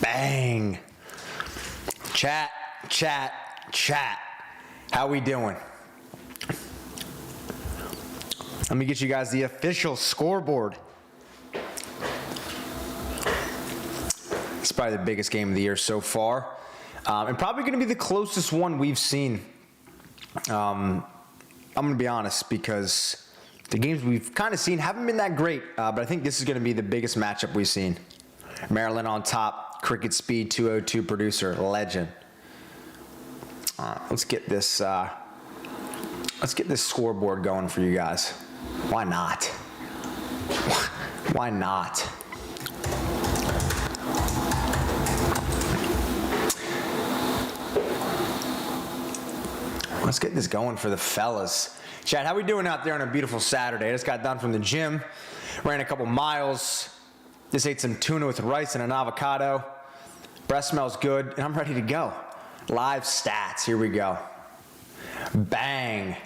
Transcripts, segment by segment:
Bang. Chat. How we doing? Let me get you guys the official scoreboard. It's probably the biggest game of the year so far. And probably going to be the closest one we've seen. I'm going to be honest, because the games we've kind of seen haven't been that great. But I think this is going to be the biggest matchup we've seen. Maryland on top, Cricket Speed 202 producer, legend. Let's get this scoreboard going for you guys. Why not? Why not? Let's get this going for the fellas. Chad, how we doing out there on a beautiful Saturday? I just got done from the gym, ran a couple miles, just ate some tuna with rice and an avocado. Breath smells good, and I'm ready to go. Live stats, here we go. Bang,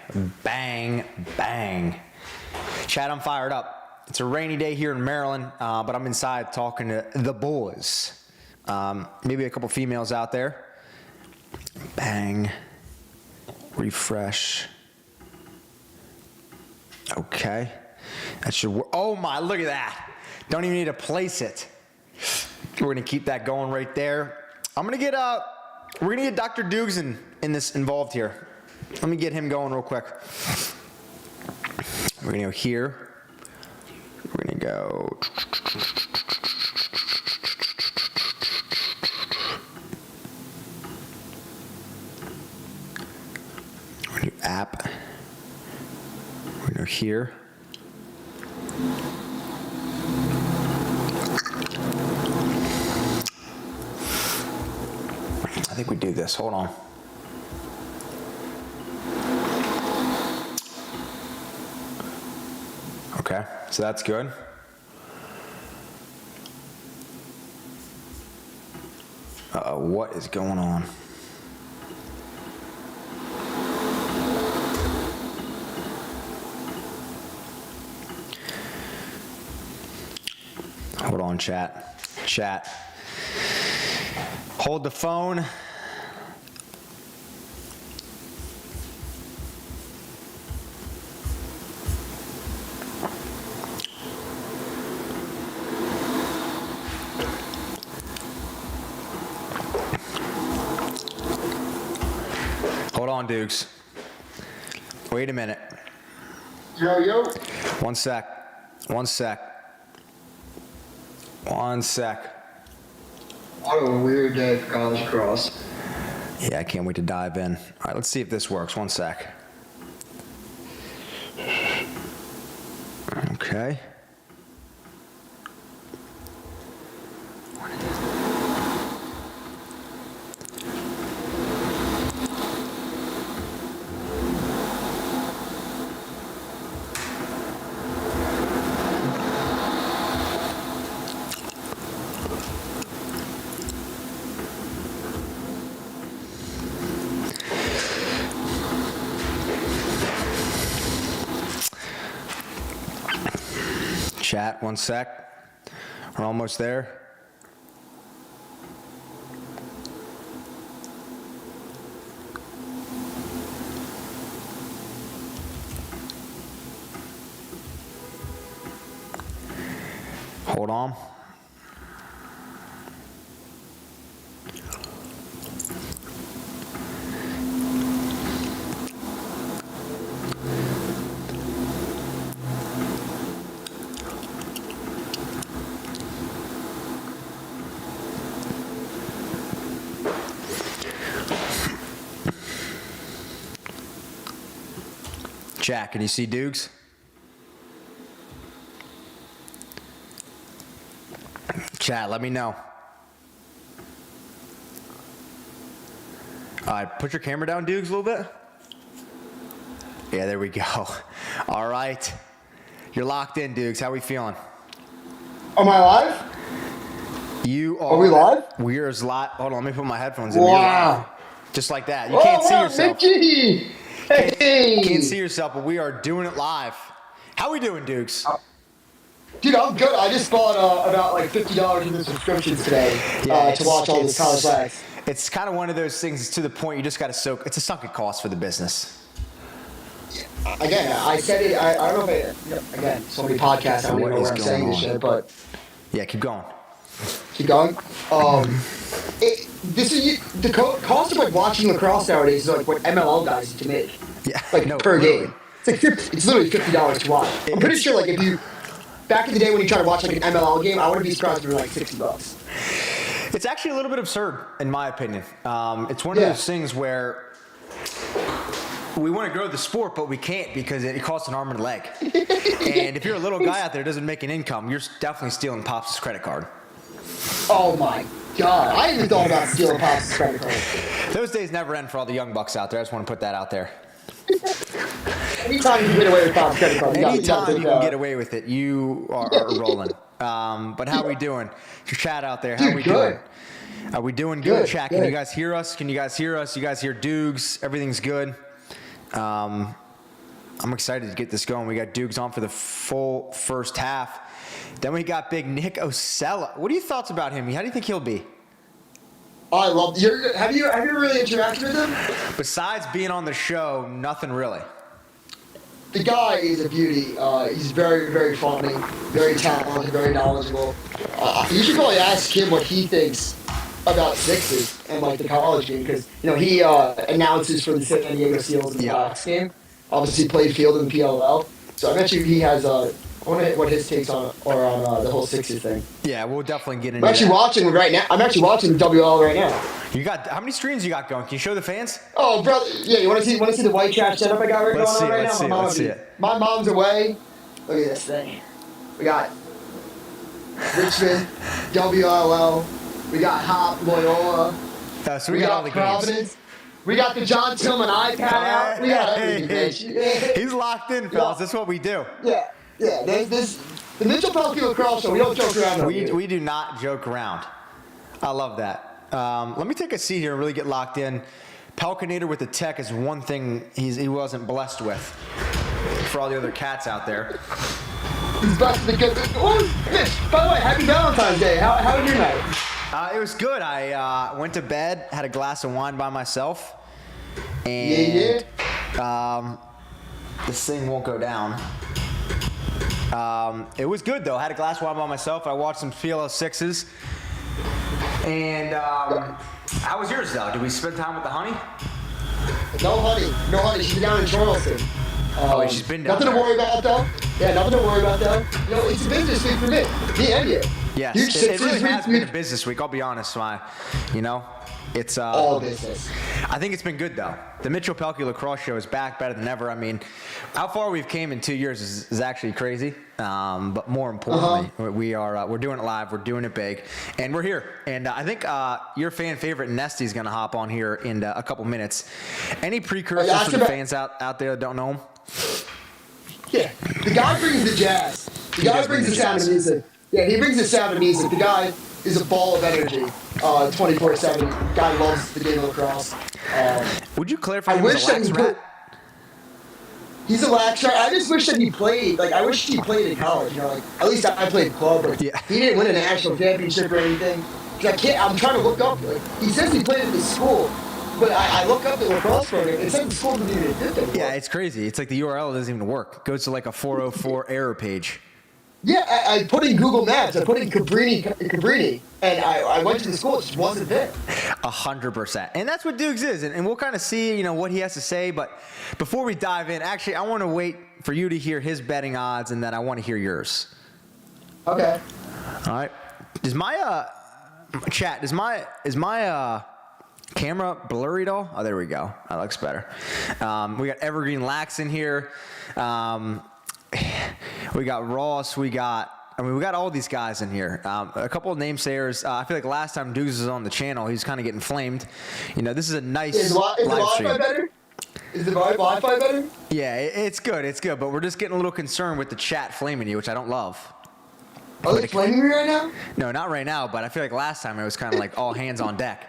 bang, bang. Chad, I'm fired up. It's a rainy day here in Maryland, but I'm inside talking to the boys. Maybe a couple females out there. Bang. Refresh. Okay. That should work. Oh my, look at that. Don't even need to place it. We're going to keep that going right there. We're going to get Dr. Dukes involved here. Let me get him going real quick. We're going to go here. We're going to go. We're going to do app. We're going to go here. I think we do this. Hold on. Okay, so that's good. Uh-oh, what is going on? Hold on, chat. Hold the phone. Hold on, Dukes. Wait a minute. Yo. One sec. What a weird day for college lacrosse. Yeah, I can't wait to dive in. All right, let's see if this works. One sec. Okay. Chat, one sec. We're almost there. Hold on. Jack, can you see Dukes? Chat, let me know. All right, put your camera down, Dukes, a little bit. Yeah, there we go. All right. You're locked in, Dukes. How are we feeling? Am I live? You are. Are we live? We're as live. Hold on, let me put my headphones in. We're Wow. live. Just like that. You can't see yourself. Mickey. Hey. Can't see yourself, but we are doing it live. How we doing, Dukes? Dude, I'm good. I just bought about like $50 in the subscriptions today to watch all this college flags. It's kind of one of those things. It's to the point you just got to soak. It's a sunken cost for the business. Again, I said it. I don't know if it. Again, so many podcasts. I don't even know where I'm saying this shit, but yeah, keep going. Keep going. This is the cost of like watching lacrosse nowadays is like what MLL guys used to make. Yeah, like no, per literally. game. It's literally $50 to watch. I'm pretty sure like if you back in the day when you try to watch like an MLL game, I wouldn't be surprised if it were like $60. It's actually a little bit absurd, in my opinion. It's one of those things where we want to grow the sport, but we can't because it costs an arm and a leg. And if you're a little guy out there that doesn't make an income, you're definitely stealing Pops' credit card. Oh my God. I even thought about stealing Pops' credit card. Those days never end for all the young bucks out there. I just want to put that out there. Anytime you can get away with Pops' credit card, anytime you can get away with it, you are rolling. But how we doing? Your chat out there, how we doing? Are we doing good, chat? Can you guys hear us? You guys hear Dukes? Everything's good. I'm excited to get this going. We got Dukes on for the full first half. Then we got big Nick Osella. What are your thoughts about him? How do you think he'll be? I love. Have you really interacted with him? Besides being on the show, nothing really. The guy is a beauty. He's very, very funny, very talented, very knowledgeable. You should probably ask him what he thinks about sixes and like the college game because he announces for the San Diego Seals in the Bucks game. Obviously, played field in the PLL. So I bet you he has I wonder what his takes on the whole Sixers thing. Yeah, we'll definitely get into I'm actually watching right now. I'm actually watching WL right now. You got how many streams you got going? Can you show the fans? Oh, brother, yeah. You want to see the white trash setup I got going on right now? Let's see it. My mom's away. Look at this thing. We got Richmond, WLL. We got Hop, Loyola. So we got all the Providence. games. We got the John Tillman iPad out. We got everything, bitch. He's locked in, fellas. That's what we do. Yeah. The Mitchell Pehlke Lacrosse Show. We don't joke around. We do not joke around. I love that. Let me take a seat here and really get locked in. Pehlkenator with the tech is one thing he wasn't blessed with. For all the other cats out there. He's blessed with the good. Mitch, by the way, happy Valentine's Day. How was your night? It was good. I went to bed, had a glass of wine by myself, and this thing won't go down. It was good though. I had a glass of wine by myself. I watched some PLL 6s. And how was yours though? Did we spend time with the honey? No honey. She's down in Charleston. She's been down Nothing there. to worry about though. Yeah, nothing to worry about though. It's a business week for me and you. Yes, it really has been a business week. I'll be honest, it's all business. I think it's been good though. The Mitchell Pehlke Lacrosse Show is back better than ever. I mean, how far we've came in 2 years is actually crazy. But more importantly, we're doing it live. We're doing it big, and we're here. And I think your fan favorite Nesty is going to hop on here in a couple minutes. Any precursors for the fans out there that don't know him? Yeah, the guy brings the jazz. The guy brings the sound of music. Yeah, he brings the sound of music. The guy is a ball of energy, 24/7. Guy loves the game of lacrosse. Would you clarify? He's a lax rat. I just wish that he played. Like, I wish he played in college. At least I played club, but he didn't win a national championship or anything. I'm trying to look up. He says he played at the school, but I look up the lacrosse program. It said the school didn't even exist anymore. Yeah, it's crazy. It's like the URL doesn't even work. It goes to like a 404 error page. Yeah, I put in Google Maps. I put in Cabrini, and I went to the school. It just wasn't there. 100%. And that's what Dukes is. And we'll kind of see, what he has to say. But before we dive in, actually, I want to wait for you to hear his betting odds, and then I want to hear yours. Okay. All right. Is my camera blurry at all? Oh, there we go. That looks better. We got Evergreen Lax in here. We got Ross. We got all these guys in here. A couple of namesayers. I feel like last time Dukes was on the channel, he was kind of getting flamed. This is a nice live stream. Better? Is the Wi-Fi better? Yeah, it's good. It's good. But we're just getting a little concerned with the chat flaming you, which I don't love. Are they flaming me right now? No, not right now, but I feel like last time it was kind of like all hands on deck.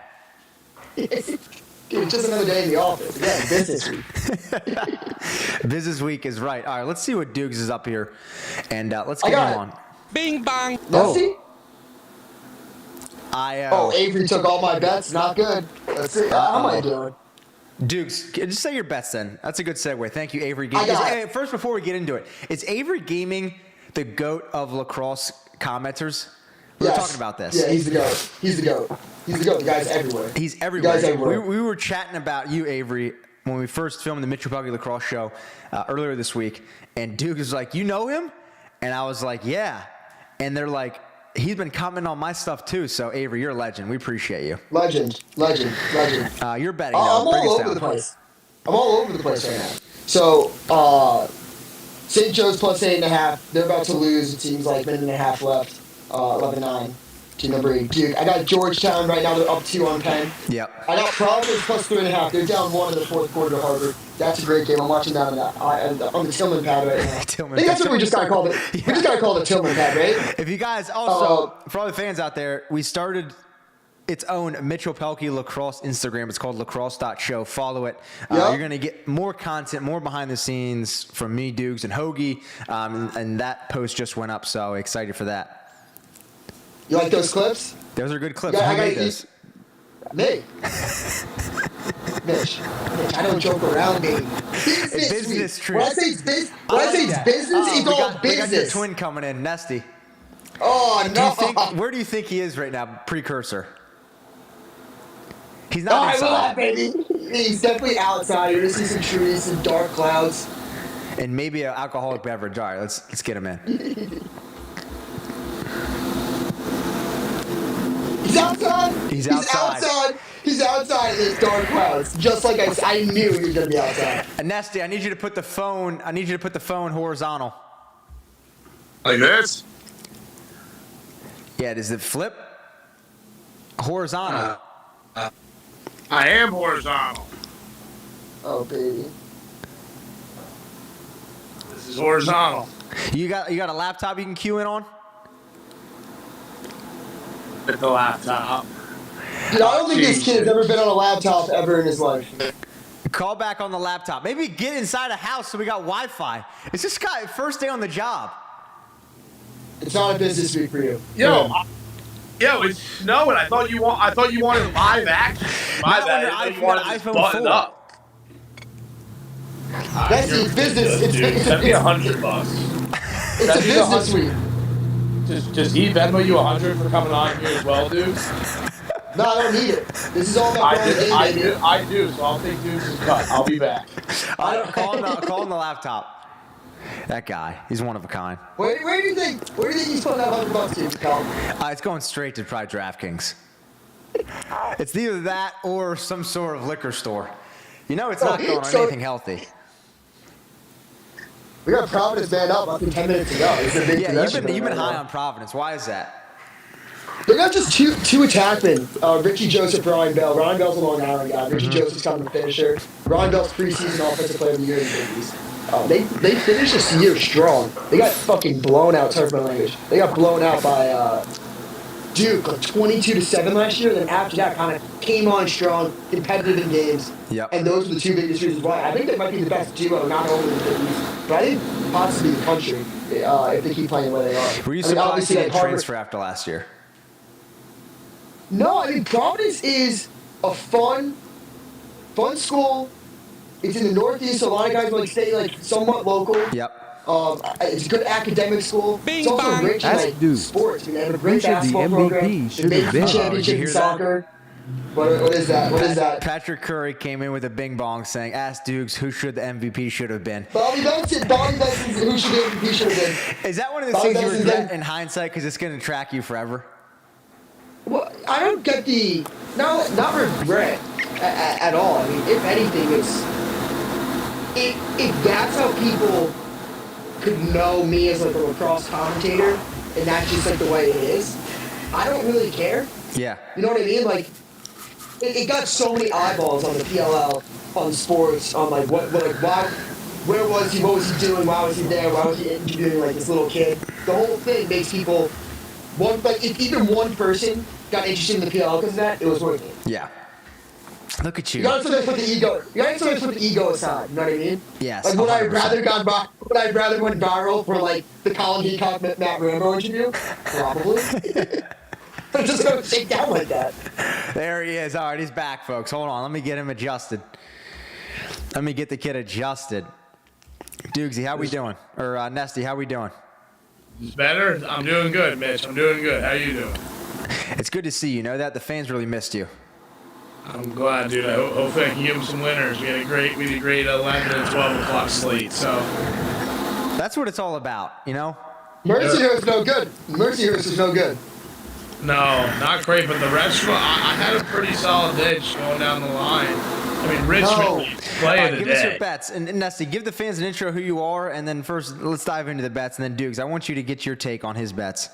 Dude, it's just another day in the office. Again, business week. Business week is right. All right, let's see what Dukes is up here, and let's get him on. Bing bang. Nessie? Oh. Avery took all my bets. Not good. Let's see. How am I doing? Dukes, just say your bets then. That's a good segue. Thank you, Avery I Gaming. got First, before we get into it, is Avery Gaming the GOAT of lacrosse commenters? We were talking about this. Yeah, he's the GOAT. He's the GOAT. He's the GOAT. The guy's everywhere. He's everywhere. The guy's everywhere. We were chatting about you, Avery, when we first filmed the Mitchell Pehlke Lacrosse show earlier this week, and Duke was like, "You know him?" And I was like, "Yeah." And they're like, "He's been commenting on my stuff too." So Avery, you're a legend. We appreciate you. Legend. You're betting. I'm all over the place. I'm all over the place right now. So, St. Joe's plus 8.5. They're about to lose. It seems like minute and a half left. 11-9. Team number 8. Dude, I got Georgetown right now. They're up 2 on Penn. Yep. I got Providence plus 3.5. They're down 1 in the fourth quarter to Harvard. That's a great game. I'm watching that on the Tillman pad right now. I think that's what we just got to call it. We just got to call it the Tillman pad, right? If you guys also, for all the fans out there, we started its own Mitchell Pehlke Lacrosse Instagram. It's called lacrosse.show. Follow it. You're going to get more content, more behind the scenes from me, Dukes, and Hoagie. And that post just went up, so excited for that. You like those clips? Those are good clips. Yeah, Who made those? Me. Mitch, I don't joke around, baby. Business trip. When I say it's business, it's all business. We got your twin coming in, Nesty. Oh, no. Where do you think he is right now, precursor? He's not inside. I will, baby. He's definitely outside. You're going to see some trees, some dark clouds. And maybe an alcoholic beverage. All right, let's get him in. He's outside. He's outside in these dark clouds. Just like I knew he was going to be outside. And Nesty, I need you to put the phone horizontal. Like this? Yeah, does it flip? Horizontal. I am horizontal. Oh, baby. This is horizontal. You got a laptop you can cue in on? With the laptop. Dude, I don't think this kid has ever been on a laptop ever in his life. Call back on the laptop. Maybe get inside a house so we got Wi-Fi. It's this guy first day on the job. It's not a business week for you. Yo, it's snowing. I thought you wanted live action. My bad. I thought you wanted this buttoned up. That's the business. Send me $100. It's a business week. Does he Venmo you $100 for coming on here as well, dude? No, I don't need it. This is all about I do, so I'll take Dukes' cut. I'll be back. Call him the laptop. That guy, he's one of a kind. Where do you think he's putting that $100 to, Cal? It's going straight to probably DraftKings. It's either that or some sort of liquor store. You know it's not going on anything healthy. We got Providence banned up less than 10 minutes ago. You've been high on Providence. Why is that? They got just two attackmen. Richie Joseph, Ryan Bell. Ryan Bell's a Long Island guy. Richie Joseph's kind of a finisher. Ryan Bell's preseason offensive player of the year in the Yankees. They finished this year strong. They got fucking blown out, sorry for my language. They got blown out by Duke, like 22-7 last year. Then after that, kind of came on strong, competitive in games. Yep. And those were the two biggest reasons why. I think they might be the best duo, not only in the Big East, but I think possibly the country if they keep playing where they are. Were you surprised to get transfer after last year? No, I mean, Providence is a fun school. It's in the Northeast, so a lot of guys like stay like somewhat local. Yep. It's a good academic school. It's also rich in sports. I mean, they have a great basketball program. They made the championship in soccer. What is that? Patrick Curry came in with a bing bong saying, "Ask Dukes who should the MVP should have been." Bobby Benson, who should the MVP should have been. Is that one of the things you regret in hindsight because it's going to track you forever? Well, I don't get the not regret at all. I mean, if anything, if that's how people could know me as like a lacrosse commentator, and that's just like the way it is, I don't really care. Yeah. You know what I mean? Like, it got so many eyeballs on the PLL, on sports, on like why, where was he, what was he doing, why was he there, why was he interviewing like this little kid? The whole thing makes people if even one person got interested in the PL because of that, it was worth it. Yeah. Look at you. You gotta sometimes put the ego. You gotta sometimes put the ego aside. You know what I mean? Yes. Like would I 100%. rather went viral for like the Colin Heacock Matt Rambo interview? Probably. But it's just gonna shake down like that. There he is. All right, he's back, folks. Hold on. Let me get him adjusted. Let me get the kid adjusted. Doogsy, how we doing? Or Nesty, how we doing? It's better? I'm doing good, Mitch. I'm doing good. How you doing? It's good to see you. Know that the fans really missed you. I'm glad, dude. Hopefully I can give them some winners. We had a great 11 and 12 o'clock slate. So that's what it's all about, you know. Mercyhurst no good. Mercyhurst is no good. No, not great. But the rest of I had a pretty solid day just going down the line. I mean, Richmond play of the give day. us your bets. And Nesty, give the fans an intro who you are, and then first let's dive into the bets, and then Dukes, I want you to get your take on his bets.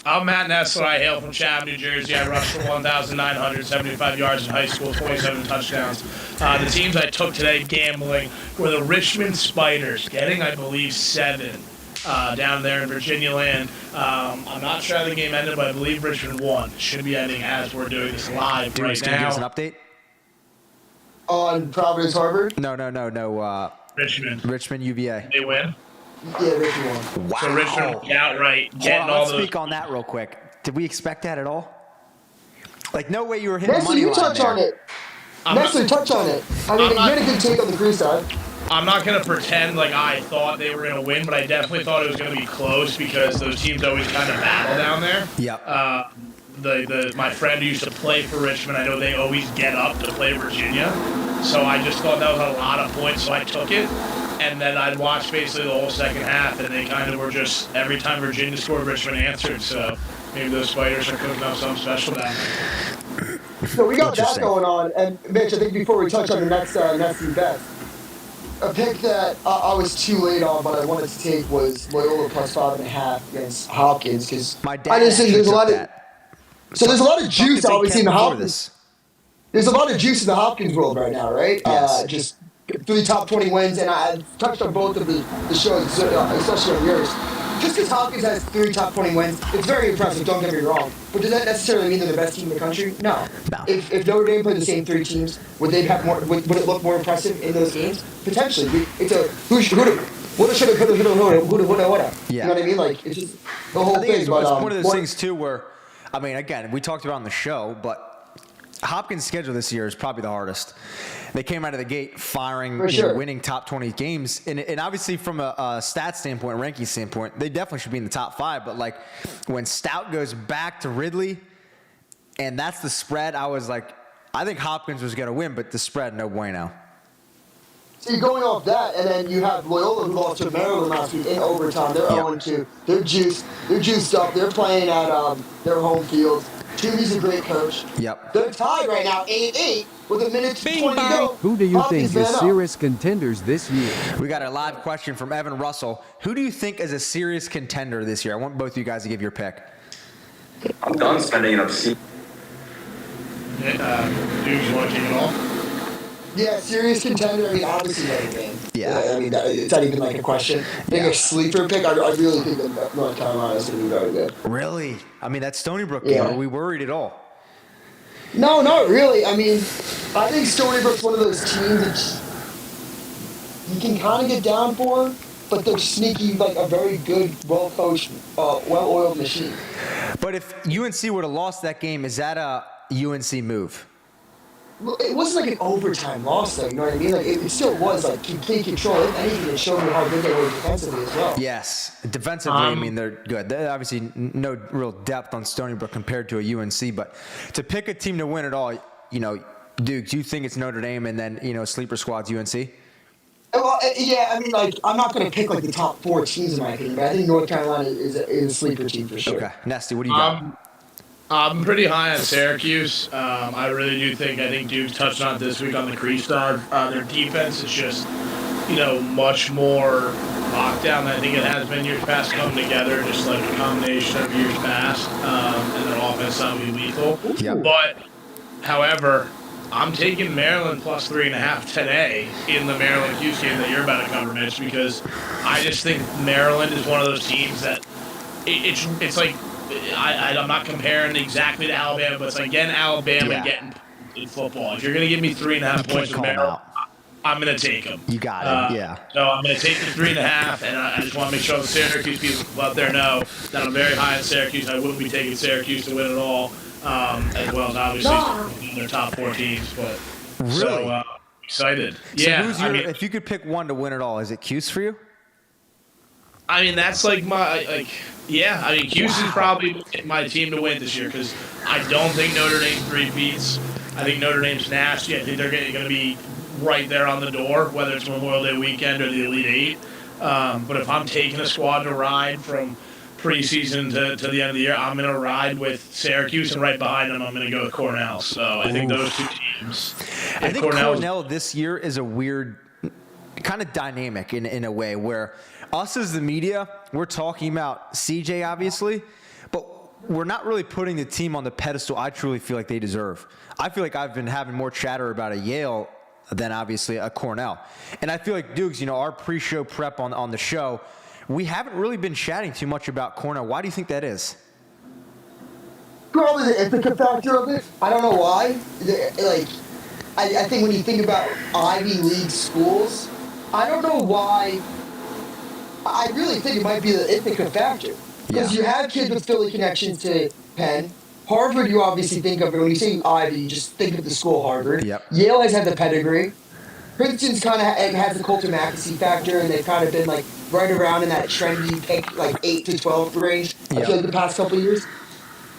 I'm Matt Nessler. I hail from Chatham, New Jersey. I rushed for 1,975 yards in high school, 27 touchdowns. The teams I took today gambling were the Richmond Spiders, getting, I believe, 7 down there in Virginia land. I'm not sure how the game ended, but I believe Richmond won. It should be ending as we're doing this live Dukes, right can you give us an now. update? On Providence Harvard? No. Richmond UVA. They win. Yeah, Richmond won. Wow. So Richmond outright Hold getting on, all let's those. speak on that real quick. Did we expect that at all? Like, no way you were hitting Nestor, money you line touch there. on it. I'm Nestor, not- touch on it. I mean, you had a good take on the crew side. I'm not going to pretend like I thought they were going to win, but I definitely thought it was going to be close because those teams always kind of battle down there. Yep. My friend who used to play for Richmond, I know they always get up to play Virginia. So I just thought that was a lot of points, so I took it. And then I'd watch basically the whole second half, and they kind of were just, every time Virginia scored, Richmond answered. So maybe those Spiders are cooking up something special down there. So we got that Interesting. going on. And Mitch, I think before we touch on the next Nestor bet, a pick that I was too late on, but I wanted to take was Loyola plus 5.5 against Hopkins because My dad I just think actually there's a took lot of that. there's a lot of juice Talked to Big obviously in Ken the before Hopkins. There's a lot of juice in the Hopkins world right now, right? Yes. Just 3 top 20 wins, and I touched on both of the shows, especially on yours. Just because Hopkins has 3 top 20 wins, it's very impressive, don't get me wrong. But does that necessarily mean they're the best team in the country? No. No. If Notre Dame played the same 3 teams, would they have more? Would it look more impressive in those games? Potentially. It's a woulda, shoulda, coulda, woulda. Yeah. You know what I mean? Like, it's just the whole I think thing. it's But one of those things, too, where, I mean, again, we talked about it on the show, but Hopkins' schedule this year is probably the hardest. They came out of the gate firing, winning top 20 games. And obviously from a stat standpoint, ranking standpoint, they definitely should be in the top 5. But, like, when Stout goes back to Ridley, and that's the spread, I was like, I think Hopkins was going to win, but the spread, no bueno. See, going off that, and then you have Loyola who lost to Maryland last week in overtime. They're 0-2. They're juiced. They're juiced up. They're playing at their home field. Toomey's a great coach. Yep. They're tied right now, 8-8, with a minute 20 to go. Who do you Hopkins think is man up. serious contenders this year? We got a live question from Evan Russell. Who do you think is a serious contender this year? I want both of you guys to give your pick. I'm done spending enough seat. Dude, you want to kick it off? Yeah, serious contender. I mean, obviously Notre Dame. Yeah. I mean, it's not even like a question. I think a sleeper pick, I really think that North Carolina is going to be very good. Really? I mean, that Stony Brook Yeah. game, are we worried at all? No, not really. I mean, I think Stony Brook's one of those teams that you can kind of get down for, but they're sneaky, like a very good, well-coached, well-oiled machine. But if UNC would have lost that game, is that a UNC move? Well, it wasn't like an overtime loss, though. You know what I mean? Like it still was like complete control. If anything, it showed you how good they were defensively as well. Yes. Defensively, I mean, they're good. They're obviously no real depth on Stony Brook compared to a UNC, but to pick a team to win it all, you know, Duke, do you think it's Notre Dame and then, you know, sleeper squad's UNC? Well, yeah, I mean, like I'm not going to pick like the top 4 teams in my opinion, but I think North Carolina is a sleeper team for sure. Okay. Nasty, what do you got? I'm pretty high on Syracuse. I really do think. I think Duke's touched on it this week on the crease side. Their defense is just, you know, much more locked down than I think it has been years past. Coming together, just like a combination of years past, and their offense not be lethal. Yeah. But, however, I'm taking Maryland plus 3.5 today in the Maryland-Hughes game that you're about to cover, Mitch, because I just think Maryland is one of those teams that it's like I'm not comparing exactly to Alabama, but it's like getting Alabama getting in football. If you're going to give me 3.5 points with Maryland, I'm going to take them. You got it, yeah. So I'm going to take the 3.5, and I just want to make sure the Syracuse people out there know that I'm very high in Syracuse. I wouldn't be taking Syracuse to win it all, as well as obviously their top 4 teams. But really? So excited. So Yeah. if you could pick one to win it all, is it Cuse for you? I mean, that's like yeah. I mean, Cuse is probably my team to win this year because I don't think Notre Dame repeats. I think Notre Dame's nasty. I think they're going to be right there on the door, whether it's Memorial Day weekend or the Elite Eight. But if I'm taking a squad to ride from preseason to the end of the year, I'm going to ride with Syracuse, and right behind them, I'm going to go with Cornell. So I think those 2 teams. I think Cornell this year is a weird kind of dynamic in a way where us as the media, we're talking about CJ, obviously, but we're not really putting the team on the pedestal I truly feel like they deserve. I feel like I've been having more chatter about a Yale than obviously a Cornell. And I feel like, Dukes, our pre-show prep on the show, we haven't really been chatting too much about Cornell. Why do you think that is? Probably the Ithaca factor of it. I don't know why. I think when you think about Ivy League schools, I don't know why. I really think it might be the Ithaca factor. Because you have kids with Philly connections to Penn. Harvard, you obviously think of it. When you say Ivy, you just think of the school Harvard. Yep. Yale has had the pedigree. Princeton's kind of has the Colter McAfee factor, and they've kind of been like right around in that trendy pick, like 8 to 12 range. I feel like the past couple of years.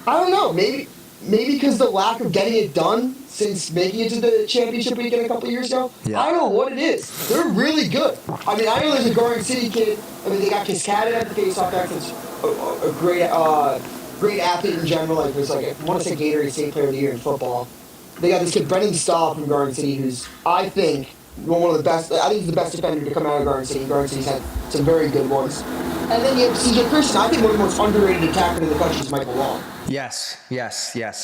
I don't know. Maybe because the lack of getting it done since making it to the championship weekend a couple of years ago. Yeah. I don't know what it is. They're really good. I mean, I know there's a Garden City kid. I mean, they got Cascaded at the faceoff back. That's a great athlete in general. Like, was like, I want to say Gatorade State Player of the Year in football. They got this kid, Brendan Stahl from Garden City, who's, I think, one of the best. I think he's the best defender to come out of Garden City. Garden City's had some very good ones. And then you have CJ Christian. I think one of the most underrated attackers in the country is Michael Long. Yes.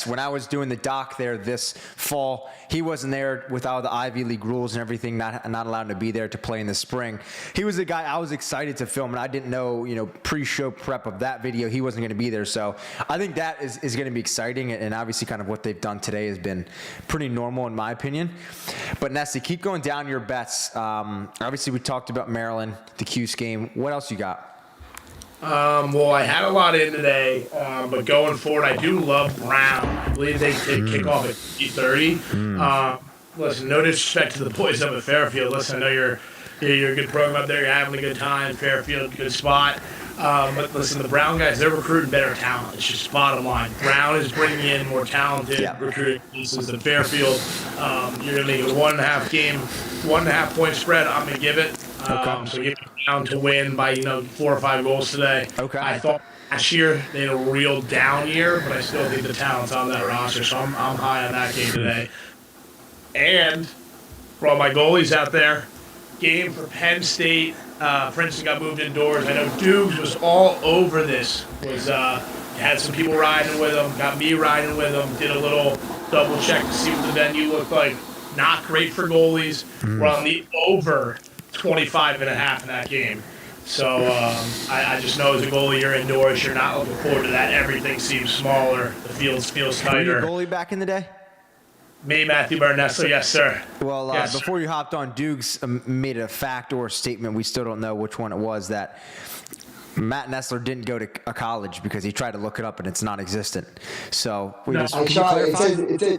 When I was doing the doc there this fall, he wasn't there with all the Ivy League rules and everything, not allowed to be there to play in the spring. He was the guy I was excited to film, and I didn't know, pre-show prep of that video, he wasn't going to be there. So I think that is going to be exciting, and obviously kind of what they've done today has been pretty normal in my opinion. But Nessie, keep going down your bets. Obviously, we talked about Maryland, the Cuse game. What else you got? Well, I had a lot in today, but going forward, I do love Brown. I believe they kick off at 8:30. Listen, no disrespect to the boys up at Fairfield. Listen, I know you're a good program up there. You're having a good time. Fairfield, good spot. But listen, the Brown guys, they're recruiting better talent. It's just bottom line. Brown is bringing in more talented recruiting pieces than Fairfield. You're going to make a 1.5 point spread. I'm going to give it. So give Brown to win by 4 or 5 goals today. Okay. I thought last year they had a real down year, but I still think the talent's on that roster, so I'm high on that game today. And for all my goalies out there, game for Penn State. Princeton got moved indoors. I know Dukes was all over this. Had some people riding with him, got me riding with him, did a little double check to see what the venue looked like. Not great for goalies. We're on the over 25.5 in that game. So I just know as a goalie, you're indoors. You're not looking forward to that. Everything seems smaller. The field feels Were you a tighter. goalie back in the day? Me, Matthew Bernessel, yes, sir. Well, Yes, before sir. you hopped on, Dukes made a fact or a statement, we still don't know which one it was, that Matt Nessler didn't go to a college because he tried to look it up and it's non-existent. So can you clarify?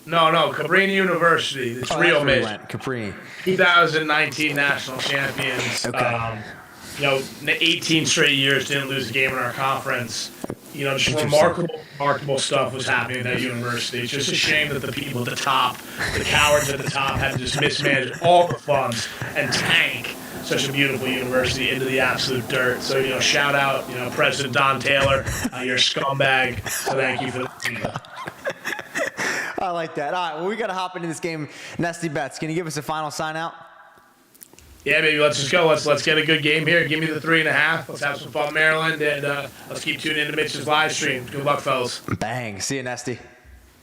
No, Cabrini University. It's real that's where he mission. went, Caprini. 2019 national champions. Okay. 18 straight years didn't lose a game in our conference. Just remarkable stuff was happening at that university. It's just a shame that the people at the top, the cowards at the top, had to just mismanage all the funds and tank such a beautiful university into the absolute dirt. So, shout out, President Don Taylor, you're a scumbag. So thank you for that. I like that. All right, well, we got to hop into this game. Nesty Bets, can you give us a final sign out? Yeah, baby, let's just go. Let's get a good game here. Give me the 3.5. Let's have some fun, Maryland, and let's keep tuning into Mitch's live stream. Good luck, fellas. Bang. See you, Nesty.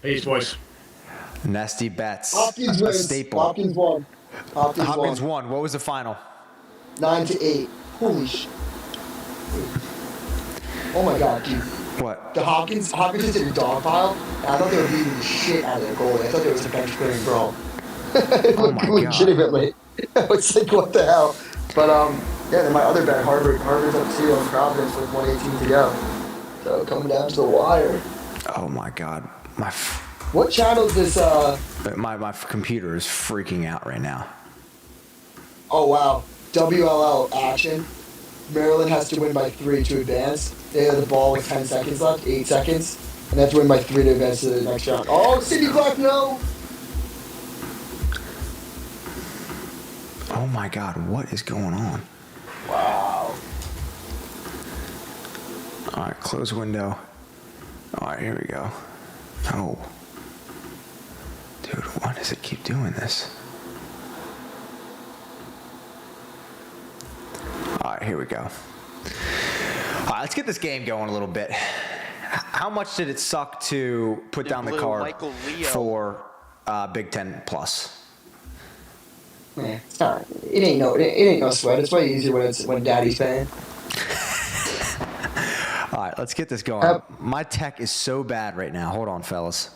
Peace, boys. Nesty Bets. Hopkins a wins. staple. Hopkins won. Hopkins won. What was the final? 9-8. Holy shit. Oh my god, dude. What? The Hopkins is in a dog pile, and I thought they were beating the shit out of their goalie. I thought there was a bench clearing brawl. Oh my god. Legitimately. I was like, what the hell? But, yeah, then my other bet, Harvard's up 2 on Providence with 1:18 to go. So, coming down to the wire. Oh my god. What channel is this, My computer is freaking out right now. Oh, wow. WLL action. Maryland has to win by 3 to advance. They have the ball with 10 seconds left, 8 seconds. And they have to win by 3 to advance to the next round. Oh, Sidney Black, no! Oh my god, what is going on? Wow. Alright, close window. Alright, here we go. Oh. Dude, why does it keep doing this? Alright, here we go. Alright, let's get this game going a little bit. How much did it suck to put down the card for Big Ten Plus? Man, it's not. It ain't no sweat. It's way easier when Daddy's paying. All right, let's get this going. My tech is so bad right now. Hold on, fellas.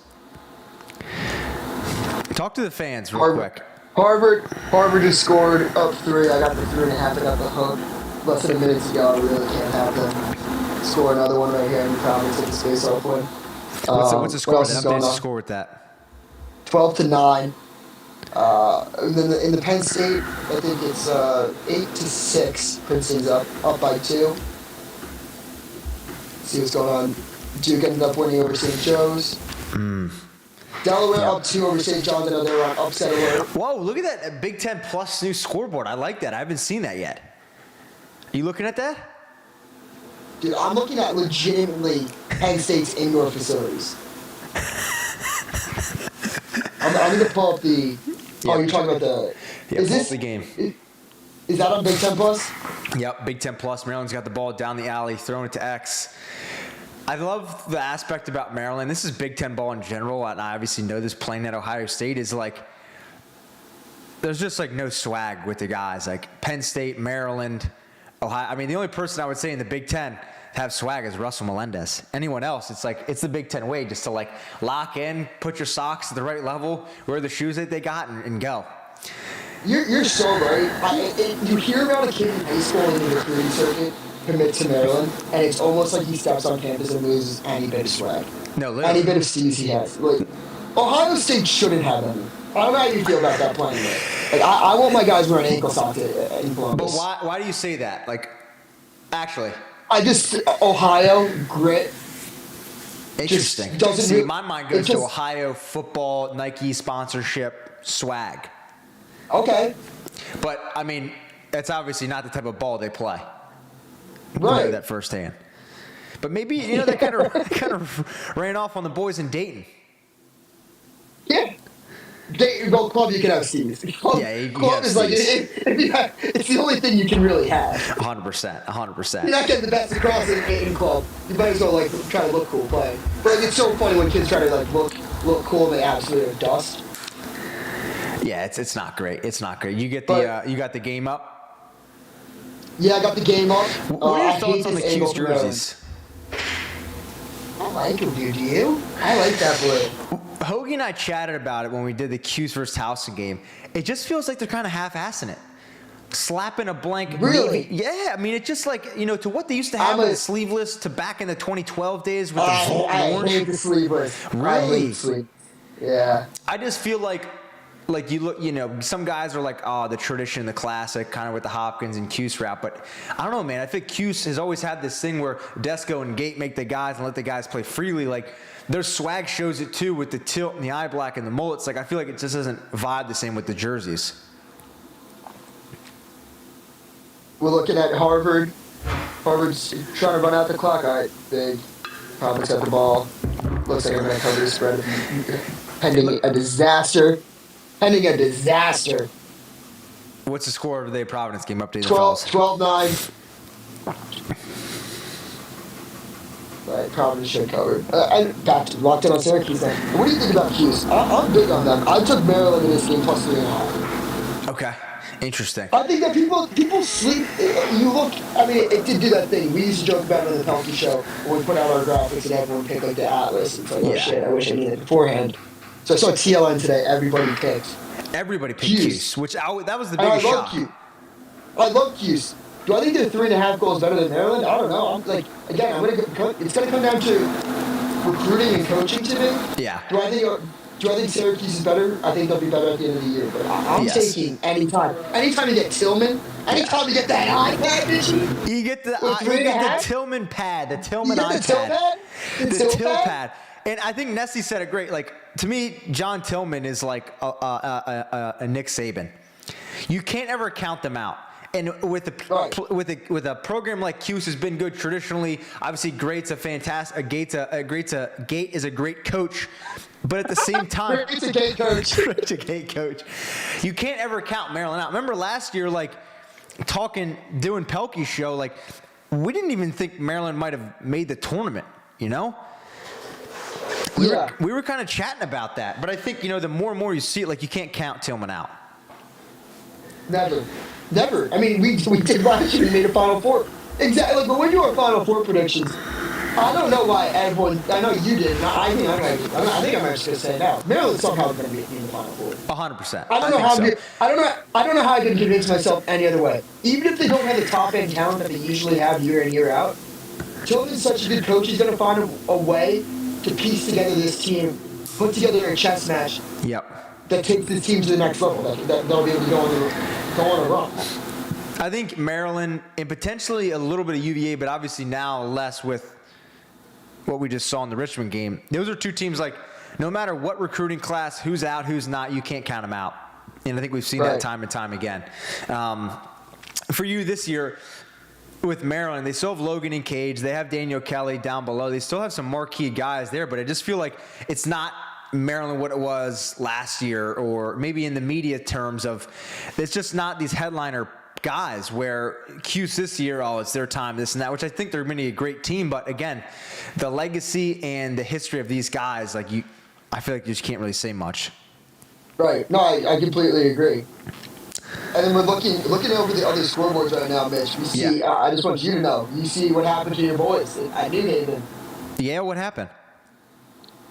Talk to the fans real quick. Harvard just scored up 3. I got the 3.5. I got the hook. Less than a minute to go. I really can't have them score another one right here in the Providence at the space-off win. What's the score? What else is going Update the on? score with that. 12-9. And then in the Penn State, I think it's 8-6. Princeton's up by 2. See what's going on. Duke ended up winning over St. Joe's. Delaware up 2 over St. John's. I know they were on upset alert. Whoa, look at that Big Ten Plus new scoreboard. I like that. I haven't seen that yet. Are you looking at that? Dude, I'm looking at legitimately Penn State's indoor facilities. I'm going to pull up the... Oh, you're talking about the... Yeah, pull up the game. Is that on Big Ten Plus? Yep, Big Ten Plus. Maryland's got the ball down the alley, throwing it to X. I love the aspect about Maryland. This is Big Ten ball in general, and I obviously know this playing at Ohio State is like, there's just like no swag with the guys. Like Penn State, Maryland, Ohio. I mean, the only person I would say in the Big Ten to have swag is Russell Melendez. Anyone else, it's like, it's the Big Ten way just to like lock in, put your socks at the right level, wear the shoes that they got, and go. You're so right. You hear about a kid in high school in the recruiting circuit commit to Maryland, and it's almost like he steps on campus and loses any bit of swag. No, literally. Any bit of steez he has. Like, Ohio State shouldn't have any. I don't know how you feel about that playing there. Like, I want my guys wearing ankle socks in Columbus. But why do you say that? Like, actually. Ohio, grit. Interesting. See, my mind goes to Ohio football, Nike sponsorship, swag. Okay. But, I mean, that's obviously not the type of ball they play. Right. That firsthand. But maybe, that kind of ran off on the boys in Dayton. Yeah. Well, club, you can have steez. Club is like, it's the only thing you can really have. 100%. You're not getting the best across in club. You might as well, like, try to look cool playing. But it's so funny when kids try to, like, look cool and they absolutely are dust. Yeah, it's not great. It's not great. You get the you got the game up? Yeah, I got the game up. What are your thoughts on the Q's jerseys? I like them, dude. Do you? I like that blue. Hoagie and I chatted about it when we did the Q's versus Towson game. It just feels like they're kind of half-assing it. Slapping a blank. Really? Yeah, I mean, it's just like, to what they used to have with the sleeveless to back in the 2012 days with the orange. I hate the sleeveless. Really? I hate the sleeveless. Yeah. I just feel like you look, some guys are like, the tradition, the classic, kind of with the Hopkins and Cuse route. But I don't know, man. I think Cuse has always had this thing where Desco and Gate make the guys and let the guys play freely. Like, their swag shows it too with the tilt and the eye black and the mullets. Like, I feel like it just doesn't vibe the same with the jerseys. We're looking at Harvard. Harvard's trying to run out the clock. All right, big. Providence got the ball. Looks like I'm going to cover the spread. Pending a disaster. What's the score of the Providence game? Update 12-9. Right, Providence should cover. And back to locked in on Syracuse then. What do you think about Hughes? I'm big on them. I took Maryland in this game plus 3.5. Okay. Interesting. I think that people sleep. You look. I mean, it did do that thing. We used to joke about it on the Pehlke show when we put out our graphics and everyone picked like the Atlas. It's like, oh Yeah. shit, I wish I knew that beforehand. So I saw TLN today. Everybody picked. Everybody picked Cuse. Cuse, which that was the And I biggest love shock. Cuse. I love Cuse. Do I think they're 3.5 goals better than Maryland? I don't know. I'm like, again, it's gonna come down to recruiting and coaching to me. Yeah. Do I think Syracuse is better? I think they'll be better at the end of the year. But I'm Yes. taking anytime you get Tillman, anytime you get that iPad issue. You get the With 3.5? Tillman pad, the Tillman You get the iPad. Tillpad? The Tillpad. And I think Nessie said it great. Like, to me, John Tillman is like a Nick Saban. You can't ever count them out. And with a program like Cuse has been good traditionally. Obviously, Gate's a fantastic. Gate is a great coach, but at the same time, Great's a Gate coach. Great's a Gate coach. You can't ever count Maryland out. Remember last year, like doing Pehlke's show, like we didn't even think Maryland might have made the tournament. You know. We were kind of chatting about that, but I think the more and more you see it, like you can't count Tillman out. Never. I mean, we did last year. We made a Final Four. Exactly. Like, but when you are Final Four predictions, I don't know why everyone. I know you did. I think I'm just gonna say it now. Maryland's somehow going to be in the Final Four. 100%. I don't know how I can convince myself any other way. Even if they don't have the top end talent that they usually have year in year out, Tillman's such a good coach. He's going to find a way to piece together this team, put together a chess match. Yep. That takes this team to the next level. That they'll be able to go on a run. I think Maryland and potentially a little bit of UVA, but obviously now less with what we just saw in the Richmond game. Those are two teams like no matter what recruiting class, who's out, who's not, you can't count them out. And I think we've seen that time and time again. For you this year with Maryland, they still have Logan and Cage. They have Daniel Kelly down below. They still have some marquee guys there, but I just feel like it's not Maryland what it was last year, or maybe in the media terms of it's just not these headliner guys where Cuse this year, it's their time, this and that, which I think they're going to be a great team. But again, the legacy and the history of these guys, I feel like you just can't really say much. Right. No, I completely agree. And then we're looking over the other scoreboards right now, Mitch. We see. Yeah. I just want you to know. You see what happened to your boys at New Haven. Yeah, what happened?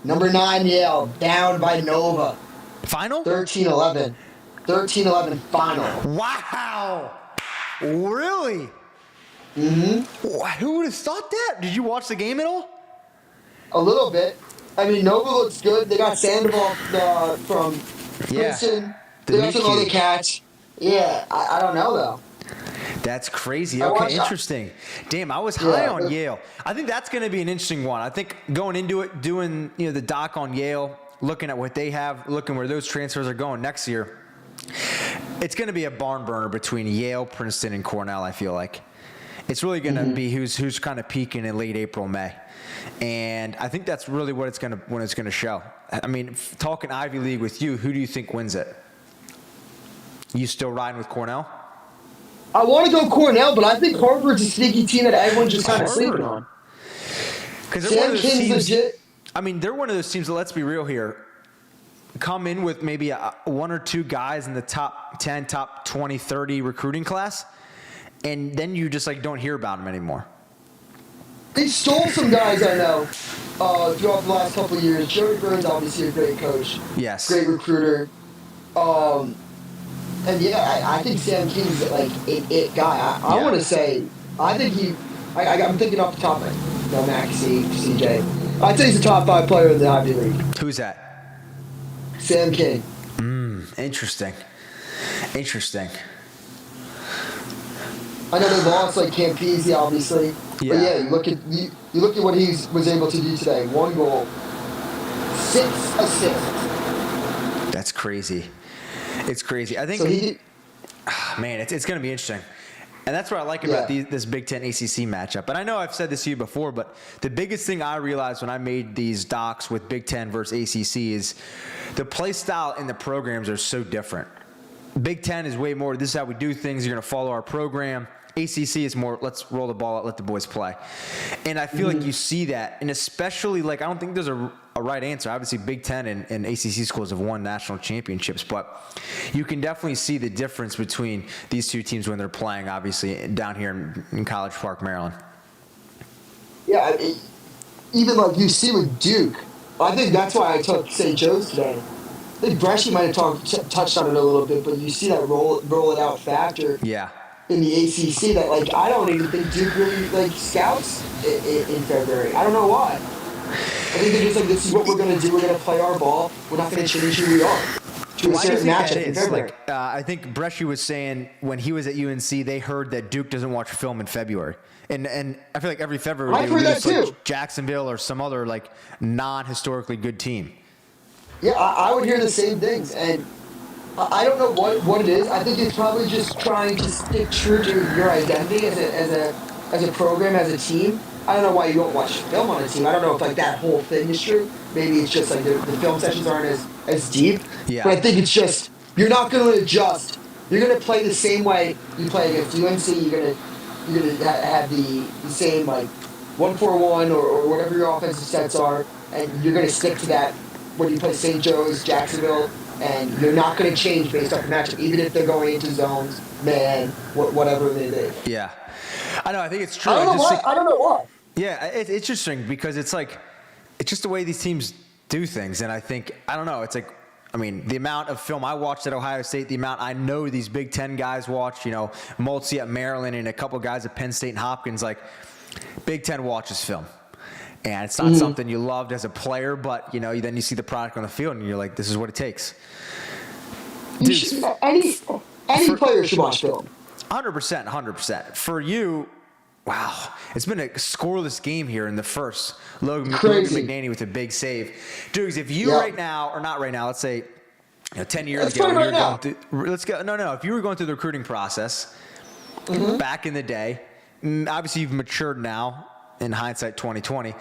Number 9 Yale down by Nova. Final? 13-11. 13-11 final. Wow. Really? Mm-hmm. Who would have thought that? Did you watch the game at all? A little bit. I mean, Nova looks good. They got Sandoval from Princeton. They got some other cats. Yeah, I don't know, though. That's crazy. Okay, interesting. Damn, I was high on Yale. I think that's going to be an interesting one. I think going into it, doing the doc on Yale, looking at what they have, looking where those transfers are going next year, it's going to be a barn burner between Yale, Princeton, and Cornell, I feel like. It's really going to be who's kind of peaking in late April, May. And I think that's really what it's going to show. I mean, talking Ivy League with you, who do you think wins it? You still riding with Cornell? I want to go Cornell, but I think Harvard's a sneaky team that everyone's just kind of sleeping on. Because they're one of those King's teams. legit. I mean, they're one of those teams that, let's be real here, come in with maybe one or two guys in the top 10, top 20, 30 recruiting class, and then you just don't hear about them anymore. They stole some guys I know throughout the last couple of years. Joey Burns, obviously a great coach. Yes. Great recruiter. And I think Sam King's an it guy. I want to say, I think I'm thinking off the top of it. Maxey, CJ. I'd say he's a top 5 player in the Ivy League. Who's that? Sam King. Interesting. I know they lost Campese, obviously. Yeah. But yeah, you look at what he was able to do today. 1 goal, 6 assists. That's crazy. It's crazy. I think, So it's going to be interesting. And that's what I like about this Big Ten ACC matchup. And I know I've said this to you before, but the biggest thing I realized when I made these docs with Big Ten versus ACC is the play style and the programs are so different. Big Ten is way more, this is how we do things, you're going to follow our program. ACC is more, let's roll the ball out, let the boys play. And I feel like you see that. And especially, I don't think there's a right answer. Obviously, Big Ten and ACC schools have won national championships, but you can definitely see the difference between these two teams when they're playing, obviously, down here in College Park, Maryland. Yeah, even like you see with Duke, I think that's why I took St. Joe's today. I think Bresci might have touched on it a little bit, but you see that roll it out factor Yeah. in the ACC that like I don't even think Duke really like scouts in February. I don't know why. I think they're just like, this is what we're gonna do. We're gonna play our ball. We're not gonna change who we are to a Why do you certain think that matchup in is? February. Like, I think Bresci was saying when he was at UNC, they heard that Duke doesn't watch film in February. And I feel like every February I've they would heard lose that too. like Jacksonville or some other like non-historically good team. Yeah, I would hear the same things, and I don't know what it is. I think it's probably just trying to stick true to your identity as a program, as a team. I don't know why you don't watch film on a team. I don't know if like that whole thing is true. Maybe it's just like the film sessions aren't as deep. Yeah. But I think it's just you're not going to adjust. You're going to play the same way you play against UNC. You're gonna have the same like 1-4-1 or whatever your offensive sets are, and you're going to stick to that when you play St. Joe's, Jacksonville, and you're not going to change based off the matchup, even if they're going into zones, man, whatever they do. Yeah. I know. I think it's true. I don't know why. Yeah, it's interesting because it's like it's just the way these teams do things, and I think I don't know. It's like I mean the amount of film I watched at Ohio State, the amount I know these Big Ten guys watch. You know, Mulsey at Maryland and a couple guys at Penn State and Hopkins. Like Big Ten watches film, and it's not something you loved as a player, but you know then you see the product on the field and you're like, this is what it takes. Any player should watch film. 100%. For you, wow, it's been a scoreless game here in the first. Logan Crazy. McNaney with a big save. Dukes, if you right now, or not right now, let's say 10 years Let's ago, play when right you were now. going through, let's go. No. If you were going through the recruiting process back in the day, obviously you've matured now. In hindsight, 2020,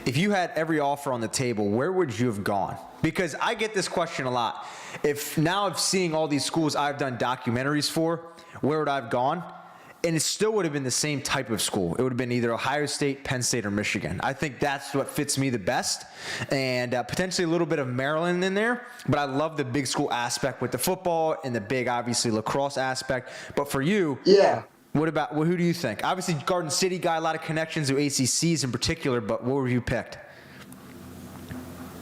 if you had every offer on the table, where would you have gone? Because I get this question a lot. If now of seeing all these schools I've done documentaries for, where would I have gone? And it still would have been the same type of school. It would have been either Ohio State, Penn State, or Michigan. I think that's what fits me the best. And potentially a little bit of Maryland in there. But I love the big school aspect with the football and the big, obviously, lacrosse aspect. But for you, Yeah. who do you think? Obviously, Garden City guy, a lot of connections to ACCs in particular, but what were you picked?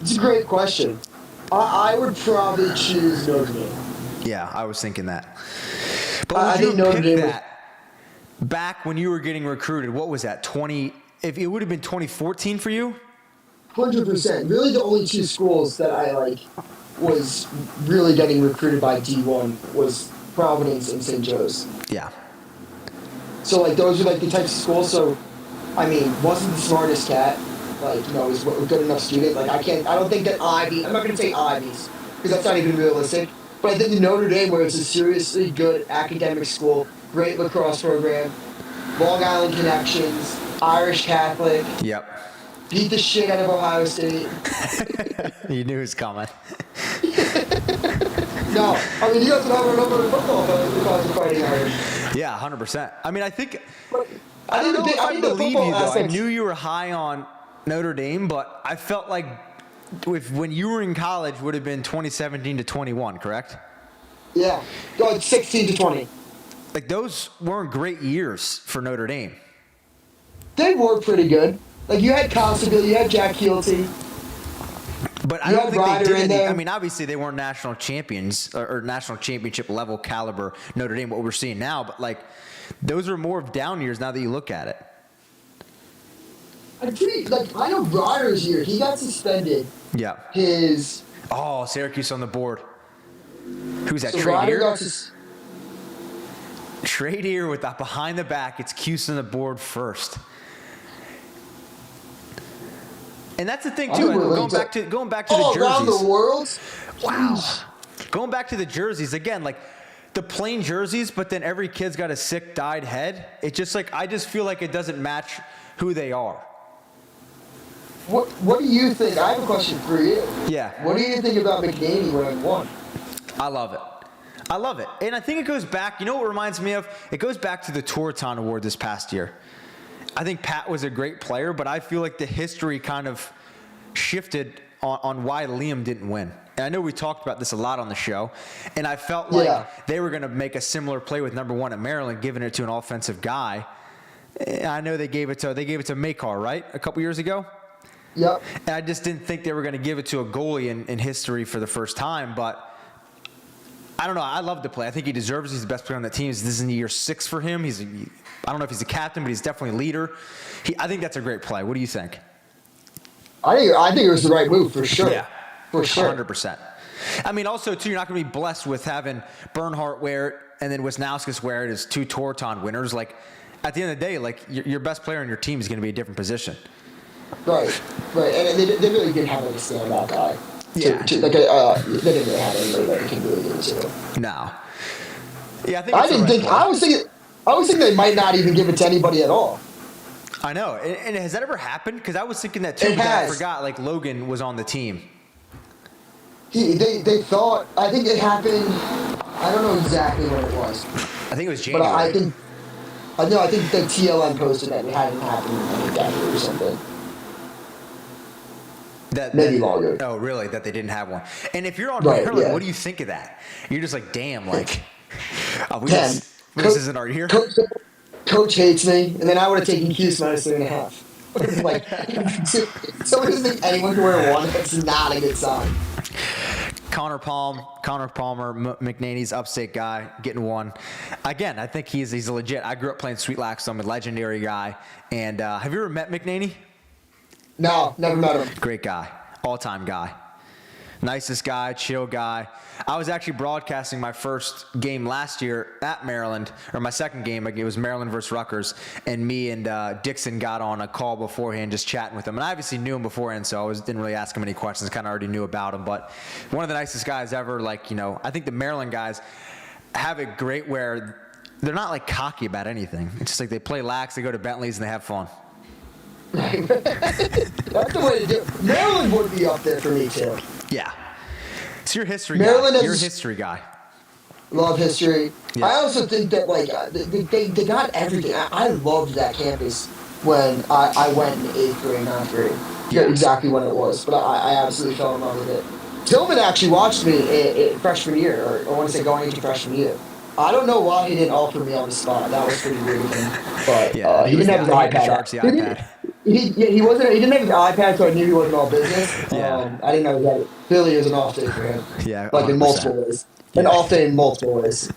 It's a great question. I would probably choose Notre Dame. Yeah, I was thinking that. But I would you think have Notre picked Dame that back when you were getting recruited? What was that, 20? If it would have been 2014 for you? 100%. Really, the only two schools that I was really getting recruited by D1 was Providence and St. Joe's. Yeah. So those are the types of schools. So, I mean, wasn't the smartest cat. Was a good enough student. I don't think that Ivy. I'm not going to say Ivies because that's not even realistic. But I think the Notre Dame, where it's a seriously good academic school, great lacrosse program, Long Island connections, Irish Catholic. Yep. Beat the shit out of Ohio State. You knew it was coming. No, I mean, you guys would have a number of football because of fighting Irish. Yeah, 100%. I mean, I think I don't know if I think the believe football you, though. I aspects- knew you were high on Notre Dame, but I felt like when you were in college would have been 2017 to 21, correct? Yeah, go 16 to 20. Those weren't great years for Notre Dame. They were pretty good. You had Constable, you had Jack Keelty. But I You don't had think they Ryder did in any. there. I mean, obviously they weren't national champions or national championship level caliber Notre Dame, what we're seeing now. But those are more of down years now that you look at it. I know Ryder's year. He got suspended. Yeah. His Oh, Syracuse on the board. Who's that? so Trade Ryder Ear? got Trade Ear with that behind the back. It's Cuse on the board first. And that's the thing I too. think we're Going back to the jerseys. around the world. Wow. Going back to the jerseys again, the plain jerseys, but then every kid's got a sick dyed head. It just I just feel like it doesn't match who they are. What do you think? I have a question for you. Yeah. What do you think about McNaney winning one? I love it. I love it. And I think it goes back, you know what it reminds me of? It goes back to the Touraton Award this past year. I think Pat was a great player, but I feel like the history kind of shifted on why Liam didn't win. And I know we talked about this a lot on the show, and I felt like they were going to make a similar play with number 1 at Maryland, giving it to an offensive guy. And I know they gave it to Makar, right, a couple years ago. Yep. And I just didn't think they were going to give it to a goalie in history for the first time, but I don't know. I love the play. I think he deserves it. He's the best player on the team. This is in year 6 for him. I don't know if he's a captain, but he's definitely a leader. I think that's a great play. What do you think? I think it was the right move for sure. Yeah, for sure. 100%. I mean, also too, you're not going to be blessed with having Bernhardt wear it and then Wisnauskas wear it as 2 Torton winners. Like at the end of the day, like your best player on your team is going to be a different position. Right. And they really didn't have a standout guy. Yeah. They didn't really have anybody that can really give it to. No. Yeah, I was thinking they might not even give it to anybody at all. I know. And has that ever happened? Because I was thinking that too. But I forgot like Logan was on the team. They thought. I think it happened. I don't know exactly when it was. I think it was January. But I think the TLN posted that it hadn't happened in a decade or something. Maybe longer. Oh, really? That they didn't have one. And if you're on Maryland, what do you think of that? You're just like, damn, like, this isn't our year. Coach hates me, and then I would have taken Cuse minus 3.5. Like, someone doesn't think anyone can wear 1. That's not a good sign. Connor Palmer, McNaney's upstate guy, getting 1. Again, I think he's a legit. I grew up playing Sweet Lax, so I'm a legendary guy. And have you ever met McNaney? No, never met him. Great guy, all-time guy. Nicest guy, chill guy. I was actually broadcasting my first game last year at Maryland, or my second game. It was Maryland versus Rutgers, and me and Dixon got on a call beforehand just chatting with him. And I obviously knew him beforehand, so I didn't really ask him any questions. Kind of already knew about him. But one of the nicest guys ever. Like, I think the Maryland guys have it great where they're not like cocky about anything. It's just like they play lax, they go to Bentley's, and they have fun. That's the way to do it. Maryland would be up there for me, too. Yeah. It's your history Maryland guy. You're a history guy. Love history. Yeah. I also think that, like, they got everything. I loved that campus when I went in 8th grade, 9th grade. Yeah, exactly when it was. But I absolutely fell in love with it. Tillman actually watched me in freshman year, or I want to say going into freshman year. I don't know why he didn't offer me on the spot. That was pretty weird of him. But he didn't have his iPad. He didn't have his iPad, so I knew he wasn't all business. Yeah. I didn't know that. Clearly, it was an off day for him. Yeah, like 100%. In multiple ways. An off day in multiple ways.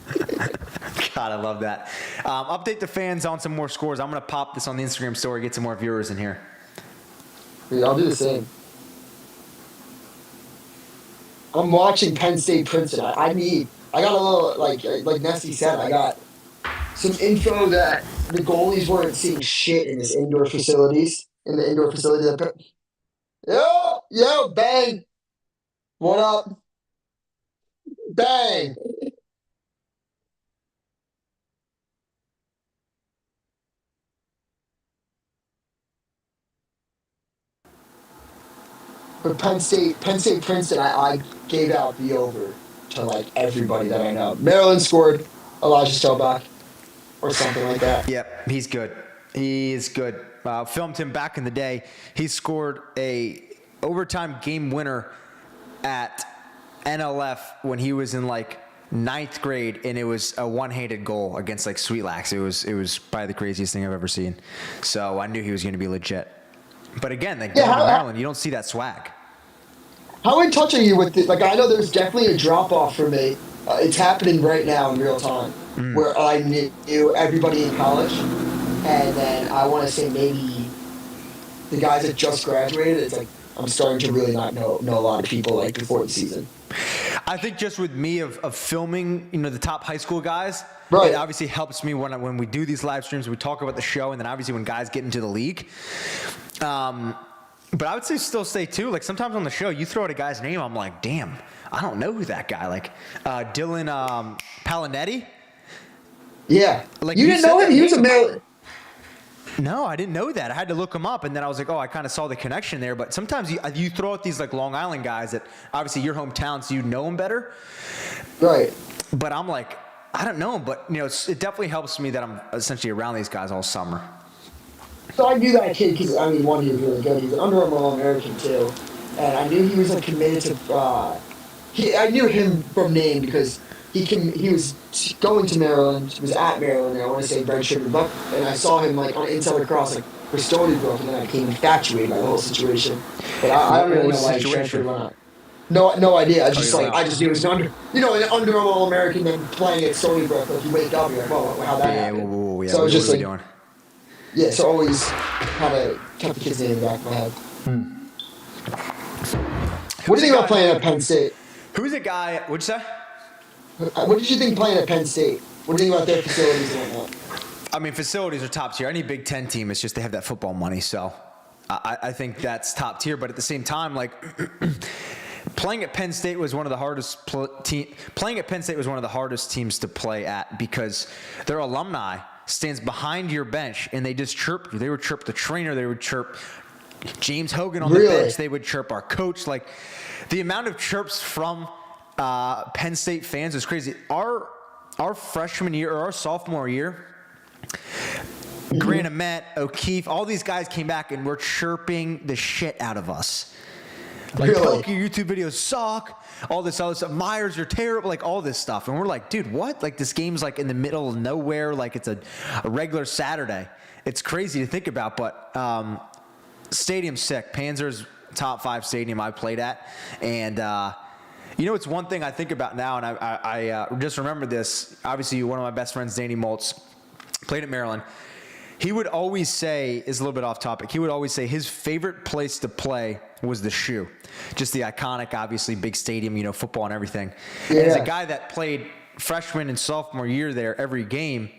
God, I love that. Update the fans on some more scores. I'm going to pop this on the Instagram story, get some more viewers in here. Dude, I'll do the same. I'm watching Penn State Princeton. I got a little, like Nessie said, I got some info that the goalies weren't seeing shit in the indoor facilities. Yo, bang. What up? Bang. But Penn State Princeton, I gave out the over to like everybody that I know. Maryland scored Elijah Stelbach or something like that. Yep, he's good. He is good. Filmed him back in the day. He scored a overtime game winner at NLF when he was in like 9th grade, and it was a one-handed goal against like Sweet Lax. It was probably the craziest thing I've ever seen. So I knew he was going to be legit. But again, like Maryland, you don't see that swag. How in touch are you with it? Like, I know there's definitely a drop-off for me. It's happening right now in real time, where I knew everybody in college, and then I want to say maybe the guys that just graduated, it's like I'm starting to really not know a lot of people like before the season. I think just with me of filming, the top high school guys, right. It obviously helps me when we do these live streams, we talk about the show, and then obviously when guys get into the league. But I would still say too, like sometimes on the show, you throw out a guy's name, I'm like, damn, I don't know who that guy. Like Dylan Palinetti. Yeah, like you didn't know him. He was a Maryland. No, I didn't know that. I had to look him up, and then I was like, oh, I kind of saw the connection there. But sometimes you throw out these like Long Island guys that obviously your hometown, so you know them better. Right. But I'm like, I don't know him, but it definitely helps me that I'm essentially around these guys all summer. So I knew that kid because, one, he was really good. He's an Under Armour All-American, too. and I knew he was like committed to. I knew him from name because he was going to Maryland, was at Maryland, and I want to say redshirted, but and I saw him like on Inside Lacrosse like for Stony Brook, and then I became infatuated by the whole situation. But I don't really know why he transferred or not. No idea. I just I just knew he was an under All American, then playing at Stony Brook. Like you wake up, you're like, well, how that happened. Yeah, so it was just what are like, we doing? yeah. So always kind of kept the kid's name in the back of my head. What do you think about playing at Penn State? Who's the guy? What'd you say? What did you think playing at Penn State? What do you think about their facilities and whatnot? I mean, facilities are top tier. Any Big Ten team, it's just they have that football money. So I think that's top tier. But at the same time, like playing at Penn State was one of the hardest playing at Penn State was one of the hardest teams to play at because their alumni stands behind your bench and they just chirp you. They would chirp the trainer. They would chirp James Hogan on the bench. They would chirp our coach. Like the amount of chirps from Penn State fans is crazy. Our freshman year or our sophomore year, Grant Ament, O'Keefe, all these guys came back and were chirping the shit out of us. Like, Pehlke, your YouTube videos suck. All this other stuff. Myers, you're terrible. Like, all this stuff. And we're like, dude, what? Like, this game's, like, in the middle of nowhere. Like, it's a regular Saturday. It's crazy to think about. But stadium's sick. Panzer's top 5 stadium I played at. And, it's one thing I think about now, and I just remember this. Obviously, one of my best friends, Danny Moltz, played at Maryland. He would always say, is a little bit off topic, he would always say his favorite place to play was the Shoe. Just the iconic, obviously, big stadium, football and everything. Yeah. And as a guy that played freshman and sophomore year there every game,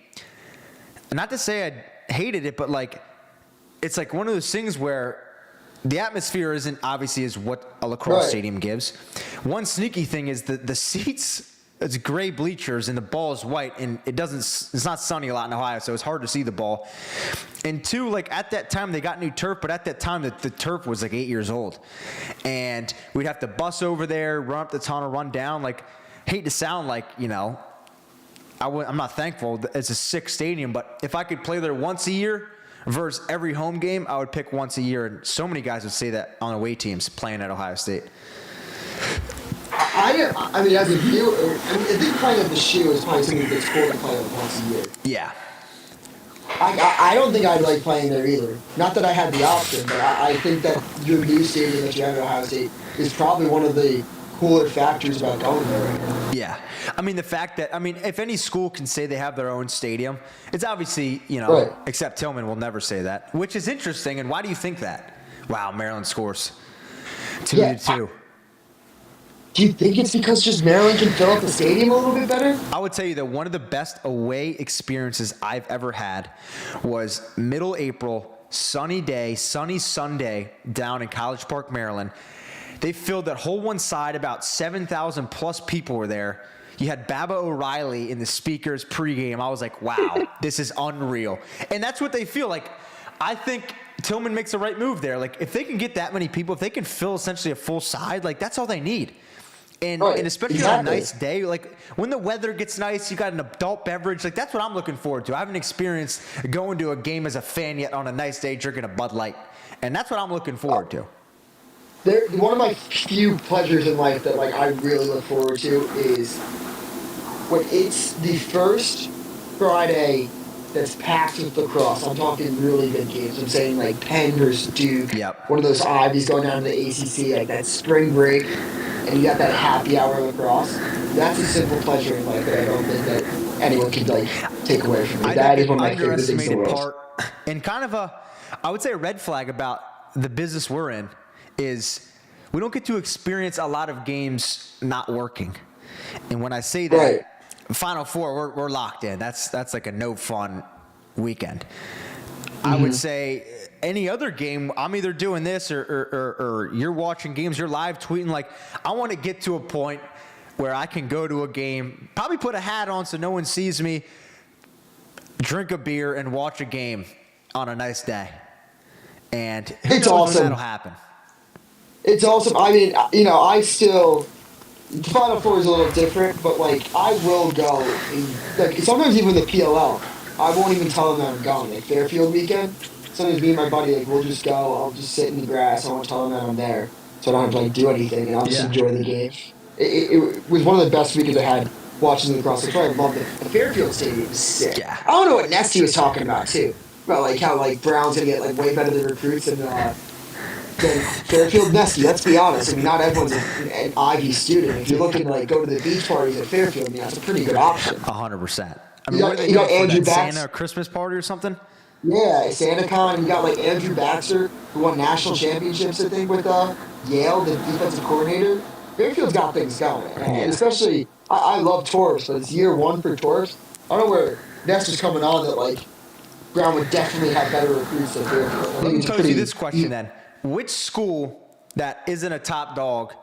not to say I hated it, but, like, it's like one of those things where the atmosphere isn't obviously is what a lacrosse stadium gives. One sneaky thing is the seats, it's gray bleachers and the ball is white and it's not sunny a lot in Ohio, so it's hard to see the ball. And two, like at that time they got new turf, but at that time the turf was like 8 years old. And we'd have to bus over there, run up the tunnel, run down. Like, hate to sound like, I'm not thankful. It's a sick stadium, but if I could play there once a year versus every home game, I would pick once a year. And so many guys would say that on away teams playing at Ohio State. I mean, as a viewer, I think playing at the Shoe is probably something that's cool to play once a year. Yeah. I don't think I'd like playing there either. Not that I had the option, but I think that your new stadium that you have at Ohio State is probably one of the cooler factors about going there right now. Yeah. I mean, the fact that, if any school can say they have their own stadium, it's obviously, except Tillman will never say that, which is interesting. And why do you think that? Wow, Maryland scores 2-2. Do you think it's because just Maryland can fill up the stadium a little bit better? I would tell you that one of the best away experiences I've ever had was middle April, sunny day, sunny Sunday down in College Park, Maryland. They filled that whole one side. About 7,000 plus people were there. You had Baba O'Reilly in the speakers pregame. I was like, wow, this is unreal. And that's what they feel like. I think Tillman makes the right move there. Like, if they can get that many people, if they can fill essentially a full side, like, that's all they need. And especially on a nice day, like when the weather gets nice, you got an adult beverage. Like, that's what I'm looking forward to. I haven't experienced going to a game as a fan yet on a nice day drinking a Bud Light. And that's what I'm looking forward to. One of my few pleasures in life that I really look forward to is when it's the first Friday that's packed with lacrosse. I'm talking really good games. I'm saying like Penn versus Duke. Yep. One of those Ivies going down to the ACC, like that spring break. And you got that happy hour lacrosse. That's a simple pleasure in life that I don't think that anyone can take away from me. That is one of my favorite things in the world. Part, and kind of I would say a red flag about the business we're in is we don't get to experience a lot of games not working. And when I say that, Final Four, we're locked in. That's like a no fun weekend. I would say any other game, I'm either doing this or you're watching games, you're live tweeting. Like, I want to get to a point where I can go to a game, probably put a hat on so no one sees me, drink a beer, and watch a game on a nice day. And who knows when that'll happen. It's awesome. I mean, the Final Four is a little different, but I will go. Sometimes even the PLL, I won't even tell them that I'm going. Like Fairfield weekend, sometimes me and my buddy, we'll just go. I'll just sit in the grass. I won't tell them that I'm there. so I don't have to like do anything, and I'll just enjoy the game. It was one of the best weekends I had watching the lacrosse. That's why I love the Fairfield Stadium. Is sick. Yeah. I don't know what Nesty was talking about too, about like how like Brown's gonna get like way better than recruits than Fairfield Nesty. Let's be honest. I mean, not everyone's an Ivy student. If you're looking to like go to the beach parties at Fairfield, I mean, that's a pretty good option. 100%. I mean, You what got- are they you got doing for Andrew that Bax. Santa Christmas party or something? Yeah, SantaCon. You got like Andrew Baxter, who won national championships, I think, with Yale, the defensive coordinator. Fairfield's got things going, and especially I love Torps, but it's year one for Torps. I don't know where Ness was coming on that like Brown would definitely have better recruits than Fairfield. I Let think me it's a pose you pretty- this question then. Which school that isn't a top dog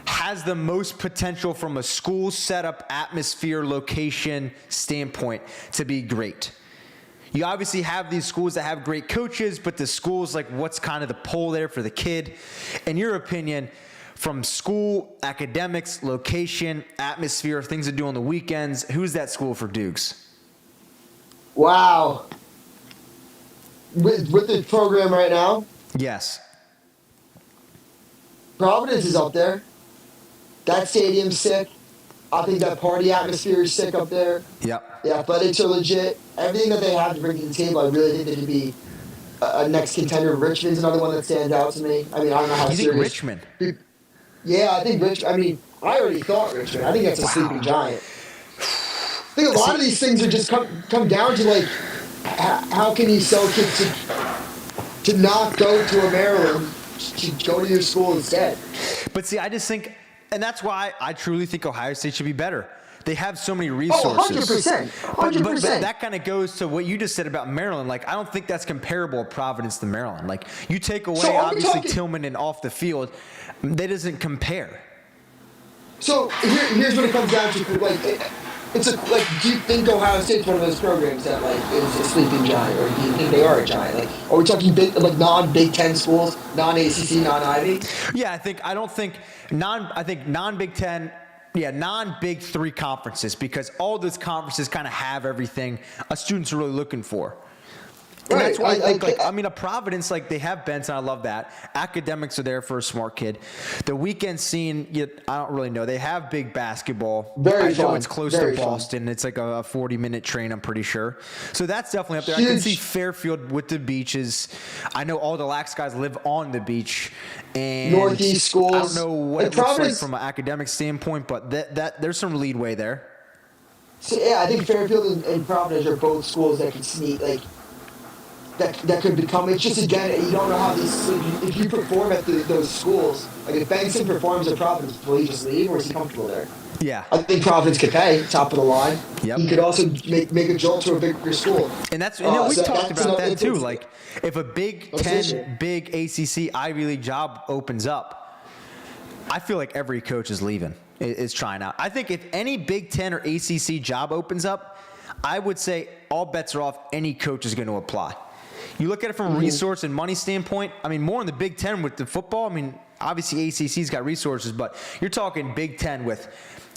has the most potential from a school setup, atmosphere, location standpoint to be great? You obviously have these schools that have great coaches, but the schools, like, what's kind of the pull there for the kid? In your opinion, from school, academics, location, atmosphere, things to do on the weekends, who's that school for Dukes? Wow. With the program right now, Yes. Providence is up there. That stadium's sick. I think that party atmosphere is sick up there. Yep. The athletics are legit. Everything that they have to bring to the table, I really think they could be a next contender. Richmond's another one that stands out to me. I mean, I don't know how You think serious. Richmond? Yeah, I think Richmond. I mean, I already thought Richmond. I think that's a sleeping giant. I think a lot of these things are just come down to like, how can you sell kids to not go to a Maryland, to go to your school instead? But see, I just think, and that's why I truly think Ohio State should be better. They have so many Oh, resources. 100%. But 100%. that kind of goes to what you just said about Maryland. Like, I don't think that's comparable to Providence to Maryland. Like, you take away, So are we obviously, talking- Tillman and off the field, that doesn't compare. So here's what it comes down to. Like, it's like, do you think Ohio State's one of those programs that like is a sleeping giant, or do you think they are a giant? Like, are we talking big, like non-Big Ten schools, non-ACC, non-Ivy? Yeah, I think non-Big Ten, non-Big Three conferences, because all those conferences kind of have everything a student's really looking for. And Right, that's why I think, I- a Providence, like, they have Benson. I love that. Academics are there for a smart kid. The weekend scene, I don't really know. They have big basketball. Very I know fun. it's close Very to fun. Boston. It's like a 40-minute train, I'm pretty sure. So that's definitely up there. I can Huge. see Fairfield with the beaches. I know all the Lax guys live on the beach. And Northeast schools. I don't know what And it looks like Providence- from an academic standpoint, but that there's some leadway there. So yeah, I think Fairfield and Providence are both schools that can sneak like. That could become. It's just again, you don't know how these. If you perform at those schools, like if Benson performs at Providence, will he just leave, or is he comfortable there? Yeah. I think Providence could pay top of the line. Yep. He could also make a jolt to a bigger school. And that's we So talked that's about another that too. thing. Like, if a Big That's 10, it. big ACC, Ivy League job opens up, I feel like every coach is leaving, is trying out. I think if any Big 10 or ACC job opens up, I would say all bets are off. Any coach is going to apply. You look at it from a resource and money standpoint. I mean, more in the Big 10 with the football. I mean, obviously ACC's got resources, but you're talking Big 10 with,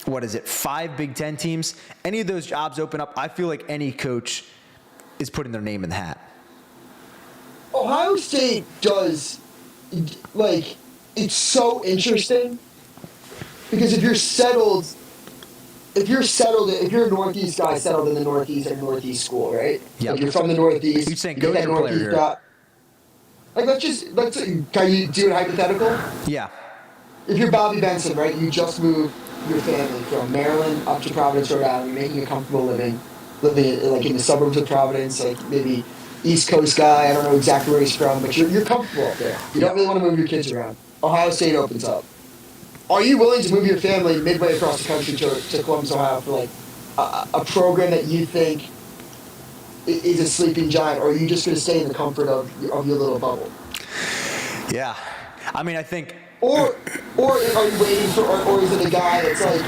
5 Big 10 teams. Any of those jobs open up, I feel like any coach is putting their name in the hat. Ohio State does, like, it's so interesting because if you're a Northeast guy settled in the Northeast at a Northeast school, right? Yep. Like you're from the Northeast. You're saying you get that go-to player Northeast here. job. Like let's can you do it hypothetical? Yeah. If you're Bobby Benson, right, you just moved your family from Maryland up to Providence, Rhode Island. You're making a comfortable living like in the suburbs of Providence, like maybe East Coast guy. I don't know exactly where he's from, but you're comfortable up there. You don't really want to move your kids around. Ohio State opens up. Are you willing to move your family midway across the country to Columbus, Ohio for like a program that you think is a sleeping giant, or are you just going to stay in the comfort of your little bubble? Yeah. I mean, I think. Or are you waiting for, or is it a guy that's like,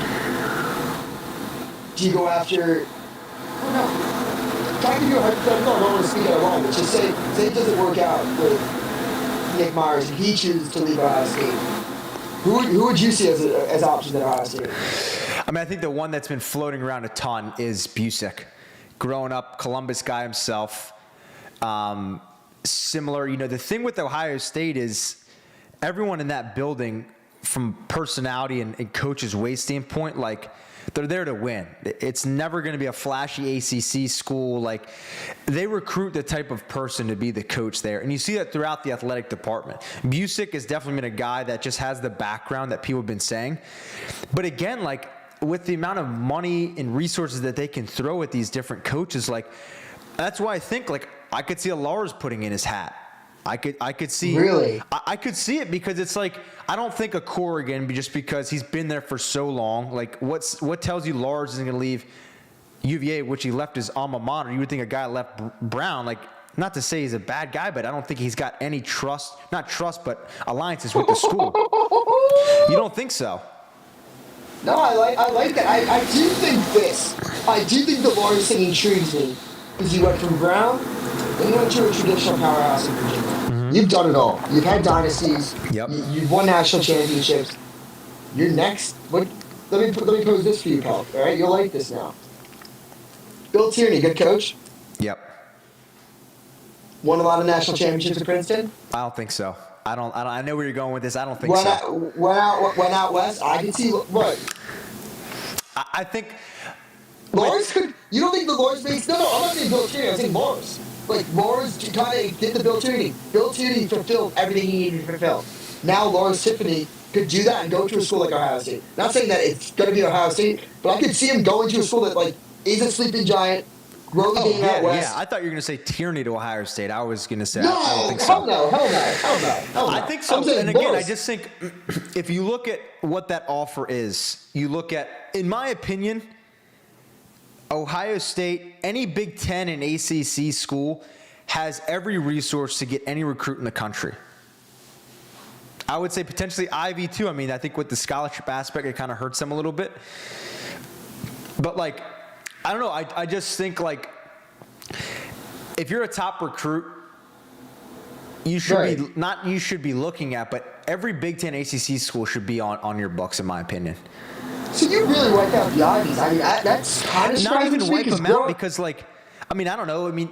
do you go after, I don't know, trying to do a hypothetical, I don't want to speak out of line, but just say it doesn't work out with Nick Myers and he chooses to leave Ohio State. Who would you see as options at Ohio State? I mean, I think the one that's been floating around a ton is Busick. Growing up, Columbus guy himself. Similar, the thing with Ohio State is, everyone in that building, from personality and coach's weight standpoint, like, they're there to win. It's never going to be a flashy ACC school. Like, they recruit the type of person to be the coach there. And you see that throughout the athletic department. Busick has definitely been a guy that just has the background that people have been saying. But again, like, with the amount of money and resources that they can throw at these different coaches, like, that's why I think, like, I could see a Lars putting in his hat. I could see. Really? I could see it because it's like, I don't think a Corrigan, just because he's been there for so long. Like, what tells you Lars isn't going to leave UVA, which he left his alma mater? You would think a guy left Brown, like, not to say he's a bad guy, but I don't think he's got any not trust, but alliances with the school. You don't think so? No, I like that. I do think this. I do think the Lars thing intrigues me. Because you went from Brown, then you went to a traditional powerhouse in Virginia. Mm-hmm. You've done it all. You've had dynasties. Yep. You've won national championships. You're next. What? Let me pose this for you, Pehlke. All right, you'll like this now. Bill Tierney, good coach. Yep. Won a lot of national championships at Princeton. I don't think so. I know where you're going with this. I don't think went so. Went out west. I can see what. I think. Lars could. You don't think the Lars makes? No, I'm not saying Bill Tierney. I'm saying Lars. Like, Lars kind of did the Bill Tierney. Bill Tierney fulfilled everything he needed to fulfill. Now Lars Tiffany could do that and go to a school like Ohio State. Not saying that it's going to be Ohio State, but I could see him going to a school that, like, is a sleeping giant, grow the game out west. Yeah, I thought you were going to say Tierney to Ohio State. I was going to say, no, I don't think so. Hell no. I think so. And again, I just think if you look at what that offer is, you look at, in my opinion, Ohio State, any Big Ten and ACC school has every resource to get any recruit in the country. I would say potentially Ivy too. I mean, I think with the scholarship aspect, it kind of hurts them a little bit. But, like, I don't know. I just think, like, if you're a top recruit, you should be looking at, but every Big Ten ACC school should be on your books, in my opinion. So you really wipe out the Ivies. I mean, that's kind of not even wipe them out because, like, I mean, I don't know. I mean,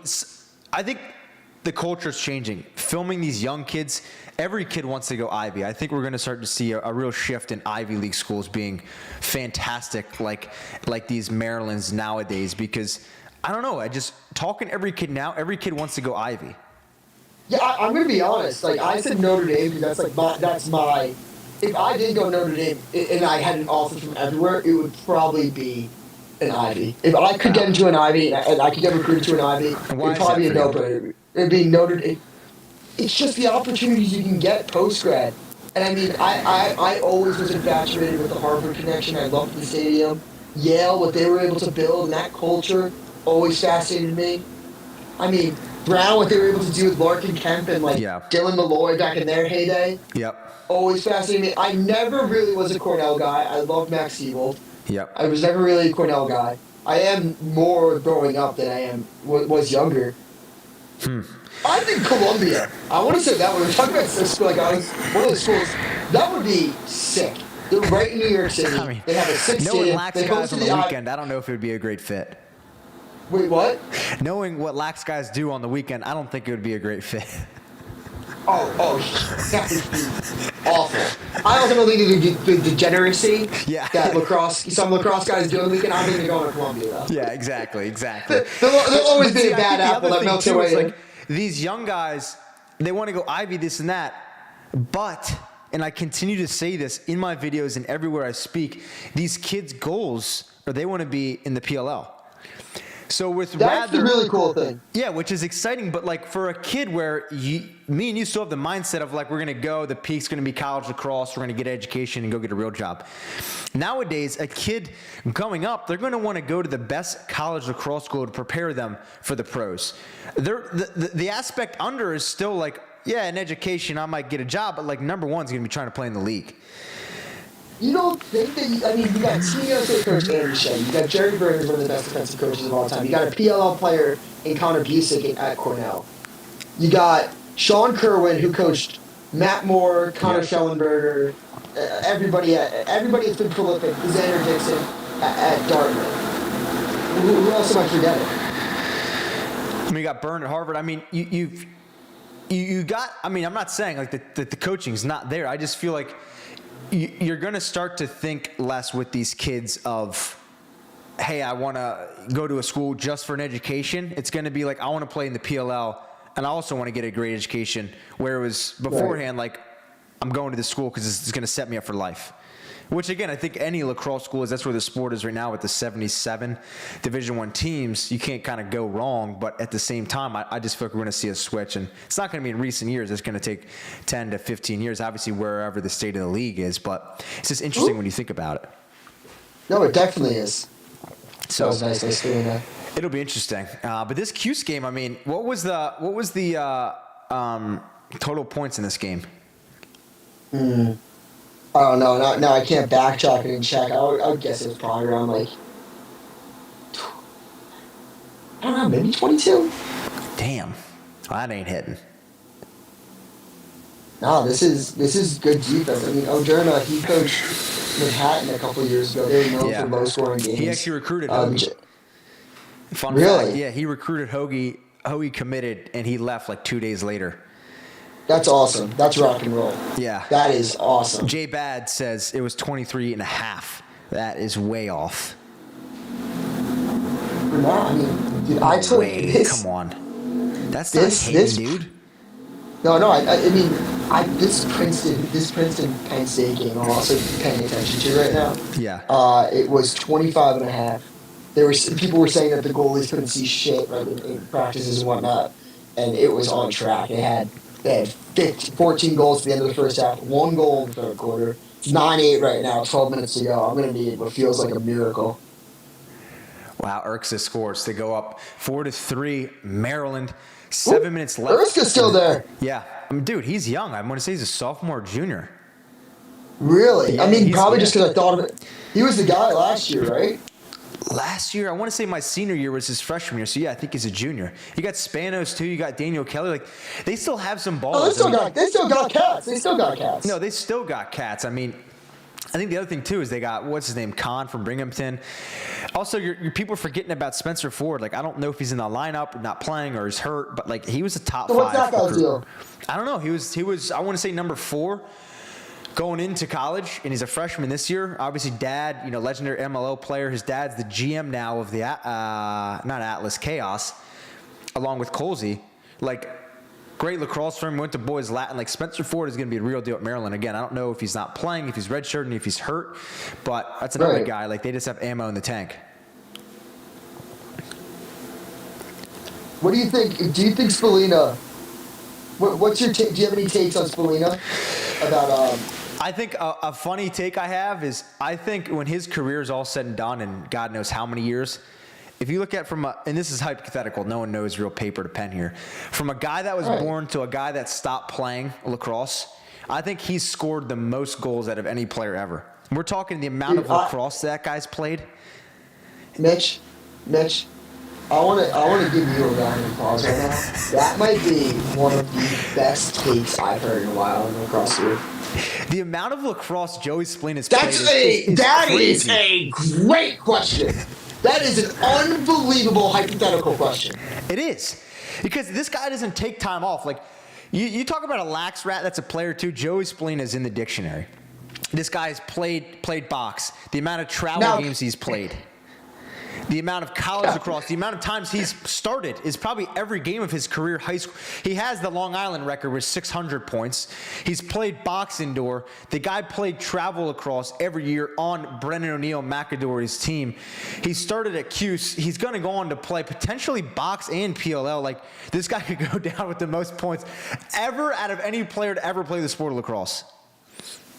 I think the culture is changing. Filming these young kids, every kid wants to go Ivy. I think we're going to start to see a real shift in Ivy League schools being fantastic, like these Marylands nowadays. Because I don't know. Talking to every kid now, every kid wants to go Ivy. Yeah, I'm going to be honest. Like, I said Notre Dame because that's my. If I did go Notre Dame and I had an offer from everywhere, it would probably be an Ivy. If I could get into an Ivy and I could get recruited to an Ivy, it would probably be a no-brainer. It'd be Notre Dame. It's just the opportunities you can get post-grad. And I mean, I always was infatuated with the Harvard connection. I loved the stadium. Yale, what they were able to build, and that culture always fascinated me. I mean, Brown, what they were able to do with Larkin Kemp and, like, Dylan Malloy back in their heyday. Yep. Always fascinated me. I never really was a Cornell guy. I loved Max Siebold. Yep. I was never really a Cornell guy. I am more growing up than I was younger. I think Columbia. I want to say that when we're talking about Cisco, like, I was one of those schools, that would be sick. They're right in New York City. I mean, they have a 6 knowing Lax guys on the weekend, I don't know if it would be a great fit. Wait, what? Knowing what Lax guys do on the weekend, I don't think it would be a great fit. Oh, that would be awful. I ultimately think the degeneracy that some lacrosse guys do on the weekend, I think they're going to Columbia, though. Yeah, exactly. There'll always be a bad apple that melts away. Like, these young guys, they want to go Ivy, this and that, but, and I continue to say this in my videos and everywhere I speak, these kids' goals are they want to be in the PLL. So that's the really cool thing. Yeah, which is exciting, but, like, for a kid where me and you still have the mindset of, like, we're going to go, the peak's going to be college lacrosse, we're going to get education and go get a real job. Nowadays, a kid coming up, they're going to want to go to the best college lacrosse school to prepare them for the pros. The aspect under is still, like, yeah, in education, I might get a job, but, like, number one is going to be trying to play in the league. You don't think that, you got senior state coach Andrew Shea, you got Jerry Burns, one of the best defensive coaches of all time, you got a PLL player in Connor Busick at Cornell. You got Sean Kerwin, who coached Matt Moore, Connor Schellenberger, everybody that's been prolific, Xander Dixon at Dartmouth. Who else am I forgetting? I mean, you got Byrne at Harvard. I mean, you got. I mean, I'm not saying like the coaching's not there. I just feel like you're going to start to think less with these kids of, hey, I want to go to a school just for an education. It's going to be like, I want to play in the PLL, and I also want to get a great education. Where it was beforehand, like, I'm going to the school because it's going to set me up for life. Which, again, I think any lacrosse school is. That's where the sport is right now with the 77 Division I teams. You can't kind of go wrong. But at the same time, I just feel like we're going to see a switch. And it's not going to be in recent years. It's going to take 10 to 15 years, obviously, wherever the state of the league is. But it's just interesting when you think about it. No, it definitely is. So that was nice explaining that. It'll be interesting. But this Cuse game, I mean, what was the total points in this game? I don't know. Now I can't backtrack and check. I would guess it was probably around like, I don't know, maybe 22. Damn, well, that ain't hitting. No, this is good defense. I mean, Oderna, he coached Manhattan a couple of years ago. They were known for low scoring games. He actually recruited Hoagie. Fun really? fact, yeah, he recruited Hoagie. Hoagie committed, and he left like 2 days later. That's awesome. That's rock and roll. Yeah. That is awesome. Jay Bad says it was 23.5. That is way off. No, I mean, dude, I took this. Come on. That's not hitting, dude. No, I mean, this Princeton Penn State game I'm also paying attention to right now. Yeah. It was 25.5. People were saying that the goalies couldn't see shit right in practices and whatnot, and it was on track. They had 14 goals at the end of the first half, 1 goal in the third quarter. It's 9-8 right now, 12 minutes to go. I'm going to need what feels like a miracle. Wow, Urksa scores. They go up 4-3. Maryland. 7 minutes left. Urksa's still there. Yeah. I mean, dude, he's young. I want to say he's a sophomore, junior. Really? Yeah, I mean, probably just because I thought of it. He was the guy last year, right? Last year, I want to say my senior year was his freshman year. So, yeah, I think he's a junior. You got Spanos, too. You got Daniel Kelly. Like, they still have some balls. Oh, they still got cats. No, they still got cats. I mean, I think the other thing, too, is they got, what's his name, Khan from Binghamton. Also, your people are forgetting about Spencer Ford. Like, I don't know if he's in the lineup, not playing, or he's hurt. But, like, he was a top 5. What's that guy's deal? I don't know. He was I want to say number 4. Going into college, and he's a freshman this year. Obviously, dad, legendary MLO player. His dad's the GM now of the not Atlas Chaos, along with Colsey. Like, great lacrosse firm. Went to boys Latin. Like, Spencer Ford is going to be a real deal at Maryland. Again, I don't know if he's not playing, if he's redshirting, if he's hurt, but that's another guy. Like, they just have ammo in the tank. What do you think? Do you think Spallina? What's your take? Do you have any takes on Spallina about? I think a funny take I have is I think when his career is all said and done, and God knows how many years, if you look at and this is hypothetical, no one knows real paper to pen here, from a guy that was born to a guy that stopped playing lacrosse, I think he's scored the most goals out of any player ever. We're talking the amount of lacrosse that guy's played. Mitch, I want to give you a round of applause right now. That might be one of the best takes I've heard in a while in lacrosse career. The amount of lacrosse Joey Spallina has played That crazy. is a great question. That is an unbelievable hypothetical question. It is. Because this guy doesn't take time off. Like, you talk about a lax rat that's a player too. Joey Spallina is in the dictionary. This guy's played box. The amount of travel games he's played. The amount of college lacrosse, the amount of times he's started is probably every game of his career high school. He has the Long Island record with 600 points. He's played box indoor. The guy played travel lacrosse every year on Brennan O'Neill McAdory's team. He started at Cuse. He's going to go on to play potentially box and PLL. Like, this guy could go down with the most points ever out of any player to ever play the sport of lacrosse.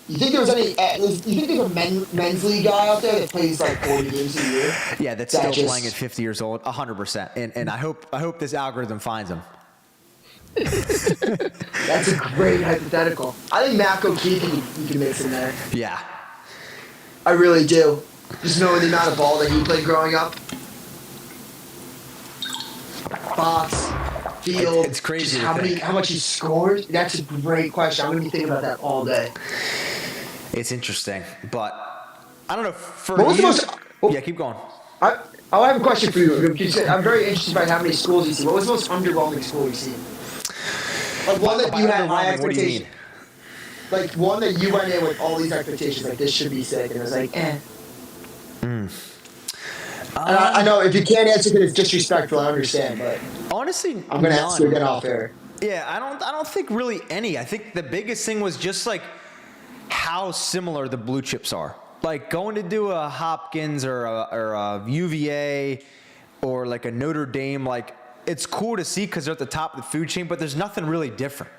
You think there's a men's league guy out there that plays like 40 games a year? Yeah, that's still playing at 50 years old, 100%. And I hope this algorithm finds him. That's a great hypothetical. I think Mac O'Keefe you can mix in there. Yeah. I really do. Just knowing the amount of ball that he played growing up. Box, field. It's crazy. How much he scored. That's a great question. I'm gonna be thinking about that all day. It's interesting, but I don't know. Yeah, keep going. I have a question for you. I'm very interested by how many schools you see. What was the most underwhelming school you've seen? Like one that you had high Underwhelming, what do you mean? expectations. Like one that you went in with all these expectations, like this should be sick, and it was like, eh. And I know if you can't answer because it's disrespectful, I understand, but Honestly, I'm gonna ask you none. again off air. Yeah, I don't think really any. I think the biggest thing was just like how similar the blue chips are. Like going to do a Hopkins or a UVA or like a Notre Dame, like it's cool to see because they're at the top of the food chain, but there's nothing really different.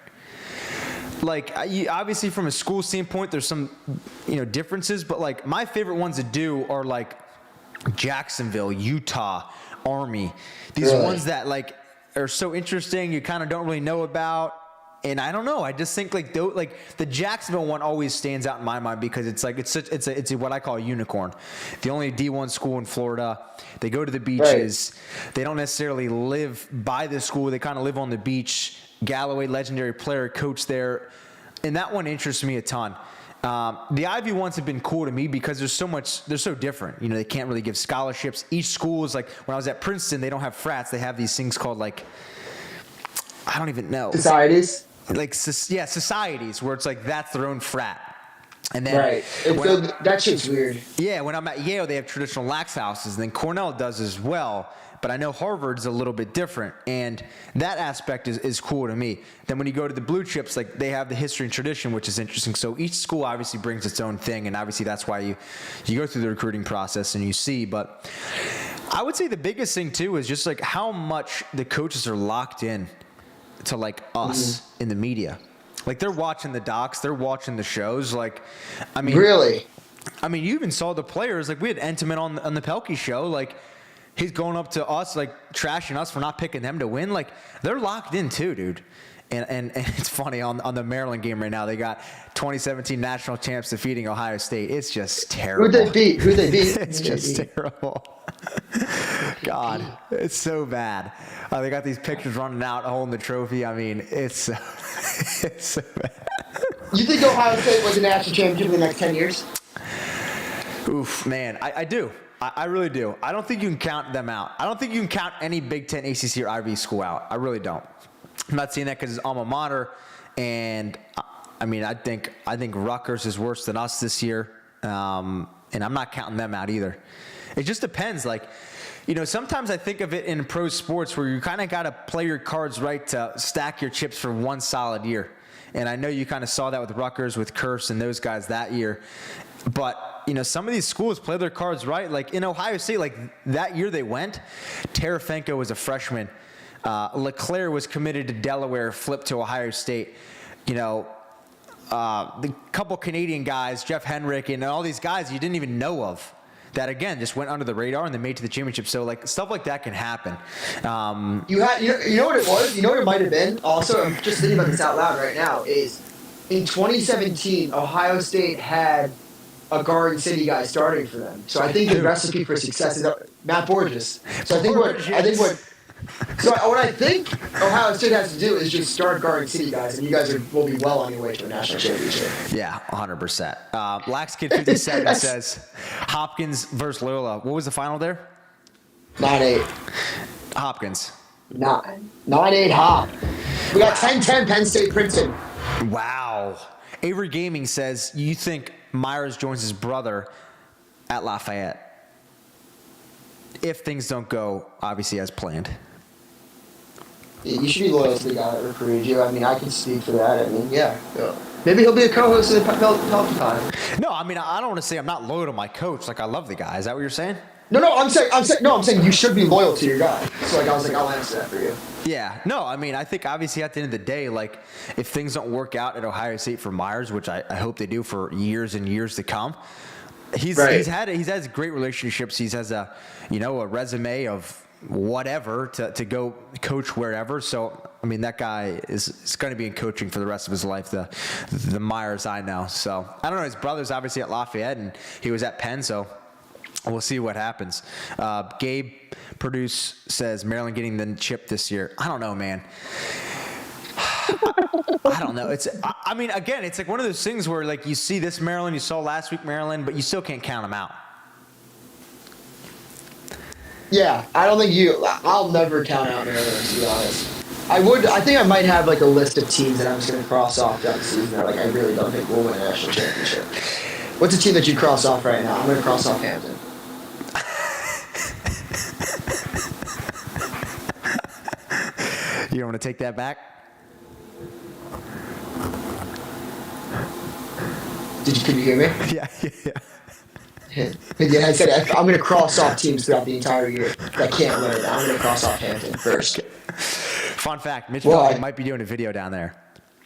Like obviously from a school standpoint, there's some differences, but like my favorite ones to do are like Jacksonville, Utah, Army. These ones that like are so interesting, you kind of don't really know about. And I don't know. I just think like the Jacksonville one always stands out in my mind because it's like it's what I call a unicorn. The only D1 school in Florida. They go to the beaches. Right. They don't necessarily live by the school. They kind of live on the beach. Galloway, legendary player, coach there, and that one interests me a ton. The Ivy ones have been cool to me because they're so different. They can't really give scholarships. Each school is like, when I was at Princeton, they don't have frats. They have these things called like, I don't even know. Societies? Like, societies where it's like, that's their own frat. And then right. That shit's weird. Yeah, when I'm at Yale, they have traditional lax houses, and then Cornell does as well. But I know Harvard's a little bit different, and that aspect is cool to me. Then when you go to the blue chips, like they have the history and tradition, which is interesting. So each school obviously brings its own thing, and obviously that's why you go through the recruiting process and you see. But I would say the biggest thing too is just like how much the coaches are locked in to like us in the media. Like they're watching the docs, they're watching the shows. Like, I mean, really? I mean, you even saw the players. Like we had Entenmann on the Pehlke show. Like he's going up to us, like trashing us for not picking them to win. Like they're locked in too, dude. And it's funny on the Maryland game right now. They got 2017 national champs defeating Ohio State. It's just terrible. Who'd they beat? It's just terrible. God, it's so bad. They got these pictures running out holding the trophy. I mean, it's so bad. You think Ohio State was a national championship in the next 10 years? Oof, man, I do. I really do. I don't think you can count them out. I don't think you can count any Big Ten, ACC, or Ivy school out. I really don't. I'm not saying that because it's alma mater, and I mean I think Rutgers is worse than us this year, and I'm not counting them out either. It just depends. Like, sometimes I think of it in pro sports where you kind of got to play your cards right to stack your chips for one solid year. And I know you kind of saw that with Rutgers, with Kurse and those guys that year. But, some of these schools play their cards right. Like in Ohio State, like that year they went, Tarafenko was a freshman. LeClaire was committed to Delaware, flipped to Ohio State. The couple Canadian guys, Jeff Henrick, and all these guys you didn't even know of. That again just went under the radar and they made it to the championship. So like stuff like that can happen. You know what it was? You know what it might have been? Also, I'm just thinking about this out loud right now. Is in 2017, Ohio State had a Garden City guy starting for them. So I think the recipe for success is Matt Borges. So what I think Ohio State has to do is just start Garden City guys, and you guys will be well on your way to a national championship. Yeah, 100%. Lax Kid 57 says Hopkins versus Loyola. What was the final there? 9-8. Hopkins. 9-8 Hop. We got 10-10 Penn State Princeton. Wow. Avery Gaming says you think Myers joins his brother at Lafayette if things don't go obviously as planned. You should be loyal to the guy that recruited you. I mean, I can speak for that. I mean, yeah. Maybe he'll be a co-host of the Pehlke Time. No, I mean, I don't want to say I'm not loyal to my coach. Like, I love the guy. Is that what you're saying? No, I'm saying you should be loyal to your guy. So, like, I was like, I'll answer that for you. Yeah. No, I mean, I think obviously at the end of the day, like, if things don't work out at Ohio State for Myers, which I hope they do for years and years to come, he's had great relationships. He has a resume of whatever to go coach wherever. So, I mean, that guy is going to be in coaching for the rest of his life, the Myers I know. So, I don't know. His brother's obviously at Lafayette, and he was at Penn, so we'll see what happens. Gabe Produce says Maryland getting the chip this year. I don't know, man. I don't know. I mean, again, it's like one of those things where, like, you see this Maryland, you saw last week Maryland, but you still can't count them out. Yeah, I don't think I'll never count out Maryland, to be honest. I think I might have like a list of teams that I'm just going to cross off down the season that like I really don't think will win a national championship. What's a team that you cross off right now? I'm going to cross off Hampton. You don't want to take that back? Can you hear me? Yeah. Yeah, I said I'm going to cross off teams throughout the entire year that can't win it. I'm going to cross off Hampton first. Fun fact, Mitch Why? Pehlke might be doing a video down there.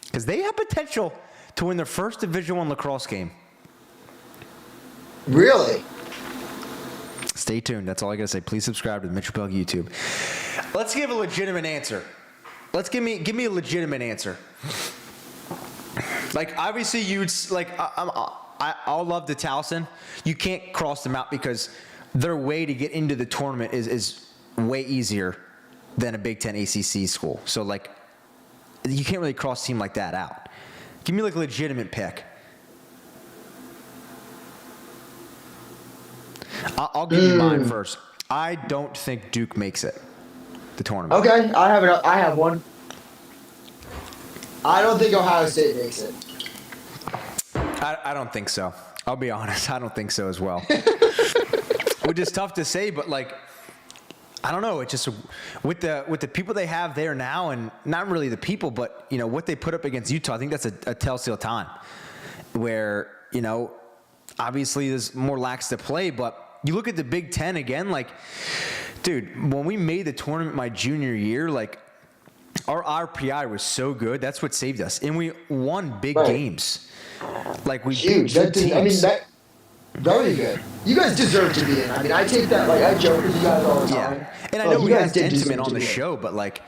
Because they have potential to win their first Division I lacrosse game. Really? Stay tuned. That's all I got to say. Please subscribe to the Mitch Pehlke YouTube. Let's give a legitimate answer. Give me a legitimate answer. Like, obviously, I'll love the Towson. You can't cross them out because their way to get into the tournament is way easier than a Big Ten ACC school. So, like, you can't really cross a team like that out. Give me, like, a legitimate pick. I'll give you mine first. I don't think Duke makes it, the tournament. Okay, I have one. I don't think Ohio State makes it. I don't think so. I'll be honest. I don't think so as well. Which is tough to say, but like, I don't know. It's just with the people they have there now, and not really the people, but you know what they put up against Utah. I think that's a telltale time where obviously there's more lax to play, but you look at the Big Ten again. Like, dude, when we made the tournament my junior year, like, our RPI was so good. That's what saved us. And we won big games. Like, we huge. beat teams. Very good. You guys deserve to be in. I mean, I take that, like, I joke with you guys all the time. Yeah. And I know we had Gentleman on the show, in. but, like,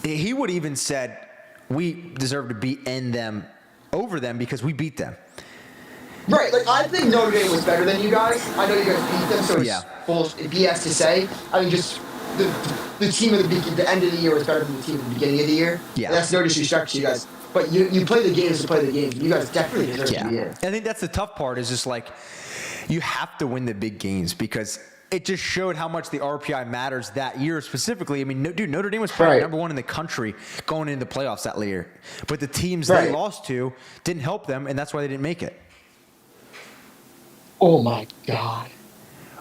he would even said we deserve to be in them over them because we beat them. Right. Like, I think Notre Dame was better than you guys. I know you guys beat them, so it's full BS to say. I mean, just the team at the end of the year was better than the team at the beginning of the year. Yeah. And that's no disrespect to you guys. But you play the games to play the games. You guys definitely deserve to be in. I think that's the tough part is just like you have to win the big games because it just showed how much the RPI matters that year specifically. I mean, dude, Notre Dame was probably number one in the country going into the playoffs that year. But the teams they lost to didn't help them, and that's why they didn't make it. Oh, my God.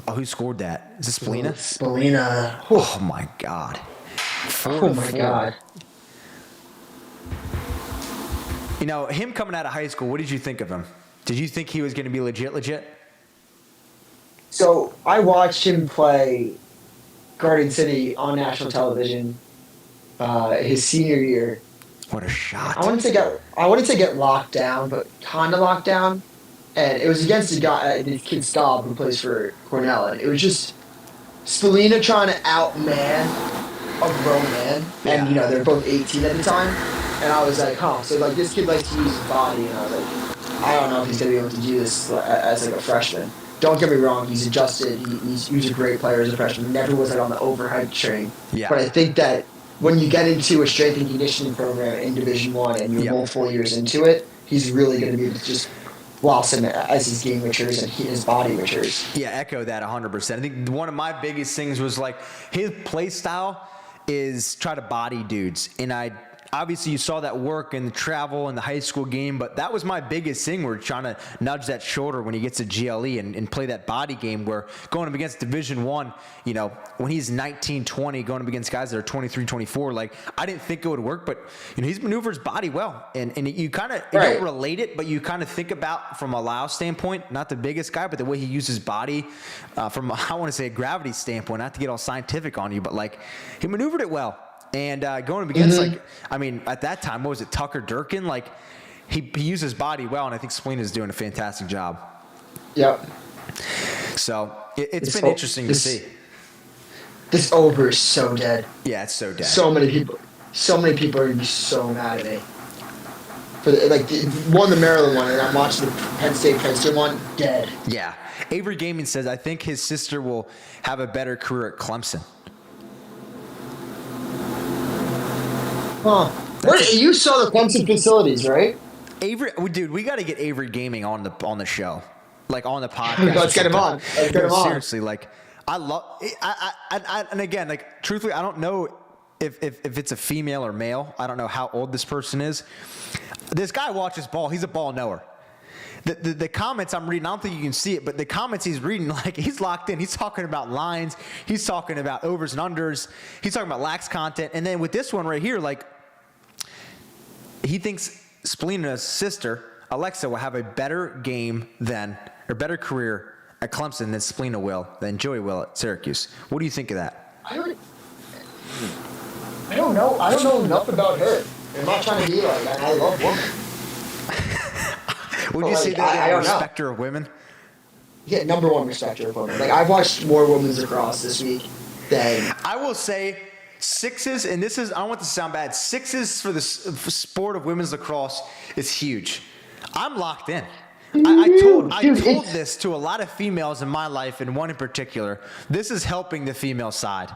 Oh, who scored that? Is it Spalina? Spalina. Oh, my God. Oh, my God. You know, him coming out of high school, what did you think of him? Did you think he was going to be legit? So I watched him play Garden City on national television his senior year. What a shot. I wanted to get locked down, but kind of locked down. And it was against this kid Staub who plays for Cornell. And it was just Spalina trying to outman a grown man. And, you know, they're both 18 at the time. And I was like, so like this kid likes to use his body. And I was like, I don't know if he's going to be able to do this as like a freshman. Don't get me wrong, he's adjusted. He's a great player as a freshman. He never was like on the overhyped train. Yeah. But I think that when you get into a strength and conditioning program in Division I and you're multiple years into it, he's really going to be able to just blossom as his game matures and his body matures. Yeah, echo that 100%. I think one of my biggest things was like his play style is try to body dudes. And obviously you saw that work in the travel and the high school game, but that was my biggest thing. We're trying to nudge that shoulder when he gets to GLE and play that body game where going up against Division I, you know, when he's 19, 20, going up against guys that are 23, 24, like I didn't think it would work, but you know, he's maneuvered his body well. And you kind of you don't relate it, but you kind of think about from a Lau standpoint, not the biggest guy, but the way he uses body from, I want to say a gravity standpoint, not to get all scientific on you, but like he maneuvered it well. And going up against, like, I mean, at that time, what was it, Tucker Durkin? Like, he used his body well, and I think Spalina's doing a fantastic job. Yep. So, it's been interesting to see. This over is so dead. Yeah, it's so dead. So many people are going to be so mad at me. For the Maryland one, and I'm watching the Penn State-Princeton one, dead. Yeah. Avery Gaming says, I think his sister will have a better career at Clemson. Huh. You saw the Clemson facilities, right? Avery, dude, we got to get Avery Gaming on the show, like on the podcast. Let's get him on. Seriously, like I love. And again, like truthfully, I don't know if it's a female or male. I don't know how old this person is. This guy watches ball. He's a ball knower. The comments I'm reading, I don't think you can see it, but the comments he's reading, like he's locked in. He's talking about lines. He's talking about overs and unders. He's talking about lax content. And then with this one right here, like he thinks Splena's sister, Alexa, will have a better game or better career at Clemson than Splena will, than Joey will at Syracuse. What do you think of that? I don't know. I don't know enough about her. I'm not trying to be like that. I love women. Would you say that you're a respecter of women? Yeah, number one respecter of women. Like, I've watched more women's lacrosse this week than... I will say sixes, and this is, I don't want this to sound bad, sixes for the sport of women's lacrosse is huge. I'm locked in. I told this to a lot of females in my life, and one in particular. This is helping the female side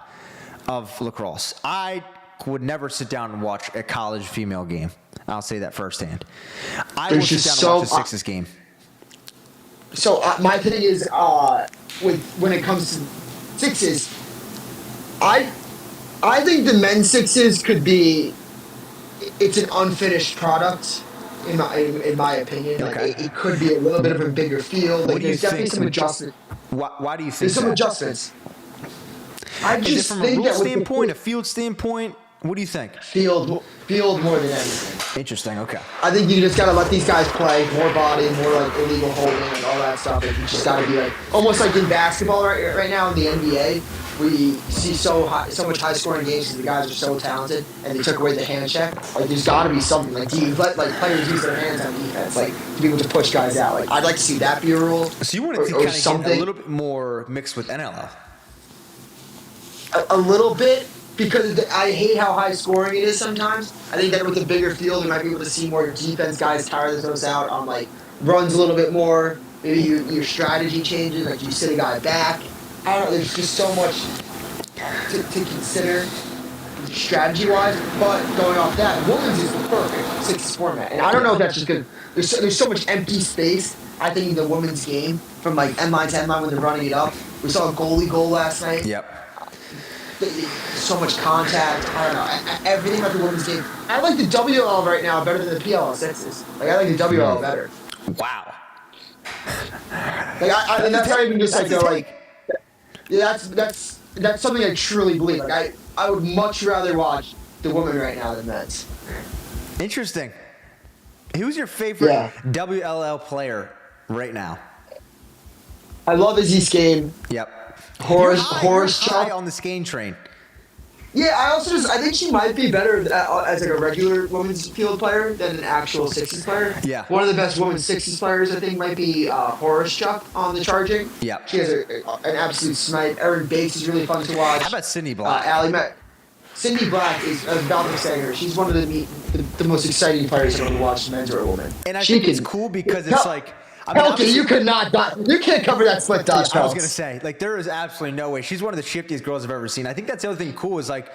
of lacrosse. I would never sit down and watch a college female game. I'll say that firsthand. I will sit down and watch a sixes game. So my thing is, when it comes to sixes, I think the men's sixes could be. It's an unfinished product, in my opinion. Okay. Like it could be a little bit of a bigger field. Like there's definitely some adjustment. Why do you think There's some that? adjustments. I just Is it from a think rule that standpoint, a field standpoint? What do you think? Field more than anything. Interesting. Okay. I think you just gotta let these guys play more body, more like illegal holding and all that stuff. Like, you just gotta be like almost like in basketball right now in the NBA. We see so much high scoring games because the guys are so talented and they took away the hand check. Like there's gotta be something like do you let like players use their hands on defense, like to be able to push guys out. Like I'd like to see that be a rule. So you want it to kind of get a little bit more mixed with NLL? A little bit. Because I hate how high scoring it is sometimes. I think that with a bigger field, we might be able to see more defense guys tire themselves out on like runs a little bit more. Maybe your strategy changes, like you sit a guy back. I don't know. There's just so much to consider strategy-wise. But going off that, women's is the perfect sixes format, and I don't know if that's just because there's so much empty space. I think in the women's game from like end line to end line when they're running it up. We saw a goalie goal last night. Yep. So much contact. I don't know. Everything about the women's game. I like the WL right now better than the PL sixes. Like I like the WL better. Wow. Like and that's not even just like they're like. Yeah, that's something I truly believe. Like I would much rather watch the women right now than men's. Interesting. Who's your favorite WLL player right now? I love Izzy's game. Yep. Horace high on the Skane train. Yeah, I think she might be better as like a regular women's field player than an actual sixes player. Yeah. One of the best women's sixes players I think might be Horace Chuck on the charging. Yeah. She has an absolute snipe. Erin Bates is really fun to watch. How about Sydney Black? Cindy Black is about to say her. She's one of the most exciting players I've ever watched, men's or women. And I think it's cool because it's like. Pehlke, you can't cover that split dodge. I was gonna say, like, there is absolutely no way. She's one of the shiftiest girls I've ever seen. I think that's the other thing cool is like,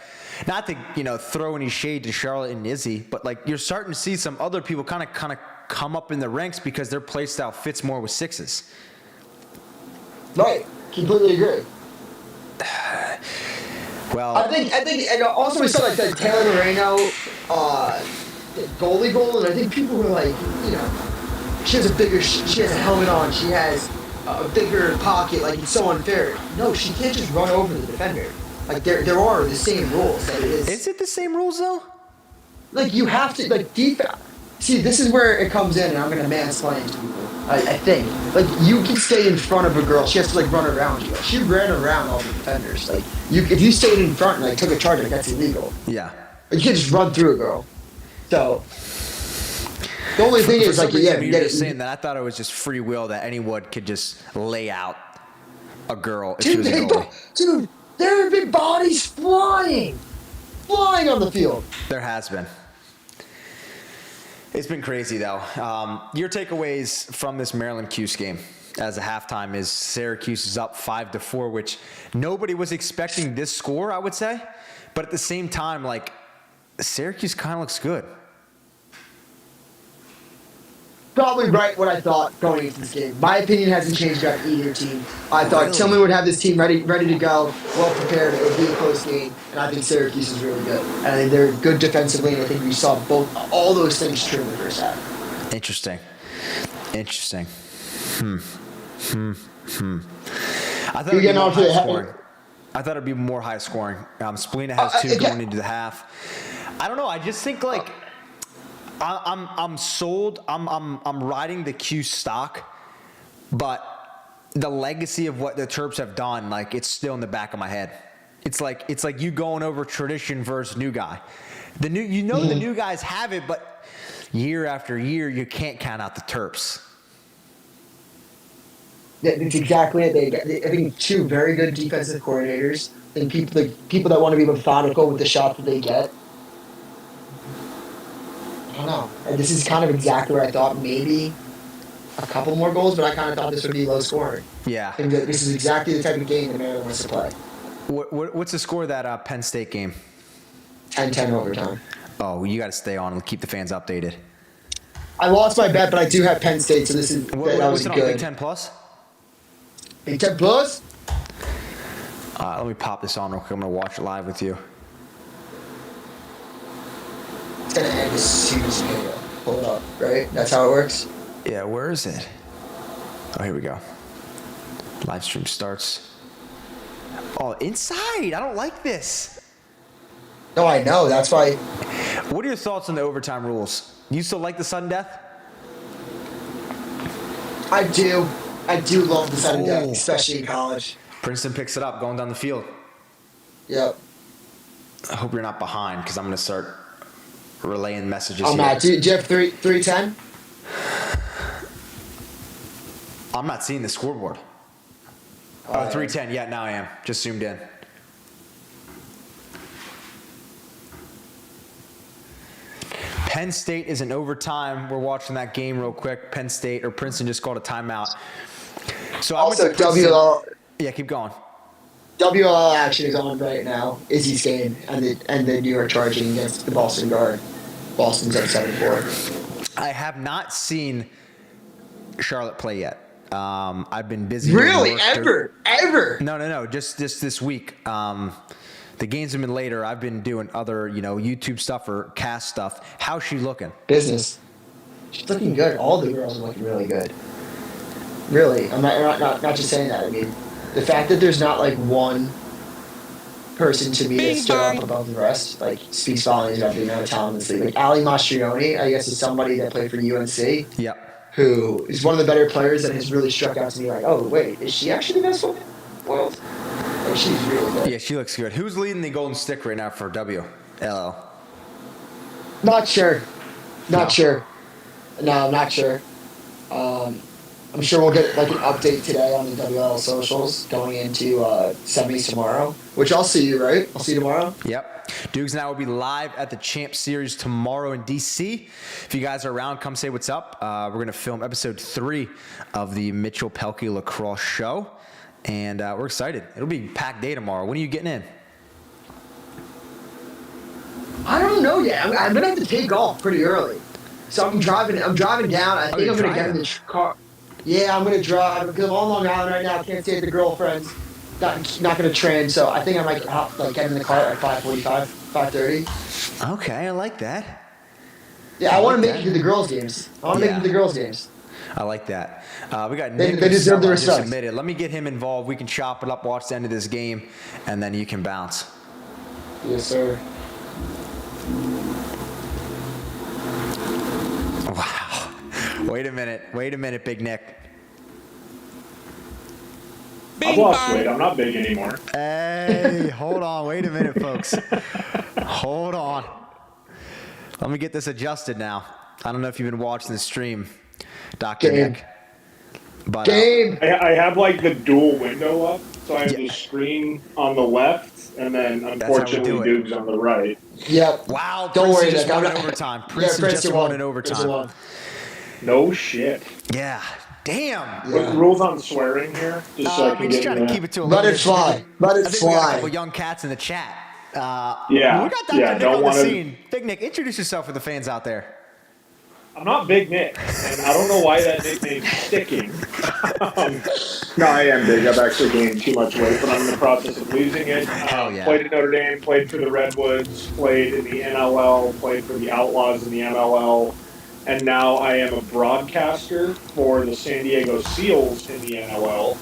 not to throw any shade to Charlotte and Izzy, but like you're starting to see some other people kind of come up in the ranks because their play style fits more with sixes. Right, completely agree. Well, I think, and also we saw like that Taylor Moreno goalie goal, and I think people were like, she has a helmet on, she has a bigger pocket, like it's so unfair. No, she can't just run over the defender. Like there are the same rules that it is. Is it the same rules though? Like you have to defense. See, this is where it comes in, and I'm gonna mansplain to people. I think like you can stay in front of a girl, she has to like run around you. Like, she ran around all the defenders. Like if you stayed in front and like took a charge, like that's illegal. Yeah. Like, you can't just run through a girl. So. The only thing is, like, you're just saying that. I thought it was just free will that anyone could just lay out a girl if she was a goalie. Dude, there have been bodies flying on the field. There has been. It's been crazy, though. Your takeaways from this Maryland-Cuse game as a halftime is Syracuse is up 5-4, which nobody was expecting this score, I would say. But at the same time, like, Syracuse kind of looks good. probably right what I thought going into this game. My opinion hasn't changed about either team. I thought Really? Tillman would have this team ready to go, well prepared. It would be a close game, and I think Syracuse is really good. And I think they're good defensively, and I think we saw all those things true in the first half. Interesting. I thought You're it'd be getting more on for the high head. scoring. I thought it'd be more high scoring. Spalina has 2 again- going into the half. I don't know. I just think like I'm sold. I'm riding the Q stock, but the legacy of what the Terps have done, like it's still in the back of my head. It's like you going over tradition versus new guy. The new guys have it, but year after year you can't count out the Terps. Yeah, that's exactly it. I think 2 very good defensive coordinators, and people that want to be methodical with the shot that they get. I don't know. And this is kind of exactly where I thought maybe a couple more goals, but I kind of thought this would be low scoring. Yeah. I think that this is exactly the type of game that Maryland wants to play. What's the score of that Penn State game? 10-10 overtime. Oh, you got to stay on and keep the fans updated. I lost my bet, but I do have Penn State, so this is that What's was it on? good. Big Ten Plus? Big Ten Plus? Let me pop this on real quick. I'm gonna watch it live with you. It's gonna end as soon as you hit it. Pull it up, right? That's how it works. Yeah, where is it? Oh, here we go. Live stream starts. Oh, inside. I don't like this. No, I know. That's why. What are your thoughts on the overtime rules? You still like the sudden death? I do love the sudden death, Oh. especially in college. Princeton picks it up going down the field. Yep. I hope you're not behind because I'm gonna start relaying messages I'm here. not. Do you have 3-10? I'm not seeing the scoreboard. Oh, 3:10. Yeah, now I am. Just zoomed in. Penn State is in overtime. We're watching that game real quick. Penn State or Princeton just called a timeout. So Also, I went to Princeton. WL Yeah, keep going. WL action is on right now. Izzy's game and the New York Charging against the Boston Guard. Boston's up 7-4. I have not seen Charlotte play yet. I've been busy. doing Really? work. Ever? No. Just this week. The games have been later. I've been doing other, YouTube stuff or cast stuff. How's she looking? Business. She's looking good. All the girls are looking really good. Really, I'm not just saying that. I mean, the fact that there's not like one person to me that stood up above the rest, like speaks volumes about the amount of talent in this league. Like Ali Mastrioni, I guess, is somebody that played for UNC. Yep. Who is one of the better players that has really struck out to me. Like, oh wait, is she actually the best woman in the world? Like, she's really good. Yeah, she looks good. Who's leading the Golden Stick right now for WLL? Not sure. No. Not sure. No, I'm not sure. I'm sure we'll get like an update today on the WL socials going into semis tomorrow, which I'll see you, right? I'll see you tomorrow. Yep. Dukes and I will be live at the Champ Series tomorrow in DC. If you guys are around, come say what's up. We're going to film episode 3 of the Mitchell Pehlke Lacrosse Show, and we're excited. It'll be a packed day tomorrow. When are you getting in? I don't know yet. I'm gonna have to take off pretty early, so I'm driving down. I think you're I'm gonna get in driving? the car. Yeah, I'm gonna drive because I'm on Long Island right now. I can't stay with the girlfriends. Not gonna train, so I think I might get in the car at 5:45, 5:30. Okay, I like that. Yeah, I want to like make that. it to the girls' games. I want to make it to the girls' games. I like that. We got They Nick deserve the Usella just respect. submitted. Let me get him involved. We can chop it up, watch the end of this game, and then you can bounce. Yes, sir. Wow. Wait a minute, Big Nick. I've lost weight. I'm not big anymore. Hey, hold on. Wait a minute, folks. Hold on. Let me get this adjusted now. I don't know if you've been watching the stream, Dr. Game. Nick. But Game. I have like the dual window up, so I have the screen on the left, and then how we unfortunately do it. Dukes on the right. Yep. wow, Don't Princeton worry, just Nick. won I'm in not- overtime. Yeah, Princeton just Princeton won won. in overtime. Princeton won. No shit. Yeah. Damn. Yeah. What rules on swearing here? Just so I We can just get try in to the- keep it to a Let limit. it fly. Let I it think we got a fly. couple young cats in the chat. Yeah. We got Dr. Yeah, Nick don't on the wanna- scene. Big Nick, introduce yourself for the fans out there. I'm not Big Nick, and I don't know why that nickname's sticking. No, I am big. I've actually gained too much weight, but I'm in the process of losing it. Hell yeah. Played at Notre Dame, played for the Redwoods, played in the NLL, played for the Outlaws in the MLL, and now I am a broadcaster for the San Diego Seals in the NLL.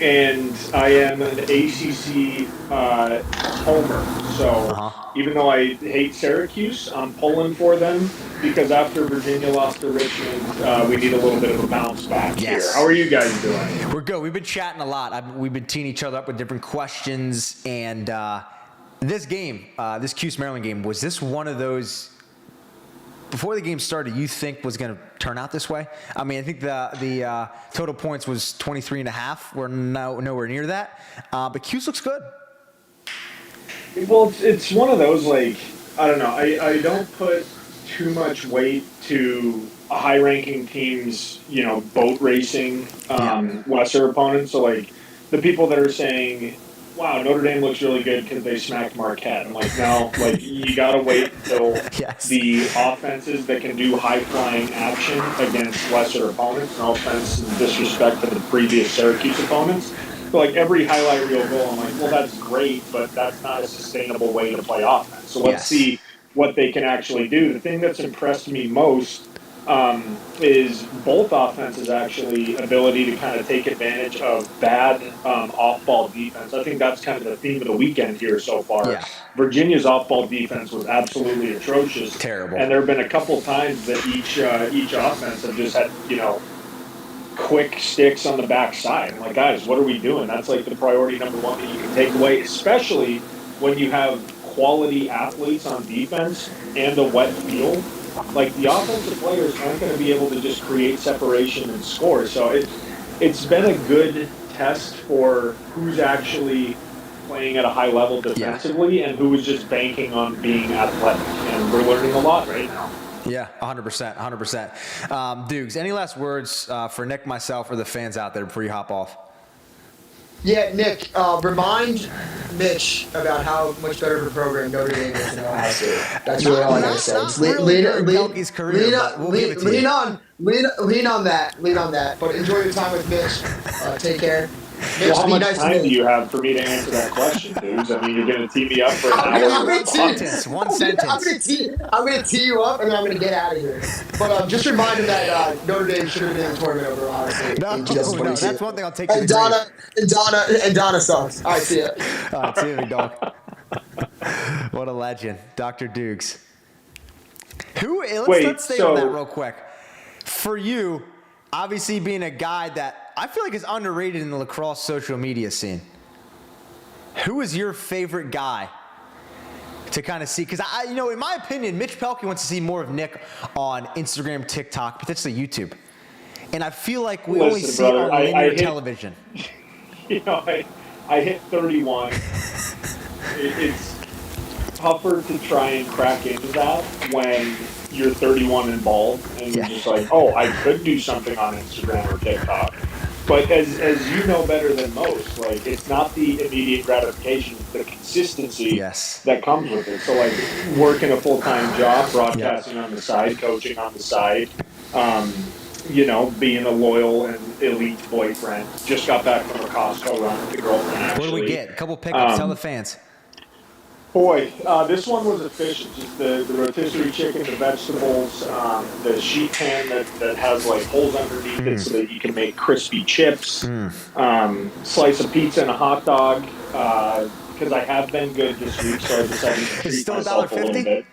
And I am an ACC homer. So even though I hate Syracuse, I'm pulling for them because after Virginia lost to Richmond, we need a little bit of a bounce back here. How are you guys doing? We're good. We've been chatting a lot. We've been teeing each other up with different questions. And this game, this Cuse Maryland game, was this one of those, before the game started, you think was going to turn out this way? I mean, I think the total points was 23.5. We're nowhere near that. But Cuse looks good. Well, it's one of those, like, I don't know. I don't put too much weight to a high-ranking team's, boat racing lesser opponents. So, like, the people that are saying, wow, Notre Dame looks really good because they smacked Marquette. I'm like, no, like, you got to wait until the offenses that can do high-flying action against lesser opponents, no offense and disrespect to the previous Syracuse opponents. So, like, every highlight reel goal, I'm like, well, that's great, but that's not a sustainable way to play offense. So let's see what they can actually do. The thing that's impressed me most is both offenses' actually ability to kind of take advantage of bad off-ball defense. I think that's kind of the theme of the weekend here so far. Yeah. Virginia's off-ball defense was absolutely atrocious. Terrible. And there have been a couple times that each offense have just had, quick sticks on the backside. I'm like, guys, what are we doing? That's like the priority number one that you can take away, especially when you have quality athletes on defense and a wet field. Like, the offensive players aren't going to be able to just create separation and score. So it's been a good test for who's actually playing at a high level defensively and who is just banking on being athletic. And we're learning a lot right now. Yeah, 100%, 100%. Dukes, any last words for Nick, myself, or the fans out there before you hop off? Yeah, Nick, remind Mitch about how much better of a program Notre Dame is than Ohio State. That's really all I gotta say. Lean on that. But enjoy your time with Mitch. Take care. Mitch, well, how much time do you have for me to answer that question, dudes? I mean, you're going to tee me up for an hour. One sentence. I'm going to tee you up, and then I'm going to get out of here. But just remind him that Notre Dame should have been in the tournament over Ohio State. No, that's one thing I'll take. And Donna sucks. All right, see ya. All right, see you, big dog. What a legend, Dr. Dukes. Let's stay on that real quick. For you, obviously being a guy that I feel like is underrated in the lacrosse social media scene, who is your favorite guy to kind of see? Because in my opinion, Mitch Pehlke wants to see more of Nick on Instagram, TikTok, potentially YouTube. And I feel like we only see it on linear television. I hit 31. It's tougher to try and crack into that when you're 31 and bald, and you're just like, oh, I could do something on Instagram or TikTok. But as you know better than most, like, it's not the immediate gratification, it's the consistency that comes with it. So, like, working a full-time job, broadcasting on the side, coaching on the side, being a loyal and elite boyfriend. Just got back from a Costco run with the girlfriend, actually. What do we get? A couple pickups. Tell the fans. Boy, this one was efficient. Just the rotisserie chicken, the vegetables, the sheet pan that has like holes underneath it so that you can make crispy chips, slice of pizza and a hot dog. Because I have been good this week, so I decided to treat myself a little bit.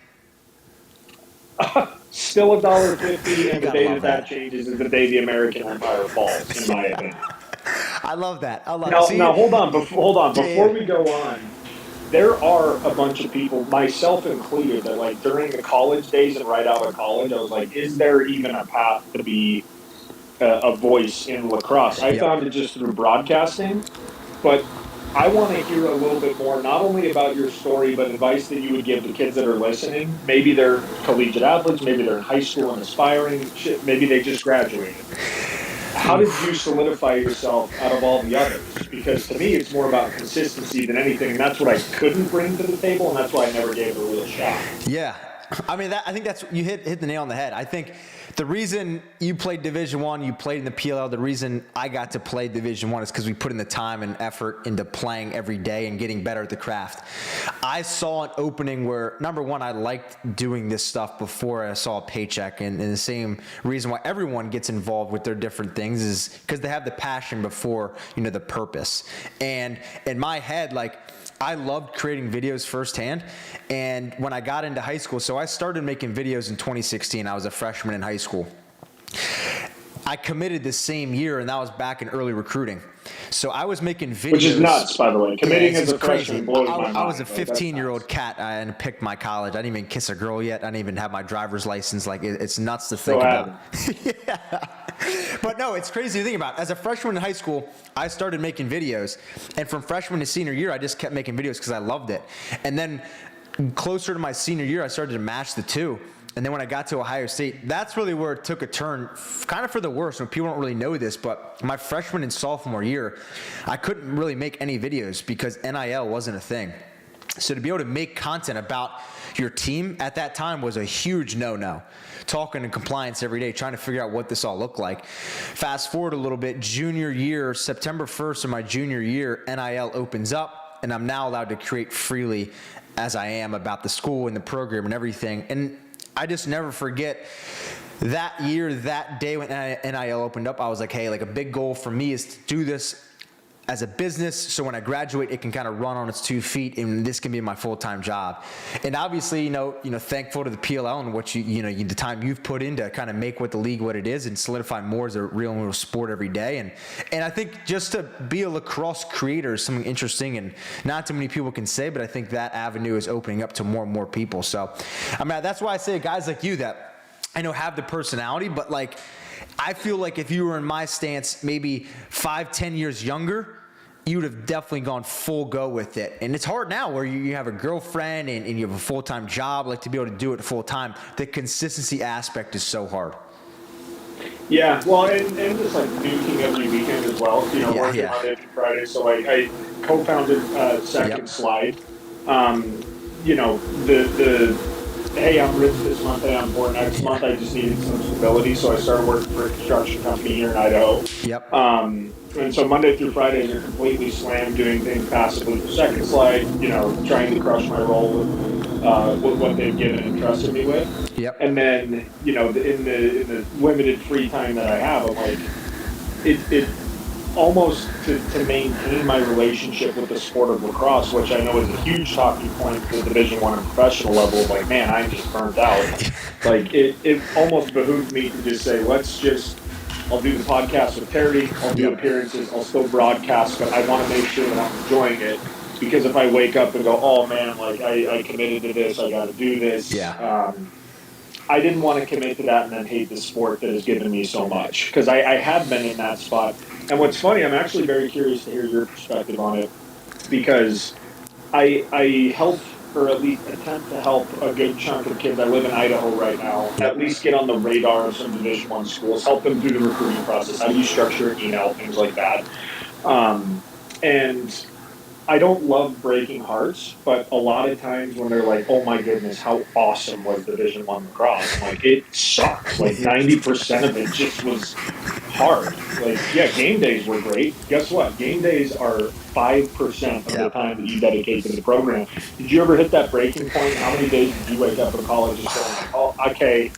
Still $1.50, and the day that changes is the day the American Empire falls, in my opinion. I love that. Now hold on. Before we go on. There are a bunch of people, myself included, that like during the college days and right out of college, I was like, is there even a path to be a voice in lacrosse? I found it just through broadcasting, but I want to hear a little bit more, not only about your story, but advice that you would give to kids that are listening. Maybe they're collegiate athletes, maybe they're in high school and aspiring, maybe they just graduated. How did you solidify yourself out of all the others? Because to me, it's more about consistency than anything, and that's what I couldn't bring to the table, and that's why I never gave it a real shot. Yeah. I mean, I think that's you hit the nail on the head. I think the reason you played Division I, you played in the PLL, the reason I got to play Division I is because we put in the time and effort into playing every day and getting better at the craft. I saw an opening where, number one, I liked doing this stuff before I saw a paycheck, and the same reason why everyone gets involved with their different things is because they have the passion before, you know, the purpose. And in my head, like, I loved creating videos firsthand, and when I got into high school, so I started making videos in 2016. I was a freshman in high school. I committed the same year, and that was back in early recruiting. So I was making videos. Which is nuts, by the way. Committing as a crazy. freshman blows my mind. I was a 15-year-old cat and picked my college. I didn't even kiss a girl yet. I didn't even have my driver's license. Like, it's nuts to think about. Yeah. But no, it's crazy to think about. As a freshman in high school, I started making videos. And from freshman to senior year, I just kept making videos because I loved it. And then closer to my senior year, I started to match the two. And then when I got to Ohio State, that's really where it took a turn, kind of for the worse. When people don't really know this, but my freshman and sophomore year, I couldn't really make any videos because NIL wasn't a thing. So to be able to make content about your team at that time was a huge no-no. Talking to compliance every day, trying to figure out what this all looked like. Fast forward a little bit, junior year, September 1st of my junior year, NIL opens up, and I'm now allowed to create freely as I am about the school and the program and everything. And I just never forget that year, that day when NIL opened up, I was like, hey, like a big goal for me is to do this as a business, so when I graduate, it can kind of run on its 2 feet, and this can be my full-time job. And obviously, you know, thankful to the PLL and what the time you've put in to kind of make what the league what it is and solidify more as a real sport every day. And I think just to be a lacrosse creator is something interesting, and not too many people can say, but I think that avenue is opening up to more and more people. So, I mean, that's why I say guys like you that I know have the personality, but like, I feel like if you were in my stance, maybe 5-10 years younger, you would have definitely gone full go with it. And it's hard now where you have a girlfriend and you have a full-time job, like to be able to do it full-time. The consistency aspect is so hard. Yeah, well, and just like nuking every weekend as well, working Monday through Friday. So I co-founded Second Slide. Hey, I'm rich this month, hey, I'm poor next month. I just needed some stability, so I started working for a construction company here in Idaho. Yep. And so Monday through Fridays are completely slammed doing things passively for Second Slide, trying to crush my role with what they've given and trusted me with. Yep. And then, in the limited free time that I have, I'm like, it almost to maintain my relationship with the sport of lacrosse, which I know is a huge talking point for the Division I and professional level, like, man, I'm just burnt out. Like, it almost behooved me to just say, I'll do the podcast with Terry, I'll do appearances, I'll still broadcast, but I want to make sure that I'm enjoying it, because if I wake up and go, oh man, like, I committed to this, I got to do this. Yeah. I didn't want to commit to that and then hate the sport that has given me so much, because I have been in that spot. And what's funny, I'm actually very curious to hear your perspective on it, because I help, or at least attempt to help, a good chunk of kids. I live in Idaho right now, at least get on the radar of some Division I schools, help them through the recruiting process, how do you structure an email, things like that. And I don't love breaking hearts, but a lot of times when they're like, oh my goodness, how awesome was Division I lacrosse, I'm like, it sucked. Like 90% of it just was hard. Like, yeah, game days were great. Guess what? Game days are 5% of the time that you dedicate to the program. Did you ever hit that breaking point? How many days did you wake up in college and say, oh, okay,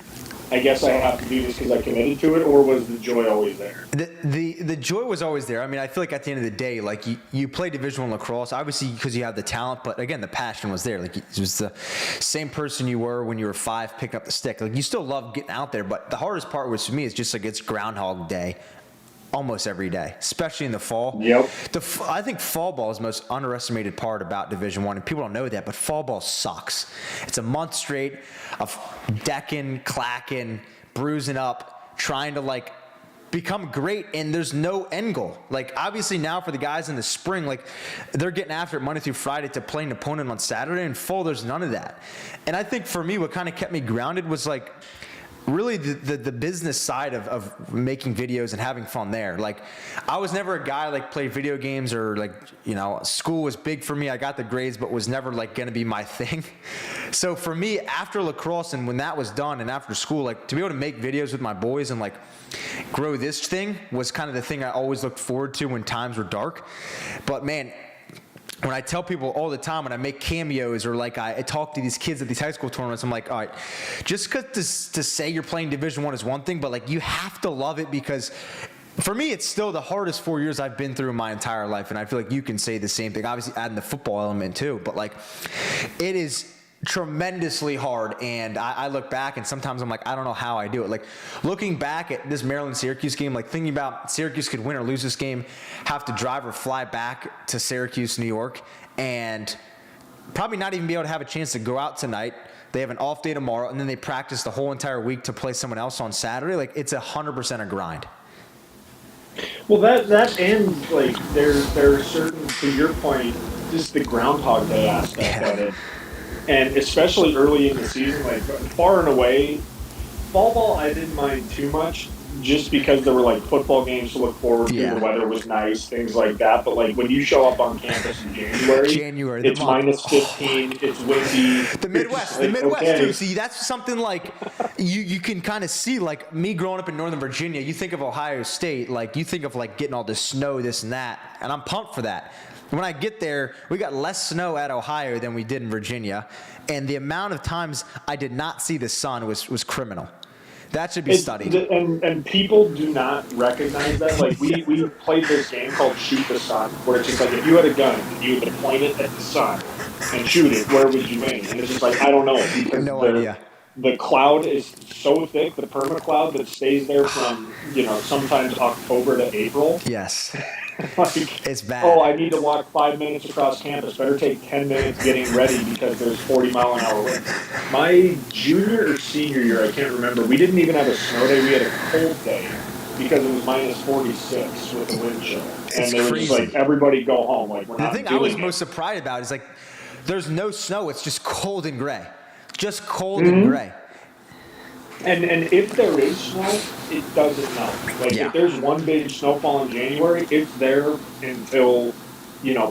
I guess I have to do this because I committed to it, or was the joy always there? The joy was always there. I mean, I feel like at the end of the day, like you play Division I lacrosse, obviously because you have the talent, but again, the passion was there. Like, it was the same person you were when you were 5 picking up the stick. Like, you still love getting out there, but the hardest part was for me is just like it's Groundhog Day almost every day, especially in the fall. Yep. I think fall ball is the most underestimated part about Division I, and people don't know that, but fall ball sucks. It's a month straight of decking, clacking, bruising up, trying to like become great, and there's no end goal. Like, obviously now for the guys in the spring, like, they're getting after it Monday through Friday to play an opponent on Saturday, and fall, there's none of that. And I think for me, what kind of kept me grounded was like, really the business side of making videos and having fun there. Like, I was never a guy like played video games or like, you know, school was big for me. I got the grades, but was never like going to be my thing. So for me, after lacrosse and when that was done and after school, like to be able to make videos with my boys and like grow this thing was kind of the thing I always looked forward to when times were dark. But man, when I tell people all the time when I make cameos or like I talk to these kids at these high school tournaments, I'm like, all right, just because to say you're playing Division I is one thing, but like you have to love it because for me, it's still the hardest 4 years I've been through in my entire life. And I feel like you can say the same thing, obviously adding the football element too, but like it is tremendously hard. And I look back and sometimes I'm like, I don't know how I do it. Like looking back at this Maryland-Syracuse game, like thinking about Syracuse could win or lose this game, have to drive or fly back to Syracuse, New York, and probably not even be able to have a chance to go out tonight. They have an off day tomorrow, and then they practice the whole entire week to play someone else on Saturday. Like it's 100% a grind. Well, that and like there are certain, to your point, just the Groundhog Day aspect of it. And especially early in the season, like far and away, fall ball I didn't mind too much just because there were like football games to look forward to. The weather was nice, things like that. But like when you show up on campus in January, it's minus 15, it's windy. The Midwest too. See, that's something like you can kind of see. Like me growing up in Northern Virginia, you think of Ohio State, like you think of like getting all this snow, this and that, and I'm pumped for that. When I get there, we got less snow at Ohio than we did in Virginia, and the amount of times I did not see the sun was criminal. That should be studied. And people do not recognize that. Like we played this game called Shoot the Sun, where it's just like if you had a gun and you would point it at the sun and shoot it, where would you aim? And it's just like I don't know because no idea. The cloud is so thick, the permacloud that stays there from sometimes October to April. Yes. Like, it's bad. Oh, I need to walk 5 minutes across campus. Better take 10 minutes getting ready because there's 40-mile-an-hour winds. My junior or senior year, I can't remember, we didn't even have a snow day. We had a cold day because it was minus 46 with the wind chill. And they were just like, everybody go home. Like, we're not doing it. The thing I was most surprised about is like, there's no snow. It's just cold and gray. Just cold and gray. And if there is snow, it doesn't melt. Like if there's one big snowfall in January, it's there until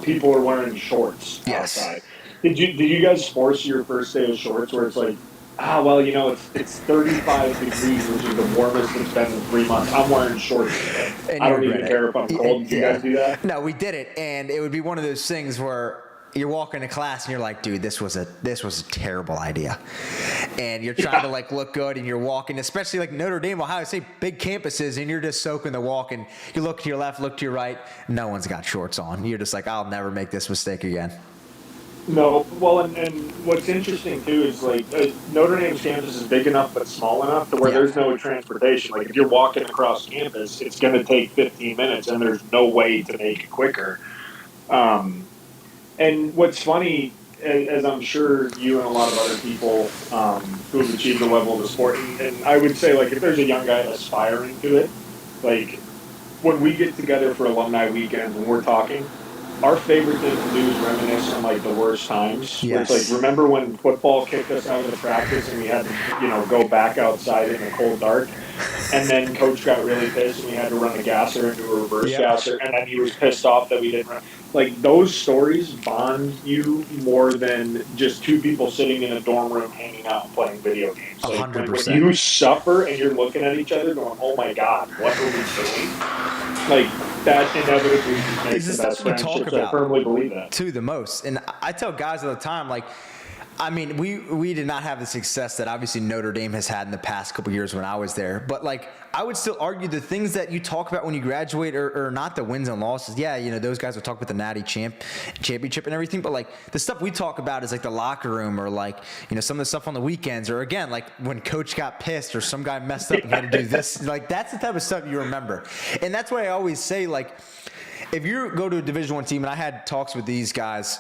people are wearing shorts outside. Did you guys force your first day of shorts where it's like, it's 35 degrees, which is the warmest it's been in 3 months. I'm wearing shorts today. I don't even care if I'm cold. Did you guys do that? No, we did it, and it would be one of those things where you're walking to class and you're like, dude, this was a terrible idea. And you're trying to like look good and you're walking, especially like Notre Dame, Ohio State, big campuses, and you're just soaking the walk and you look to your left, look to your right, no one's got shorts on. You're just like, I'll never make this mistake again. No, well, and what's interesting too is like Notre Dame's campus is big enough but small enough to where there's no transportation. Like if you're walking across campus, it's going to take 15 minutes and there's no way to make it quicker. And what's funny, as I'm sure you and a lot of other people who have achieved the level of the sport, and I would say, like, if there's a young guy aspiring to it, like, when we get together for alumni weekends and we're talking, our favorite thing to do is reminisce on, like, the worst times. Yes. It's like, remember when football kicked us out of the practice and we had to, go back outside in the cold dark? And then coach got really pissed and we had to run a gasser into a reverse gasser, and then he was pissed off that we didn't run. Like, those stories bond you more than just two people sitting in a dorm room hanging out and playing video games. Like, 100%. When you suffer and you're looking at each other going, oh my God, what are we doing? Like, that inevitably makes the best friendships. I firmly believe that. Too, the most. And I tell guys all the time, like, I mean, we did not have the success that obviously Notre Dame has had in the past couple of years when I was there. But, like, I would still argue the things that you talk about when you graduate are not the wins and losses. Yeah, those guys will talk about the Natty championship and everything. But, like, the stuff we talk about is, like, the locker room or, like, some of the stuff on the weekends. Or, again, like, when coach got pissed or some guy messed up and had to do this. Like, that's the type of stuff you remember. And that's why I always say, like, if you go to a Division I team, and I had talks with these guys,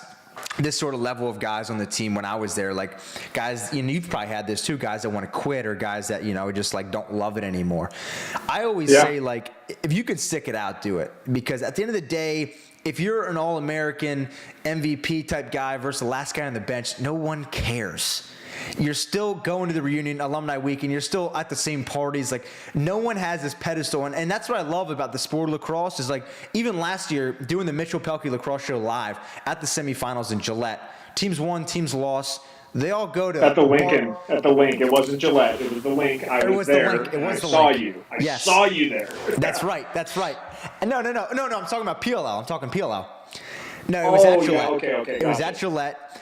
this sort of level of guys on the team when I was there, like guys, you've probably had this too, guys that want to quit or guys that, just like don't love it anymore. I always say, like, if you can stick it out, do it. Because at the end of the day, if you're an All-American MVP type guy versus the last guy on the bench, no one cares. You're still going to the reunion alumni week, and you're still at the same parties. Like, no one has this pedestal, and that's what I love about the sport of lacrosse is, like, even last year doing the Mitchell Pehlke Lacrosse Show live at the semifinals in Gillette, teams won, teams lost. They all go to at the Lincoln. At the Link. It wasn't Gillette. It was the Link. I was there. The Link. It was the saw Link. you. I Yes. saw you there. That's right. No. I'm talking about PLL. I'm talking PLL. No, it was at Gillette. Okay. It was at Gillette.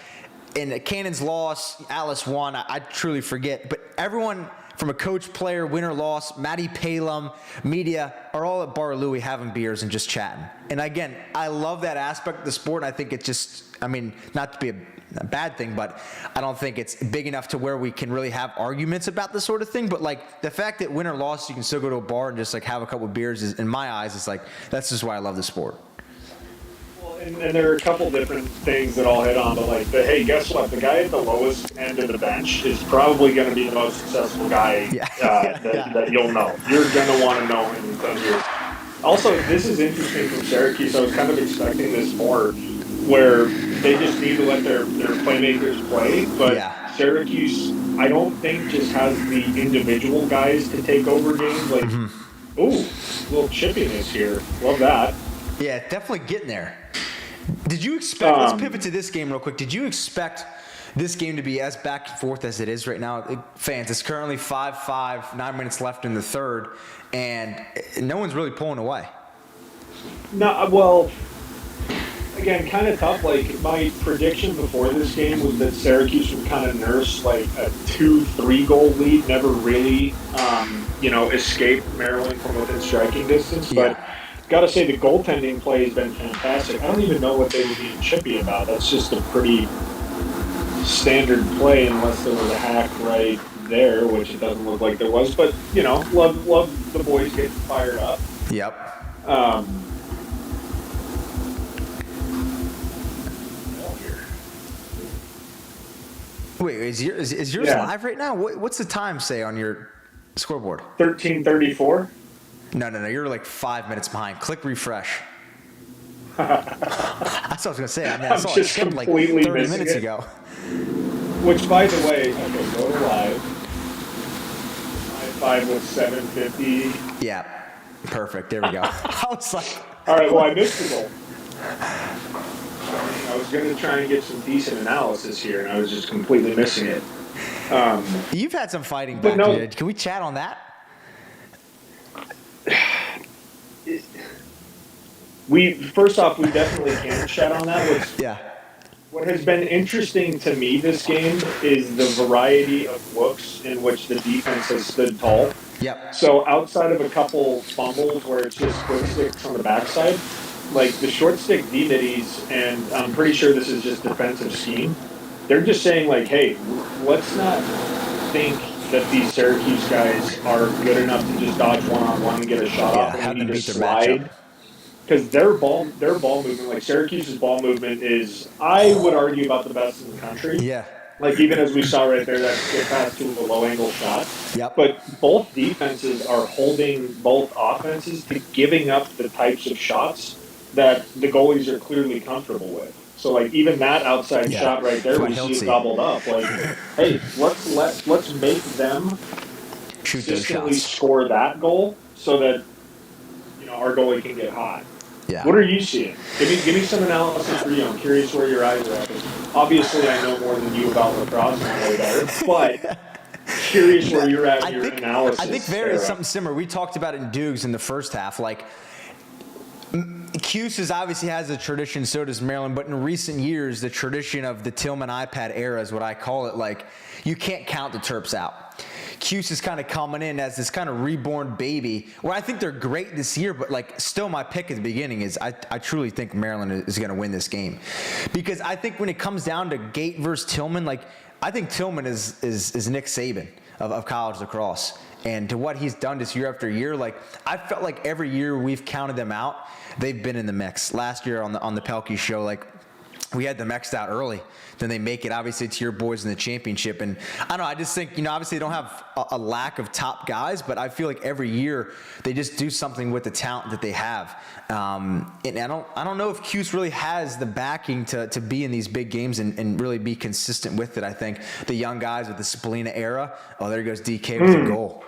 And the Cannons lost. Atlas won. I truly forget. But everyone from a coach, player, winner, loss, Matty Palum, media, are all at Bar Louie having beers and just chatting. And again, I love that aspect of the sport. I think it just, I mean, not to be a bad thing, but I don't think it's big enough to where we can really have arguments about this sort of thing. But like the fact that win or loss, you can still go to a bar and just like have a couple of beers is, in my eyes, it's like, that's just why I love the sport. And there are a couple different things that I'll hit on, but like, hey, guess what? The guy at the lowest end of the bench is probably going to be the most successful guy that you'll know. You're going to want to know him in 10 years. Also, this is interesting from Syracuse. I was kind of expecting this more, where they just need to let their playmakers play, but Syracuse, I don't think, just has the individual guys to take over games. Like, ooh, a little chippiness here. Love that. Yeah, definitely getting there. Did you expect, let's pivot to this game real quick. Did you expect this game to be as back and forth as it is right now? Fans, it's currently 5-5, 9 minutes left in the third, and no one's really pulling away. No, well, again, kind of tough. Like, my prediction before this game was that Syracuse would kind of nurse like a 2-3 goal lead, never really, escape Maryland from within striking distance. But gotta say, the goaltending play has been fantastic. I don't even know what they were being chippy about. That's just a pretty standard play, unless there was a hack right there, which it doesn't look like there was. But love the boys getting fired up. Yep. Wait, is yours live right now? What's the time say on your scoreboard? 13:34. No. You're like 5 minutes behind. Click refresh. That's what I was gonna say. I mean, I saw it skip like 30 minutes ago. Which, by the way, okay, go to live. 5 with 750. Yeah, perfect. There we go. I was like, all right. Well, I missed the goal. I was going to try and get some decent analysis here, and I was just completely missing it. You've had some fighting back, dude. Can we chat on that? First off, we definitely can chat on that. What has been interesting to me this game is the variety of looks in which the defense has stood tall. Yep. So outside of a couple fumbles where it's just quick sticks on the backside, like the short stick D-middies, and I'm pretty sure this is just defensive scheme, they're just saying like, hey, let's not think that these Syracuse guys are good enough to just dodge one-on-one and get a shot off and we need to slide. Because their ball movement, like Syracuse's ball movement is, I would argue, about the best in the country. Yeah. Like, even as we saw right there, that skip pass to a low-angle shot. Yep. But both defenses are holding both offenses to giving up the types of shots that the goalies are clearly comfortable with. So, like, even that outside shot right there, we see it gobbled up. Like, hey, let's make them consistently score that goal so that, our goalie can get hot. Yeah. What are you seeing? Give me some analysis for you. I'm curious where your eyes are at. Obviously, I know more than you about lacrosse and way better, but curious where you're at in your analysis. I think there is something similar. We talked about it in Dukes in the first half. Like, Cuse obviously has a tradition, so does Maryland, but in recent years, the tradition of the Tillman iPad era is what I call it. Like, you can't count the Terps out. Cuse is kind of coming in as this kind of reborn baby, where I think they're great this year, but like still my pick at the beginning is I truly think Maryland is going to win this game. Because I think when it comes down to Gate versus Tillman, like I think Tillman is Nick Saban of college lacrosse. And to what he's done this year after year, like I felt like every year we've counted them out, they've been in the mix. Last year on the Pehlke show, like we had them X'd out early. Then they make it, obviously, to your boys in the championship. And I don't know, I just think, obviously they don't have a lack of top guys, but I feel like every year they just do something with the talent that they have. And I don't know if Cuse really has the backing to be in these big games and really be consistent with it. I think the young guys with the Spallina era, there goes DK with a goal.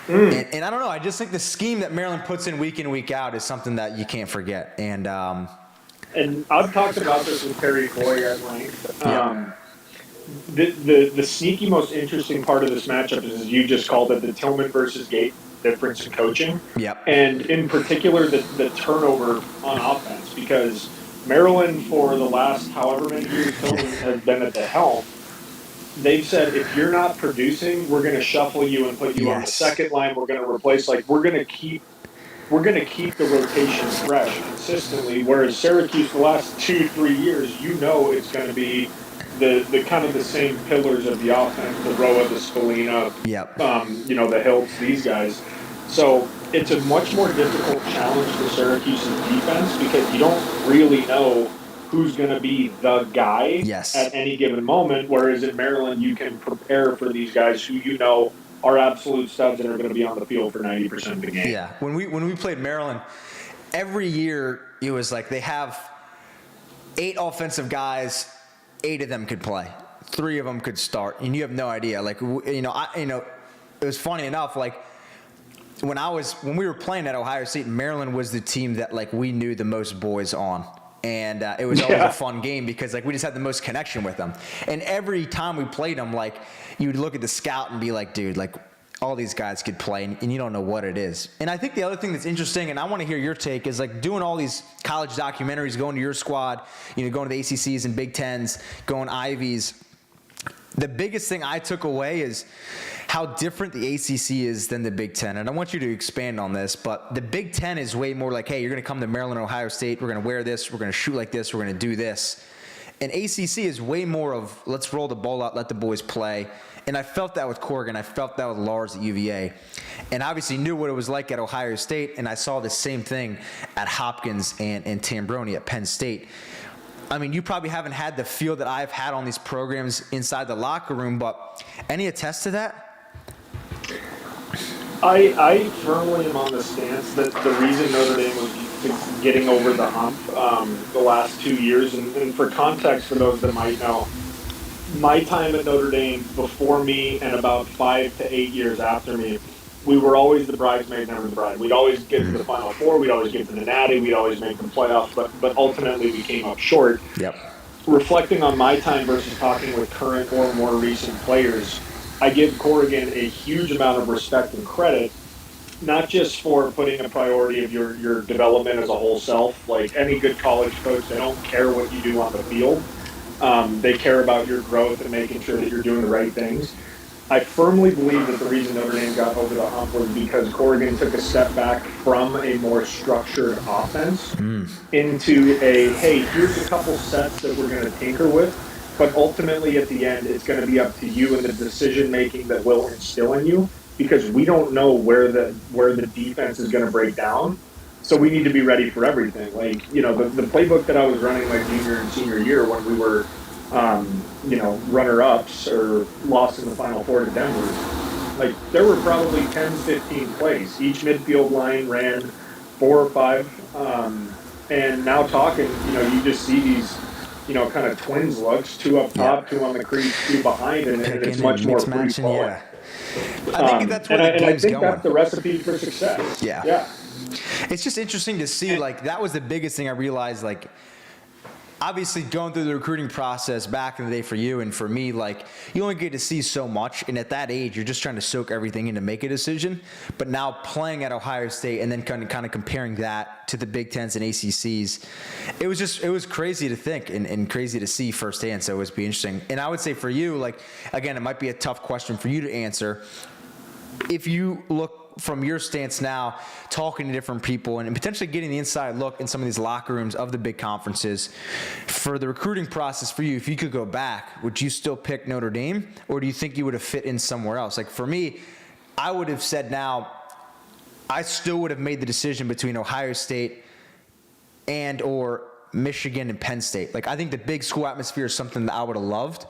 And I don't know, I just think the scheme that Maryland puts in week out is something that you can't forget. And I've talked about this with Terry Coy at length. The sneaky, most interesting part of this matchup is, as you just called it, the Tillman versus Gate difference in coaching. Yep. And in particular, the turnover on offense, because Maryland, for the last however many years Tillman has been at the helm, they've said, if you're not producing, we're going to shuffle you and put you on the second line. We're going to replace, we're going to keep the rotation fresh consistently, whereas Syracuse the last 2-3 years, it's going to be the kind of the same pillars of the offense, the Roa, the Spallina, the Hilts, these guys. So it's a much more difficult challenge for Syracuse's defense because you don't really know who's going to be the guy at any given moment, whereas in Maryland you can prepare for these guys who are absolute studs and are going to be on the field for 90% of the game. Yeah, when we played Maryland, every year it was like they have 8 offensive guys, 8 of them could play, 3 of them could start, and you have no idea. It was funny enough. When we were playing at Ohio State, Maryland was the team that we knew the most boys on. And it was always a fun game because we just had the most connection with them. And every time we played them, you'd look at the scout and be like, dude, all these guys could play, and you don't know what it is. And I think the other thing that's interesting, and I want to hear your take, is doing all these college documentaries, going to your squad, going to the ACCs and Big Tens, going Ivies. The biggest thing I took away is how different the ACC is than the Big Ten. And I want you to expand on this, but the Big Ten is way more hey, you're going to come to Maryland and Ohio State, we're going to wear this, we're going to shoot like this, we're going to do this. And ACC is way more of, let's roll the ball out, let the boys play. And I felt that with Corrigan, I felt that with Lars at UVA. And obviously knew what it was like at Ohio State, and I saw the same thing at Hopkins and Tambroni at Penn State. I mean, you probably haven't had the feel that I've had on these programs inside the locker room, but any attest to that? I firmly am on the stance that the reason Notre Dame was getting over the hump the last 2 years, and for context for those that might know, my time at Notre Dame before me and about 5 to 8 years after me, we were always the bridesmaid, never the bride. We'd always get to the Final Four, we'd always get to the Natty, we'd always make the playoffs, but ultimately we came up short. Yep. Reflecting on my time versus talking with current or more recent players, I give Corrigan a huge amount of respect and credit, not just for putting a priority of your development as a whole self. Like any good college coach, they don't care what you do on the field. They care about your growth and making sure that you're doing the right things. I firmly believe that the reason Notre Dame got over the hump was because Corrigan took a step back from a more structured offense into a, hey, here's a couple sets that we're going to tinker with, but ultimately at the end it's going to be up to you and the decision-making that we'll instill in you, because we don't know where the defense is going to break down. So we need to be ready for everything. The playbook that I was running my junior and senior year when we were runner-ups or lost in the Final Four to Denver, there were probably 10, 15 plays. Each midfield line ran 4 or 5. And now talking, you just see these, kind of twins looks, 2 up top, 2 on the crease, 2 behind, and it's much more free-flowing. I think that's where the game's going. That's the recipe for success. Yeah. It's just interesting to see, that was the biggest thing I realized, obviously going through the recruiting process back in the day for you and for me, you only get to see so much, and at that age you're just trying to soak everything in to make a decision. But now playing at Ohio State and then kind of comparing that to the Big Tens and ACCs, it was crazy to think and crazy to see firsthand. So it would be interesting. And I would say for you, again, it might be a tough question for you to answer. If you look from your stance now, talking to different people and potentially getting the inside look in some of these locker rooms of the big conferences, for the recruiting process for you, if you could go back, would you still pick Notre Dame, or do you think you would have fit in somewhere else? For me, I would have said now, I still would have made the decision between Ohio State and or Michigan and Penn State. Like, I think the big school atmosphere is something that I would have loved.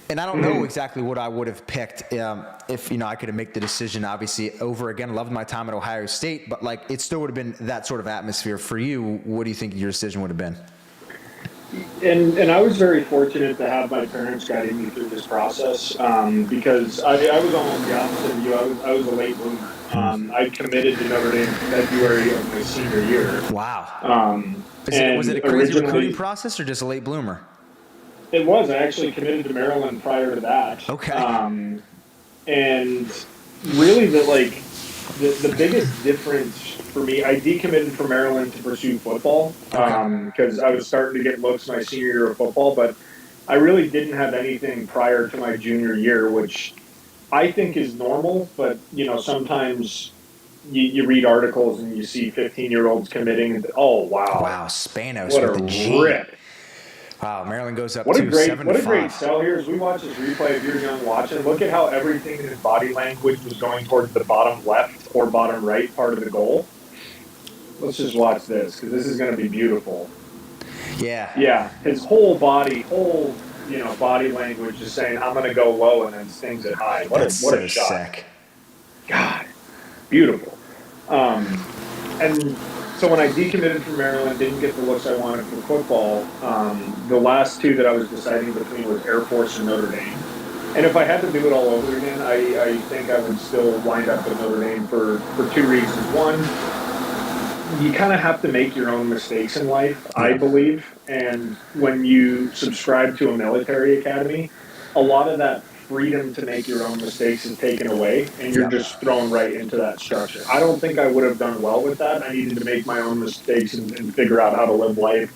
And I don't know exactly what I would have picked if, I could have made the decision, obviously, over again. Loved my time at Ohio State, but, like, it still would have been that sort of atmosphere. For you, what do you think your decision would have been? And I was very fortunate to have my parents guiding me through this process because I was almost the opposite of you. I was a late bloomer. I committed to Notre Dame in February of my senior year. Wow. Was it a crazy recruiting process or just a late bloomer? It was. I actually committed to Maryland prior to that. Okay. And really, the biggest difference for me, I decommitted from Maryland to pursue football because I was starting to get looks my senior year of football, but I really didn't have anything prior to my junior year, which I think is normal. But sometimes you read articles and you see 15-year-olds committing, and wow, Spanos what with a the G. rip. Wow, Maryland goes up What to 7-5. a great sell here. As we watch this replay, if you're young watching, look at how everything in his body language was going towards the bottom left or bottom right part of the goal. Let's just watch this because this is going to be beautiful. Yeah. Yeah, his whole body language is saying, "I'm going to go low," and then stings it high. What a shot! Sick. God, beautiful. And so when I decommitted from Maryland, didn't get the looks I wanted for football. The last two that I was deciding between was Air Force and Notre Dame. And if I had to do it all over again, I think I would still wind up at Notre Dame for two reasons. One, you kind of have to make your own mistakes in life, I believe. And when you subscribe to a military academy, a lot of that freedom to make your own mistakes is taken away, and you're just thrown right into that structure. I don't think I would have done well with that. I needed to make my own mistakes and figure out how to live life,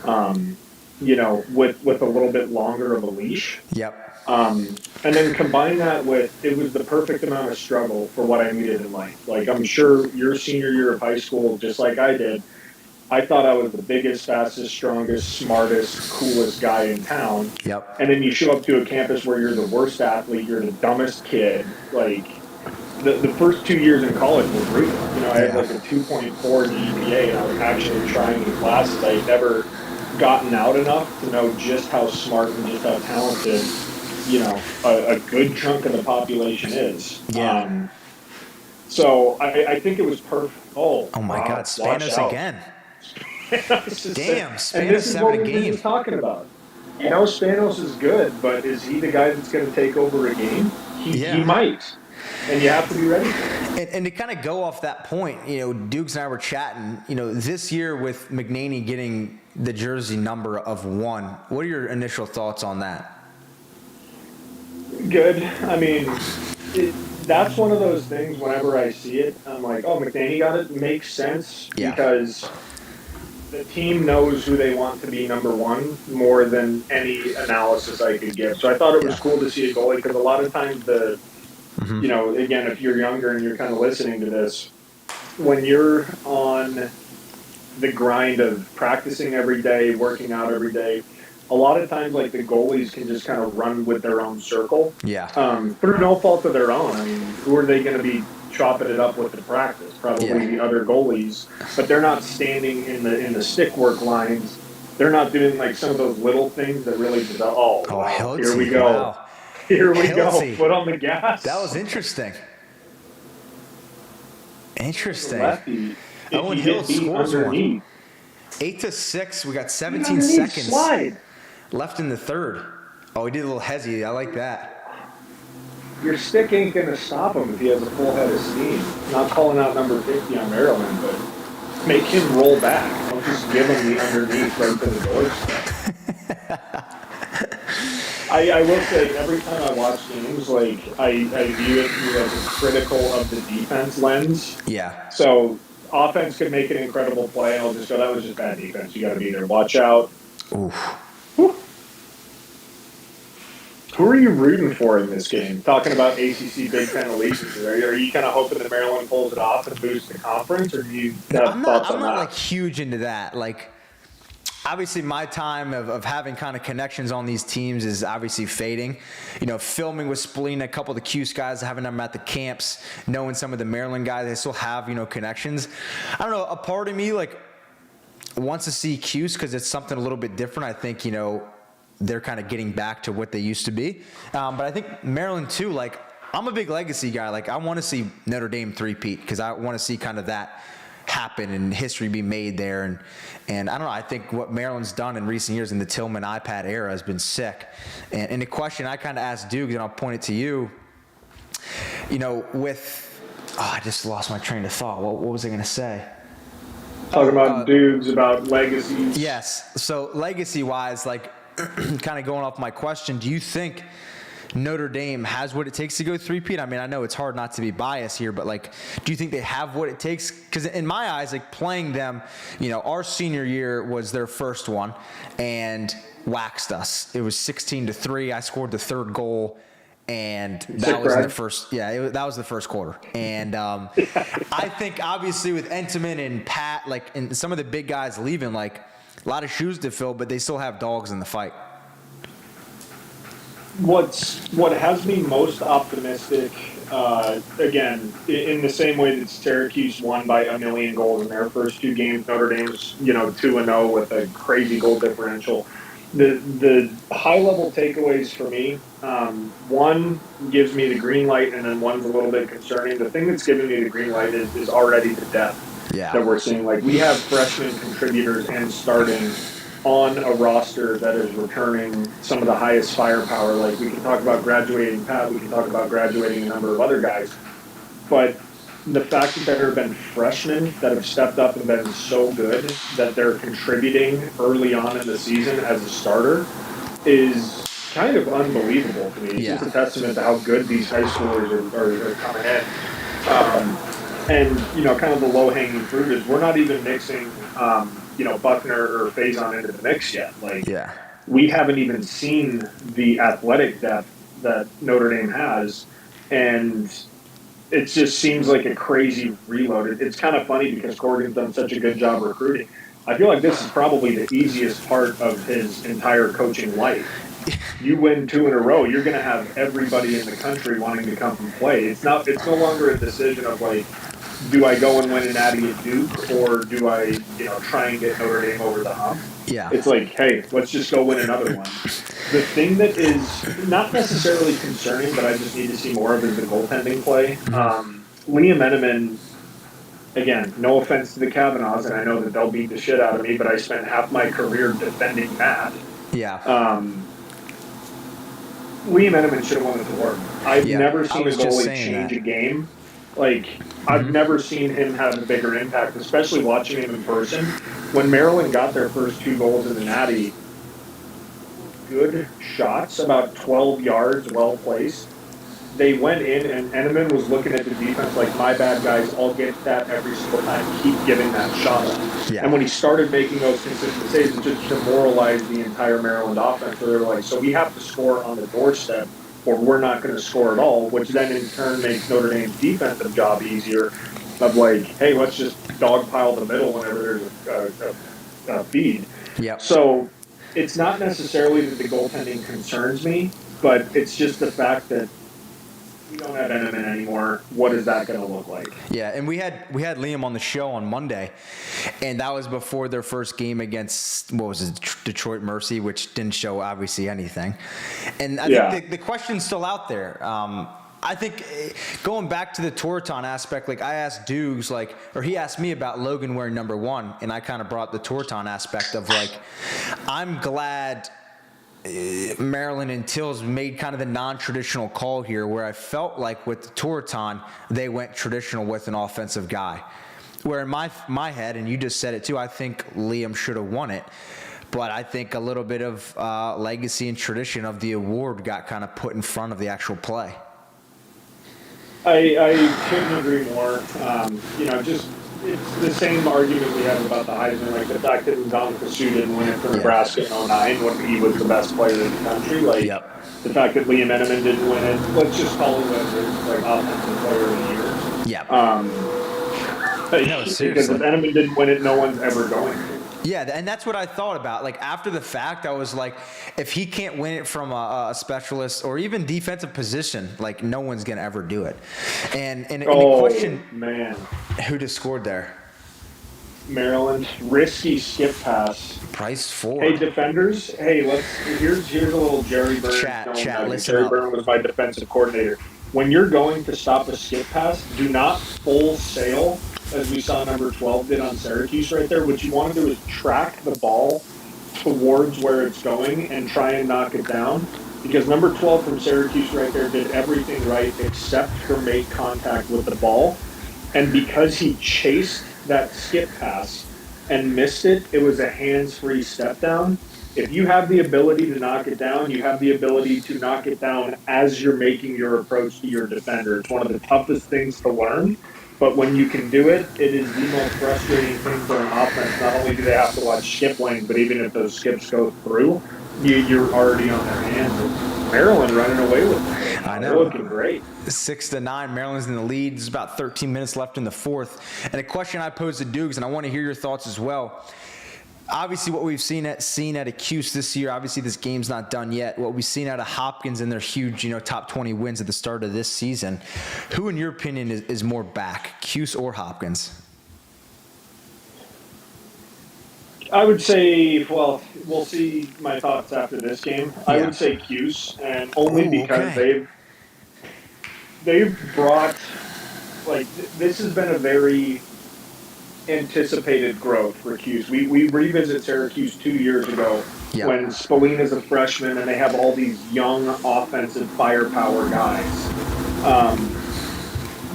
with a little bit longer of a leash. Yep. And then combine that with, it was the perfect amount of struggle for what I needed in life. Like, I'm sure your senior year of high school, just like I did, I thought I was the biggest, fastest, strongest, smartest, coolest guy in town. Yep. And then you show up to a campus where you're the worst athlete, you're the dumbest kid. Like, the first 2 years in college were brutal. I had like a 2.4 GPA, and I was actually trying in classes. I had never gotten out enough to know just how smart and just how talented, a good chunk of the population is. Yeah. So I think it was perfect. Oh my wow, God, Spanos again. Damn, Spanos and this is what having a we were game. just talking about. Spanos is good, but is he the guy that's going to take over a game? He might. And you have to be ready for it. And to kind of go off that point, Dukes and I were chatting, this year with McNaney getting the jersey number of 1, what are your initial thoughts on that? Good. I mean, that's one of those things, whenever I see it, I'm like, oh, McNaney got it. Makes sense because the team knows who they want to be number 1 more than any analysis I could give. So I thought it was cool to see a goalie because a lot of times again, if you're younger and you're kind of listening to this, when you're on the grind of practicing every day, working out every day, a lot of times, like, the goalies can just kind of run with their own circle. Yeah. Through no fault of their own. I mean, who are they going to be chopping it up with the practice? Probably the other goalies. But they're not standing in the stick work lines. They're not doing, like, some of those little things that really develop. Hiltzy, here we go. Wow. Here we Hiltzy. go. Foot on the gas. That was interesting. Lefty. Owen Hill scores underneath. 1. 8-6. We got 17 seconds Slide. left in the third. Oh, he did a little hezzy. I like that. Your stick ain't going to stop him if he has a full head of steam. Not calling out number 50 on Maryland, but make him roll back. Don't just give him the underneath right to the doorstep. I will say, every time I watch games, like, I view it through, like, a critical of the defense lens. Yeah. So offense could make an incredible play. I'll just go, that was just bad defense. You got to be there. Watch out. Oof. Whew. Who are you rooting for in this game? Talking about ACC Big Ten allegiances. Are you kind of hoping that Maryland pulls it off and boosts the conference, or do you have thoughts on that? I'm not like huge into that. Like, obviously, my time of having kind of connections on these teams is obviously fading. Filming with Spallina, a couple of the Cuse guys, having them at the camps, knowing some of the Maryland guys, they still have, connections. I don't know, a part of me, like, wants to see Cuse because it's something a little bit different. I think, they're kind of getting back to what they used to be. But I think Maryland too, like I'm a big legacy guy. Like I want to see Notre Dame three-peat because I want to see kind of that happen and history be made there. And I don't know, I think what Maryland's done in recent years in the Tillman iPad era has been sick. And the question I kind of asked Duke, and I'll point it to you, I just lost my train of thought. What was I going to say? Talking about dudes, about legacies. Yes. So legacy-wise, like kind of going off my question, do you think Notre Dame has what it takes to go three-peat? I mean, I know it's hard not to be biased here, but like, do you think they have what it takes? Because in my eyes, like playing them, our senior year was their first one and waxed us. It was 16-3. I scored the third goal. And that was the first, that was the first quarter. And I think obviously with Entenmann and Pat, like, and some of the big guys leaving, like a lot of shoes to fill, but they still have dogs in the fight. What has me most optimistic, again, in the same way that Syracuse won by 1 million goals in their first 2 games, Notre Dame's 2-0 with a crazy goal differential. The high level takeaways for me, one gives me the green light, and then one's a little bit concerning. The thing that's giving me the green light is already the depth that we're seeing. Like we have freshman contributors and starting on a roster that is returning some of the highest firepower. Like we can talk about graduating Pat, we can talk about graduating a number of other guys, but the fact that there have been freshmen that have stepped up and been so good that they're contributing early on in the season as a starter is kind of unbelievable to me. It's just a testament to how good these high schoolers are coming in. And, kind of the low-hanging fruit is we're not even mixing, Buckner or Faison into the mix yet. We haven't even seen the athletic depth that Notre Dame has, and it just seems like a crazy reload. It's kind of funny because Corrigan's done such a good job recruiting. I feel like this is probably the easiest part of his entire coaching life. You win 2 in a row, you're going to have everybody in the country wanting to come and play. It's no longer a decision of like, do I go and win an Natty at Duke, or do I, try and get Notre Dame over the hump? Yeah. It's like, hey, let's just go win another one. The thing that is not necessarily concerning, but I just need to see more of is the goaltending play. Liam Entenmann, again, no offense to the Kavanaughs, and I know that they'll beat the shit out of me, but I spent half my career defending Matt. Yeah. Liam Entenmann should have won the award. I've never seen a goalie change a game. Like, I've never seen him have a bigger impact, especially watching him in person. When Maryland got their first 2 goals in the Natty, good shots, about 12 yards, well placed. They went in, and Entenmann was looking at the defense like, my bad, guys, I'll get that every single time. Keep giving that shot up. Yeah. And when he started making those consistent saves, it just demoralized the entire Maryland offense. So they were like, so we have to score on the doorstep, or we're not going to score at all, which then in turn makes Notre Dame's defensive job easier of like, hey, let's just dogpile the middle whenever there's a feed. Yep. So it's not necessarily that the goaltending concerns me, but it's just the fact that we don't have Entenmann anymore. What is that going to look like? Yeah, and we had Liam on the show on Monday, and that was before their first game against, Detroit Mercy, which didn't show obviously anything. And I think the question's still out there. I think going back to the Torreton aspect, like I asked Dukes, or he asked me about Logan wearing number 1, and I kind of brought the Torreton aspect of I'm glad Maryland and Tills made kind of the non-traditional call here, where I felt like with the Torreton, they went traditional with an offensive guy. Where in my head, and you just said it too, I think Liam should have won it. But I think a little bit of legacy and tradition of the award got kind of put in front of the actual play. I couldn't agree more. It's the same argument we have about the Heisman, like the fact that Ndamukong Suh didn't win it for Nebraska in 2009 when he was the best player in the country. The fact that Liam Entenmann didn't win it, let's just call him offensive player of the year. No, seriously. Because if Entenmann didn't win it, no one's ever going to. Yeah, and that's what I thought about. After the fact, I was like, if he can't win it from a specialist or even defensive position, no one's going to ever do it. And the question, man, who just scored there? Maryland. Risky skip pass. Price 4. Hey, defenders. Hey, here's a little Jerry Burns. Chat, listen Jerry up. Burns was my defensive coordinator. When you're going to stop a skip pass, do not full sail, as we saw number 12 did on Syracuse right there. What you want to do is track the ball towards where it's going and try and knock it down. Because number 12 from Syracuse right there did everything right except for make contact with the ball. And because he chased that skip pass and missed it, it was a hands-free step down. If you have the ability to knock it down, you have the ability to knock it down as you're making your approach to your defender. It's one of the toughest things to learn, but when you can do it, it is the most frustrating thing for an offense. Not only do they have to watch skip lane, but even if those skips go through, you're already on their hands. And Maryland running away with it. I know. They're looking great. 6-9, Maryland's in the lead. There's about 13 minutes left in the fourth. And a question I posed to Dukes, and I want to hear your thoughts as well. Obviously, what we've seen at Cuse this year, obviously this game's not done yet. What we've seen out of Hopkins and their huge, top 20 wins at the start of this season. Who, in your opinion, is more back, Cuse or Hopkins? I would say, well, we'll see my thoughts after this game. I would say Cuse, and only because they've brought, this has been a very anticipated growth for Cuse. We revisit Syracuse 2 years ago when Spallina's a freshman and they have all these young offensive firepower guys.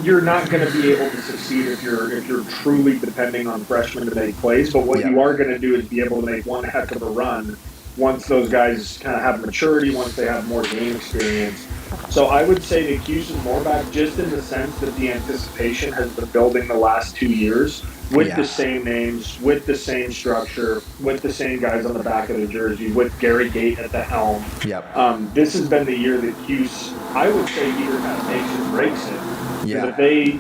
You're not going to be able to succeed if you're truly depending on freshmen to make plays. But what you are going to do is be able to make one heck of a run once those guys kind of have maturity, once they have more game experience. So I would say that Cuse is more back just in the sense that the anticipation has been building the last 2 years with the same names, with the same structure, with the same guys on the back of the jersey, with Gary Gate at the helm. This has been the year that Cuse, I would say, either kind of makes or breaks it. Because if they,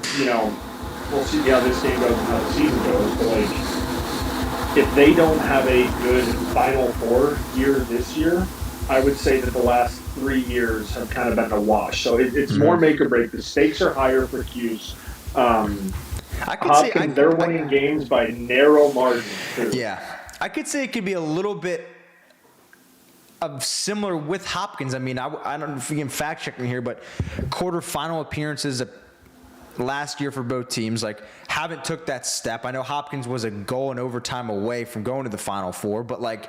we'll see how this game goes and how the season goes, but if they don't have a good Final Four year this year, I would say that the last 3 years have kind of been a wash. So it's more make or break. The stakes are higher for Cuse. Hopkins, they're winning games by narrow margins, too. Yeah. I could say it could be a little bit of similar with Hopkins. I mean, I don't know if you can fact check me here, but quarterfinal appearances last year for both teams, haven't took that step. I know Hopkins was a goal in overtime away from going to the Final Four, but I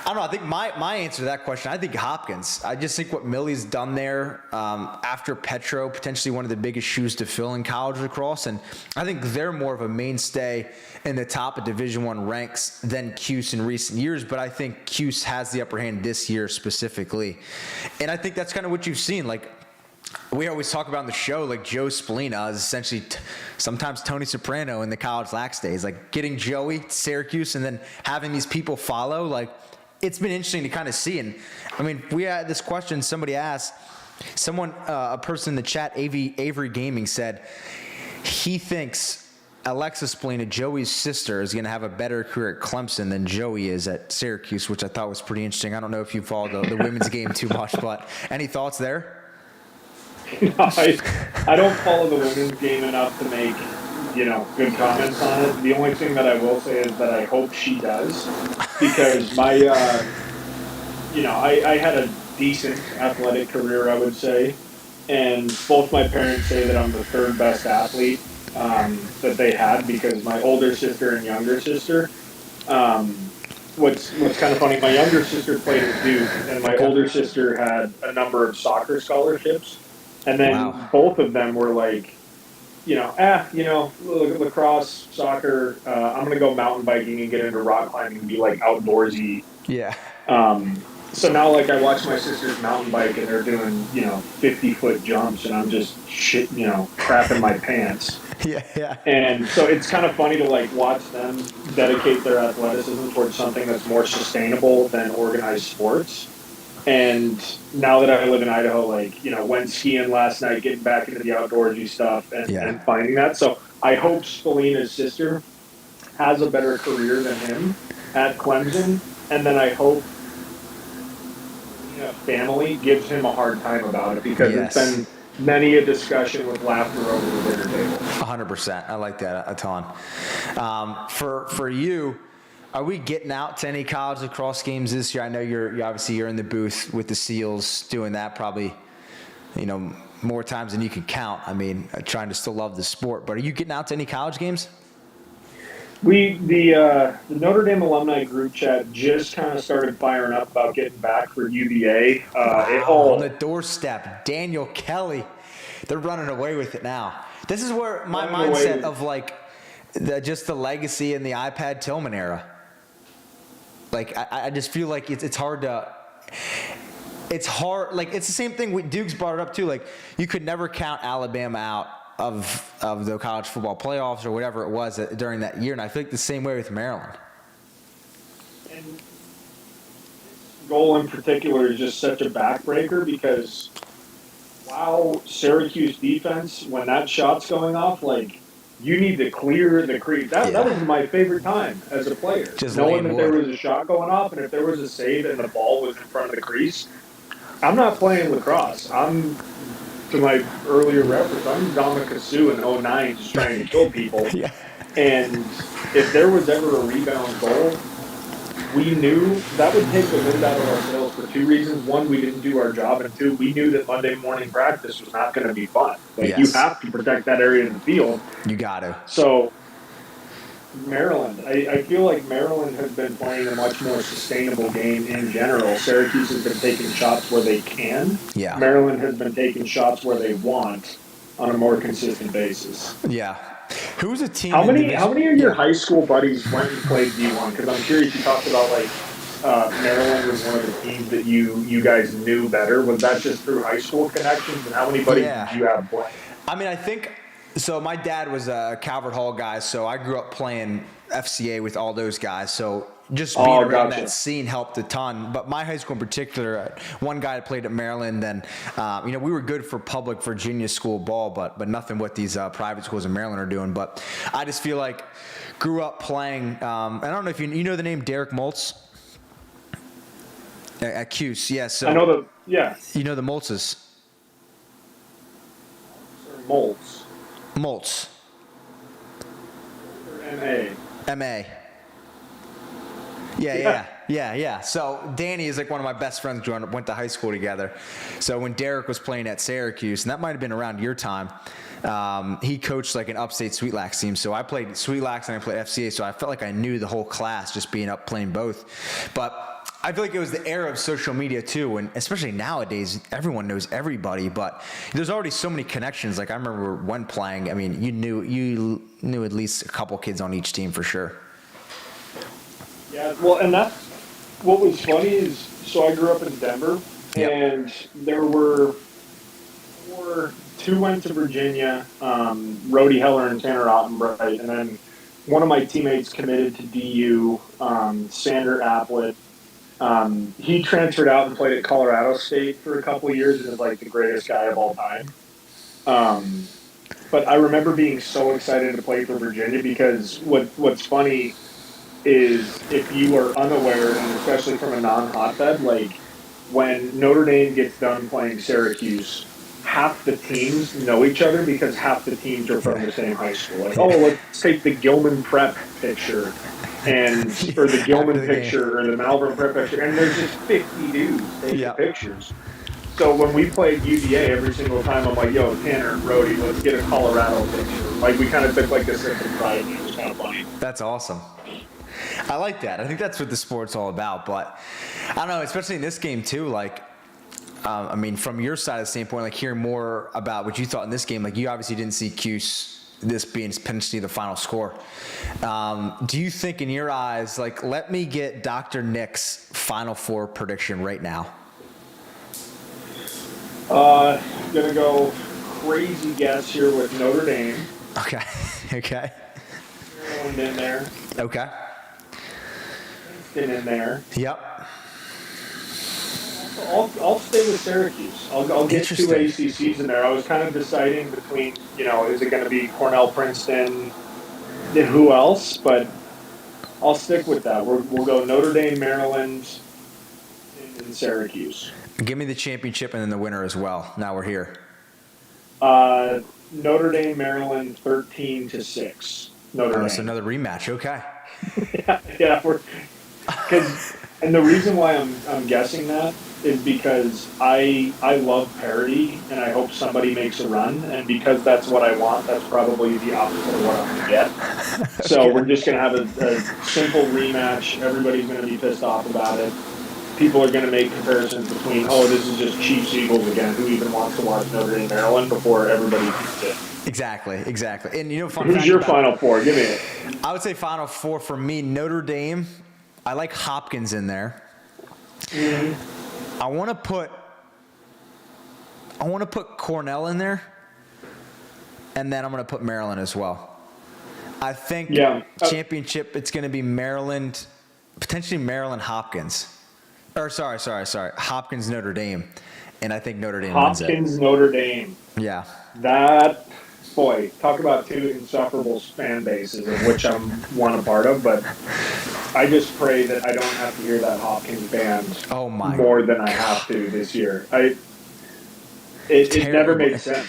don't know. I think my answer to that question, I think Hopkins. I just think what Millie's done there after Petro, potentially one of the biggest shoes to fill in college lacrosse, and I think they're more of a mainstay in the top of Division I ranks than Cuse in recent years, but I think Cuse has the upper hand this year specifically. And I think that's kind of what you've seen. We always talk about in the show, Joe Spallina is essentially sometimes Tony Soprano in the college lax days, getting Joey to Syracuse and then having these people follow, it's been interesting to kind of see. And I mean, we had this question somebody asked, a person in the chat, Avery Gaming, said he thinks Alexis Spallina, Joey's sister, is going to have a better career at Clemson than Joey is at Syracuse, which I thought was pretty interesting. I don't know if you followed the women's game too much, but any thoughts there? No, I don't follow the women's game enough to make, good comments on it. The only thing that I will say is that I hope she does, because my, I had a decent athletic career, I would say, and both my parents say that I'm the third best athlete that they had, because my older sister and younger sister, what's kind of funny, my younger sister played at Duke, and my older sister had a number of soccer scholarships. And then both of them were lacrosse, soccer, I'm going to go mountain biking and get into rock climbing and be outdoorsy. Yeah. So now I watch my sisters mountain bike and they're doing, 50-foot jumps and I'm just crapping my pants. Yeah. And so it's kind of funny to watch them dedicate their athleticism towards something that's more sustainable than organized sports. And now that I live in Idaho, went skiing last night, getting back into the outdoorsy stuff and finding that. So I hope Spallina's sister has a better career than him at Clemson. And then I hope family gives him a hard time about it, because it's been many a discussion with laughter over the dinner table. 100%. I like that a ton. For you, are we getting out to any college lacrosse games this year? I know you're obviously you're in the booth with the Seals doing that probably, more times than you can count. I mean, trying to still love the sport, but are you getting out to any college games? The Notre Dame alumni group chat just kind of started firing up about getting back for UVA. On the doorstep, Daniel Kelly. They're running away with it now. This is where my mindset of just the legacy in the iPad Tillman era. Like I just feel like it's hard to. It's hard. Like it's the same thing. Duke's brought it up too. Like you could never count Alabama out of the college football playoffs or whatever it was during that year, and I feel like the same way with Maryland. And goal in particular is just such a backbreaker because wow, Syracuse defense, when that shot's going off, you need to clear the crease. That was my favorite time as a player. Just knowing that there wood. was a shot going off, and if there was a save and the ball was in front of the crease, I'm not playing lacrosse. To my earlier reference, I'm Dominic Sue in 09 just trying to kill people. Yeah. And if there was ever a rebound goal, we knew that would take the wind out of our sails for two reasons. One, we didn't do our job, and two, we knew that Monday morning practice was not going to be fun. You have to protect that area of the field. You got to. So, Maryland, I feel like Maryland has been playing a much more sustainable game in general. Syracuse has been taking shots where they can. Yeah. Maryland has been taking shots where they want on a more consistent basis. Yeah. Who's a team? How many of your high school buddies went and played D1? Because I'm curious, you talked about Maryland was one of the teams that you guys knew better. Was that just through high school connections? And how many buddies did you have playing? I mean, I think so. My dad was a Calvert Hall guy, so I grew up playing FCA with all those guys. So just being around that scene helped a ton. But my high school in particular, one guy that played at Maryland, and we were good for public Virginia school ball, but nothing what these private schools in Maryland are doing. But I just feel like grew up playing. I don't know if you know the name Derek Moltz at Cuse. Yeah, so I know you know the Moltzes. Moltz. Moltz. M.A. M.A. Yeah. So Danny is one of my best friends. Went to high school together. So when Derek was playing at Syracuse, and that might have been around your time, he coached an upstate Sweet Lax team. So I played Sweet Lax and I played FCA. So I felt like I knew the whole class just being up playing both. But I feel like it was the era of social media too, and especially nowadays, everyone knows everybody. But there's already so many connections. I remember when playing, I mean, you knew at least a couple kids on each team for sure. Yeah, well, and that's what was funny is, so I grew up in Denver, and there were two went to Virginia, Rhodey Heller and Tanner Ottenbright, and then one of my teammates committed to DU, Sander Applett. He transferred out and played at Colorado State for a couple of years and is the greatest guy of all time. But I remember being so excited to play for Virginia because what's funny is if you are unaware, and especially from a non-hotbed, when Notre Dame gets done playing Syracuse, half the teams know each other because half the teams are from the same high school. Let's take the Gilman Prep picture, or the Gilman picture, or the Malvern Prep picture, and there's just 50 dudes taking pictures. So when we played UVA, every single time I'm like, yo, Tanner, Rhodey, let's get a Colorado picture. We kind of took a sip of pride, and it was kind of funny. That's awesome. I like that. I think that's what the sport's all about. But I don't know, especially in this game too. I mean, from your side of the standpoint, hearing more about what you thought in this game. You obviously didn't see Cuse, this being potentially the final score. Do you think, in your eyes, let me get Dr. Nick's Final Four prediction right now? Gonna go crazy guess here with Notre Dame. Okay. Maryland in there. Okay. In there. Yep. I'll stay with Syracuse. I'll get two ACCs in there. I was kind of deciding between, is it going to be Cornell, Princeton, then who else? But I'll stick with that. We'll go Notre Dame, Maryland, and Syracuse. Give me the championship and then the winner as well. Now we're here. Notre Dame, Maryland, 13-6. Notre Dame. It's another rematch. Okay. Yeah, and the reason why I'm guessing that is because I love parity, and I hope somebody makes a run, and because that's what I want, that's probably the opposite of what I'm going to get. So we're just going to have a simple rematch. Everybody's going to be pissed off about it. People are going to make comparisons between, this is just Chiefs Eagles again. Who even wants to watch Notre Dame Maryland before everybody tunes in? Exactly. And Who's your Final Four? Give me it. I would say Final Four for me, Notre Dame. I like Hopkins in there. Mm-hmm. I want to put Cornell in there, and then I'm going to put Maryland as well. I think championship, it's going to be Maryland, potentially Maryland Hopkins. Or sorry, Hopkins Notre Dame, and I think Notre Dame wins it. Hopkins Notre Dame. Yeah. Boy, talk about two insufferable fan bases, of which I'm one a part of, but I just pray that I don't have to hear that Hopkins band more than I have to this year. It never made sense.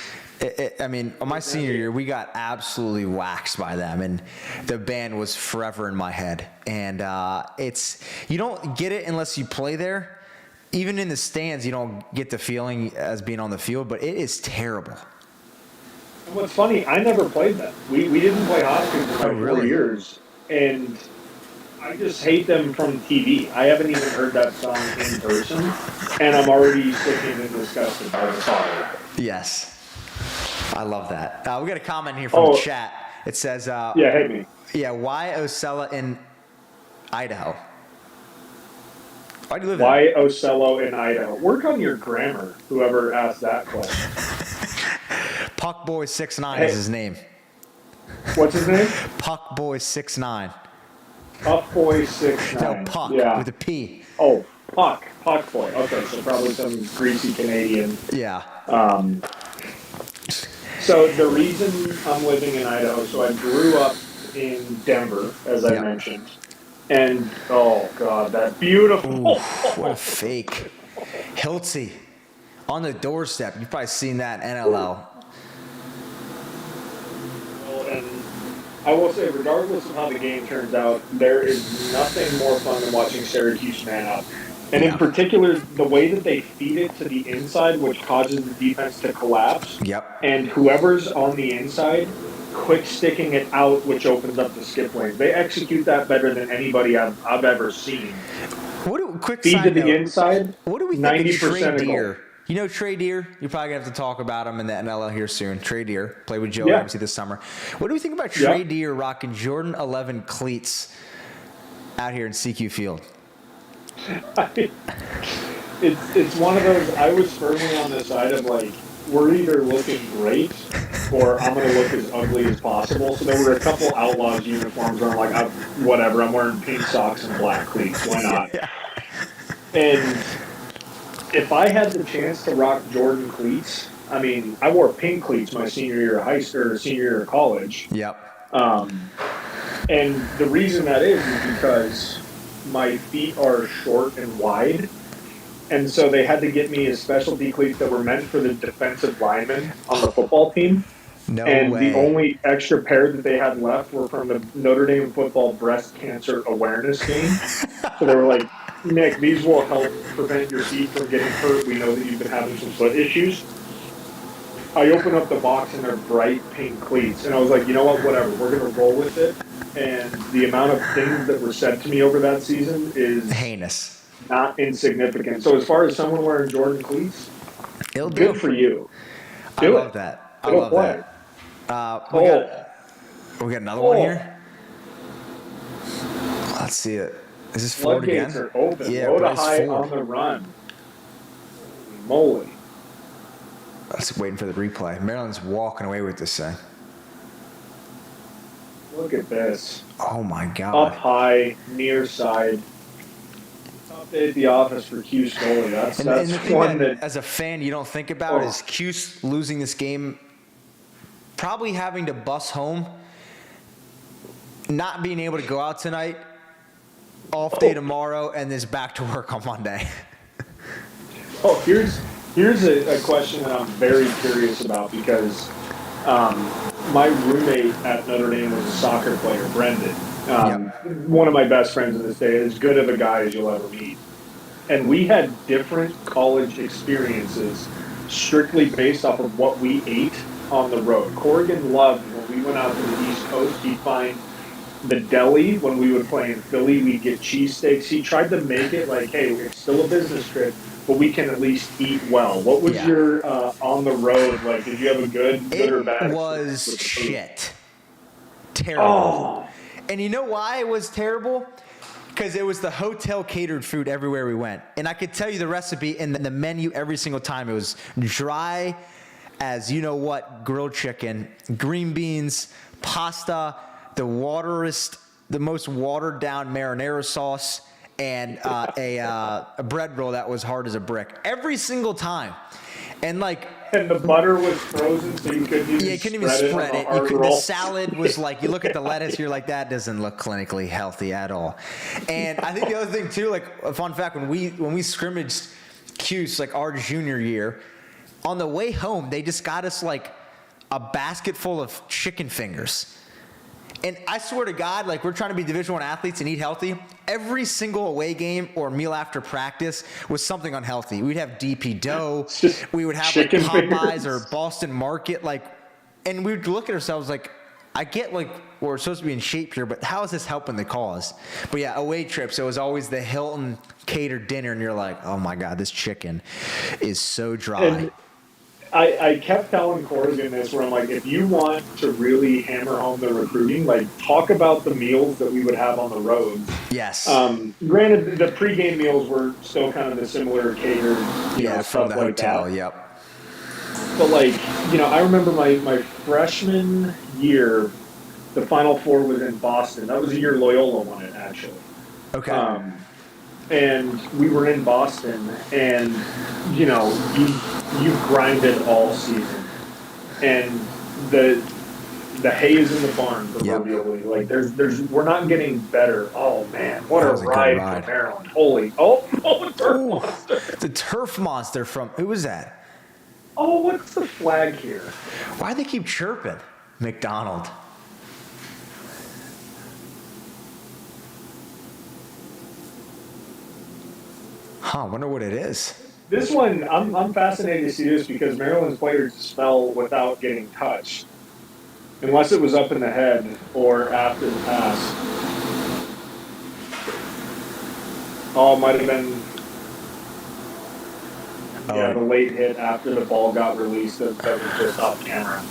On my senior year, we got absolutely waxed by them, and the band was forever in my head. And you don't get it unless you play there. Even in the stands, you don't get the feeling as being on the field, but it is terrible. What's funny, I never played them. We didn't play Hopkins for 4 years, and I just hate them from TV. I haven't even heard that song in person, and I'm already sickened and disgusted by the song. Yes. I love that. We got a comment here from the chat. It says, hit me. Yeah, why Ocella in Idaho? Why do you live there? Why Ocello in Idaho? Work on your grammar, whoever asked that question. Puckboy69 is his name. What's his name? Puckboy69. Puckboy69. No, Puck with a P. Oh, Puckboy. Okay, so probably some greasy Canadian. Yeah. So the reason I'm living in Idaho, so I grew up in Denver, as I mentioned. And, oh, God, that beautiful. Ooh, what a fake. Hiltzy on the doorstep. You've probably seen that NLL. And I will say, regardless of how the game turns out, there is nothing more fun than watching Syracuse man up. And in particular, the way that they feed it to the inside, which causes the defense to collapse. Yep. And whoever's on the inside, quick sticking it out, which opens up the skip lane. They execute that better than anybody I've ever seen. Feed to the inside. What do we think of Trey Deer? You know Trey Deer? You're probably going to have to talk about him in the NLL here soon. Trey Deer. Played with Joe Ramsey this summer. What do we think about Trey Deer rocking Jordan 11 cleats out here in CQ Field? It's one of those, I was firmly on the side of like, we're either looking great or I'm going to look as ugly as possible. So there were a couple Outlaws uniforms where I'm like, whatever, I'm wearing pink socks and black cleats. Why not? And if I had the chance to rock Jordan cleats, I mean, I wore pink cleats my senior year of high school or senior year of college. Yep. And the reason that is because my feet are short and wide. And so they had to get me a specialty cleats that were meant for the defensive linemen on the football team. No and way. The only extra pair that they had left were from the Notre Dame football breast cancer awareness game. So they were like, Nick, these will help prevent your feet from getting hurt. We know that you've been having some foot issues. I opened up the box and they're bright pink cleats. And I was like, you know what, whatever. We're going to roll with it. And the amount of things that were said to me over that season is heinous. Not insignificant. So as far as someone wearing Jordan cleats, good for you. I love that. I love that. We got another one here. Let's see it. Is this Ford again? Floodgates are open. Yeah, Low to but it's high Ford. on the run. Moly. I was waiting for the replay. Maryland's walking away with this thing. Look at this. Oh my God. Up high, near side. Update at the office for Cuse goalie. That's the thing one that, as a fan, you don't think about is Cuse losing this game, probably having to bus home, not being able to go out tonight, off day tomorrow, and then back to work on Monday. Here's a question that I'm very curious about because My roommate at Notre Dame was a soccer player, Brendan. One of my best friends in this day, as good of a guy as you'll ever meet. And we had different college experiences strictly based off of what we ate on the road. Corrigan loved when we went out to the East Coast, he'd find the deli when we would play in Philly, we'd get cheesesteaks. He tried to make it like, hey, it's still a business trip, but we can at least eat well. What was your on the road like? Did you have a good or bad? It was shit. Terrible. Oh. And you know why it was terrible? Because it was the hotel catered food everywhere we went. And I could tell you the recipe and the menu every single time. It was dry as you know what, grilled chicken, green beans, pasta, the most watered down marinara sauce, and a bread roll that was hard as a brick. Every single time. And the butter was frozen, so you couldn't even spread it. The The salad was like, you look at the lettuce, you're like, that doesn't look clinically healthy at all. And I think the other thing too, like a fun fact, when we scrimmaged Cuse, like our junior year, on the way home, they just got us like a basket full of chicken fingers. And I swear to God, like we're trying to be Division I athletes and eat healthy. Every single away game or meal after practice was something unhealthy. We'd have DP dough. We would have like Popeyes fingers. or Boston Market, and we would look at ourselves like, I get like we're supposed to be in shape here, but how is this helping the cause? But yeah, away trips, it was always the Hilton catered dinner, and you're like, oh my God, this chicken is so dry. And I kept telling Corrigan this, where I'm like, if you want to really hammer home the recruiting, like talk about the meals that we would have on the road. Yes. Granted, the pregame meals were still kind of the similar catered, from stuff the like hotel. that. Yep. But I remember my freshman year, the Final Four was in Boston. That was the year Loyola won it, actually. Okay. And we were in Boston, and you grinded all season, and the hay is in the barn proverbially. Yep. Like there's we're not getting better. Oh man, what a was a good ride ride. from Maryland! Holy turf monster! The turf monster from who was that? Oh, what's the flag here? Why do they keep chirping? McDonald. Huh, I wonder what it is. This one, I'm fascinated to see this because Maryland's players spell without getting touched, unless it was up in the head or after the pass. Oh, it might have been the late hit after the ball got released that was just off camera.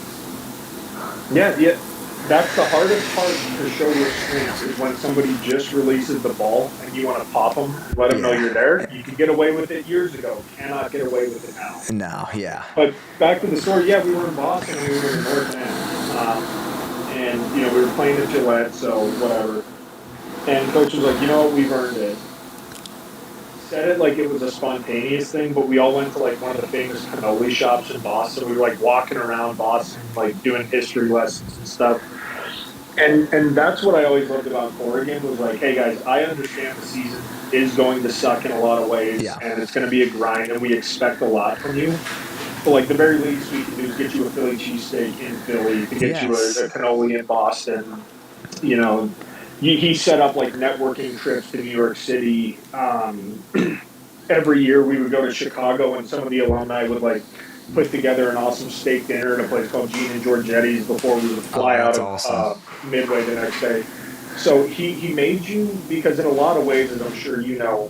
Yeah. That's the hardest part to show your strengths is when somebody just releases the ball and you want to pop them, let them know you're there. You could get away with it years ago. Cannot get away with it now. No, yeah. But back to the story, we were in Boston and we were in North End. And, we were playing at Gillette, so whatever. And coach was like, we've earned it. Said it like it was a spontaneous thing, but we all went to like one of the famous cannoli shops in Boston. We were like walking around Boston, like doing history lessons and stuff. And that's what I always loved about Corrigan was like, hey guys, I understand the season is going to suck in a lot of ways, and it's going to be a grind, and we expect a lot from you. But like the very least we can do is get you a Philly cheesesteak in Philly, to get you a cannoli in Boston. He set up like networking trips to New York City. Every year we would go to Chicago, and some of the alumni would like put together an awesome steak dinner at a place called Gene and Giorgetti's before we would fly out of Midway the next day. So he made you, because in a lot of ways, as I'm sure you know,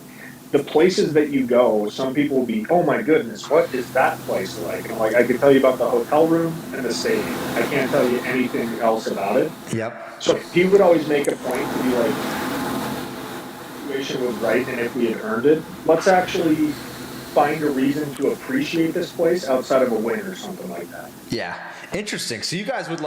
the places that you go, some people will be, oh my goodness, what is that place like? And like I could tell you about the hotel room and the stadium. I can't tell you anything else about it. Yep. So he would always make a point to be like, the situation was right, and if we had earned it, let's actually find a reason to appreciate this place outside of a win or something like that. Yeah. Interesting. So you guys would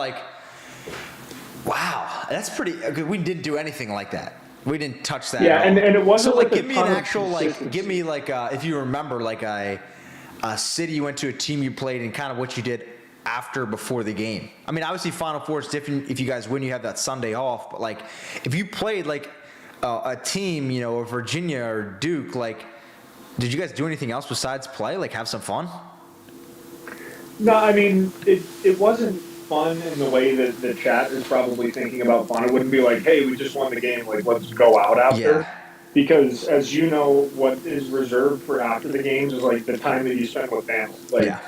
wow, that's pretty, we didn't do anything like that. We didn't touch that. Yeah, and it wasn't so like give me an actual give me if you remember a city you went to, a team you played, and kind of what you did after, before the game. I mean, obviously Final Four is different. If you guys win, you have that Sunday off. But if you played a team, or Virginia or Duke, did you guys do anything else besides play? Have some fun? No, I mean it wasn't fun in the way that the chat is probably thinking about fun. It wouldn't be like, hey, we just won the game, like let's go out after. Yeah. Because as you know, what is reserved for after the games is like the time that you spend with family. Like, Yeah.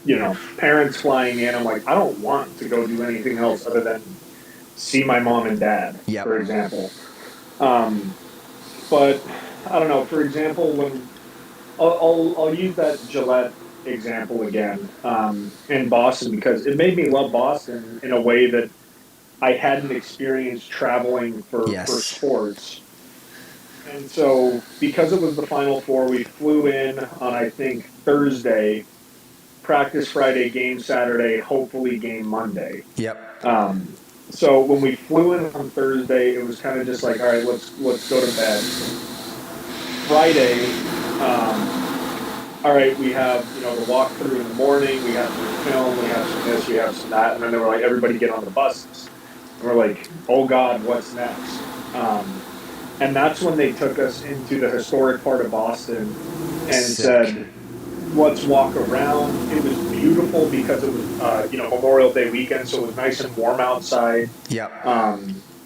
you know, parents flying in. I'm like, I don't want to go do anything else other than see my mom and dad, Yep. for example. But I don't know. For example, when I'll use that Gillette example again in Boston because it made me love Boston in a way that I hadn't experienced traveling for Yes. sports. And so, because it was the Final Four, we flew in on, I think, Thursday, practice Friday, game Saturday, hopefully game Monday. Yep. So when we flew in on Thursday, it was kind of just like, all right, let's go to bed. Friday, all right, we have, you know, the walkthrough in the morning, we have some film, we have some this, we have some that, and then they were like, everybody get on the buses. And we're like, oh God, what's next? And that's when they took us into the historic part of Boston and Sick. said, let's walk around. It was beautiful because it was, you know, Memorial Day weekend, so it was nice and warm outside. Yep.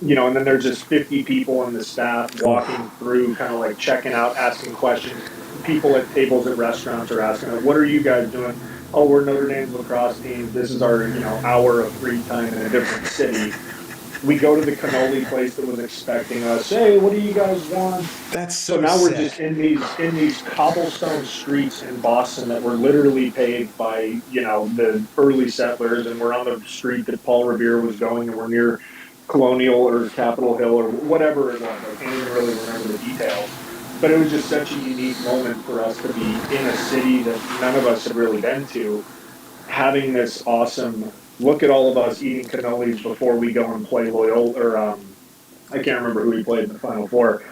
You know, and then there's just 50 people in the staff walking through, kind of like checking out, asking questions. People at tables at restaurants are asking, like, what are you guys doing? Oh, we're Notre Dame's lacrosse team. This is our, you know, hour of free time in a different city. We go to the cannoli place that was expecting us. Hey, what do you guys want? That's So now we're just in these cobblestone streets in Boston that were literally paved by, you know, the early settlers, and we're on the street that Paul Revere was going, and we're near Colonial or Capitol Hill or whatever it was. I can't even really remember the details. But it was just such a unique moment for us to be in a city that none of us had really been to, having this awesome look at all of us eating cannolis before we go and play Loyola, or I can't remember who we played in the Final Four.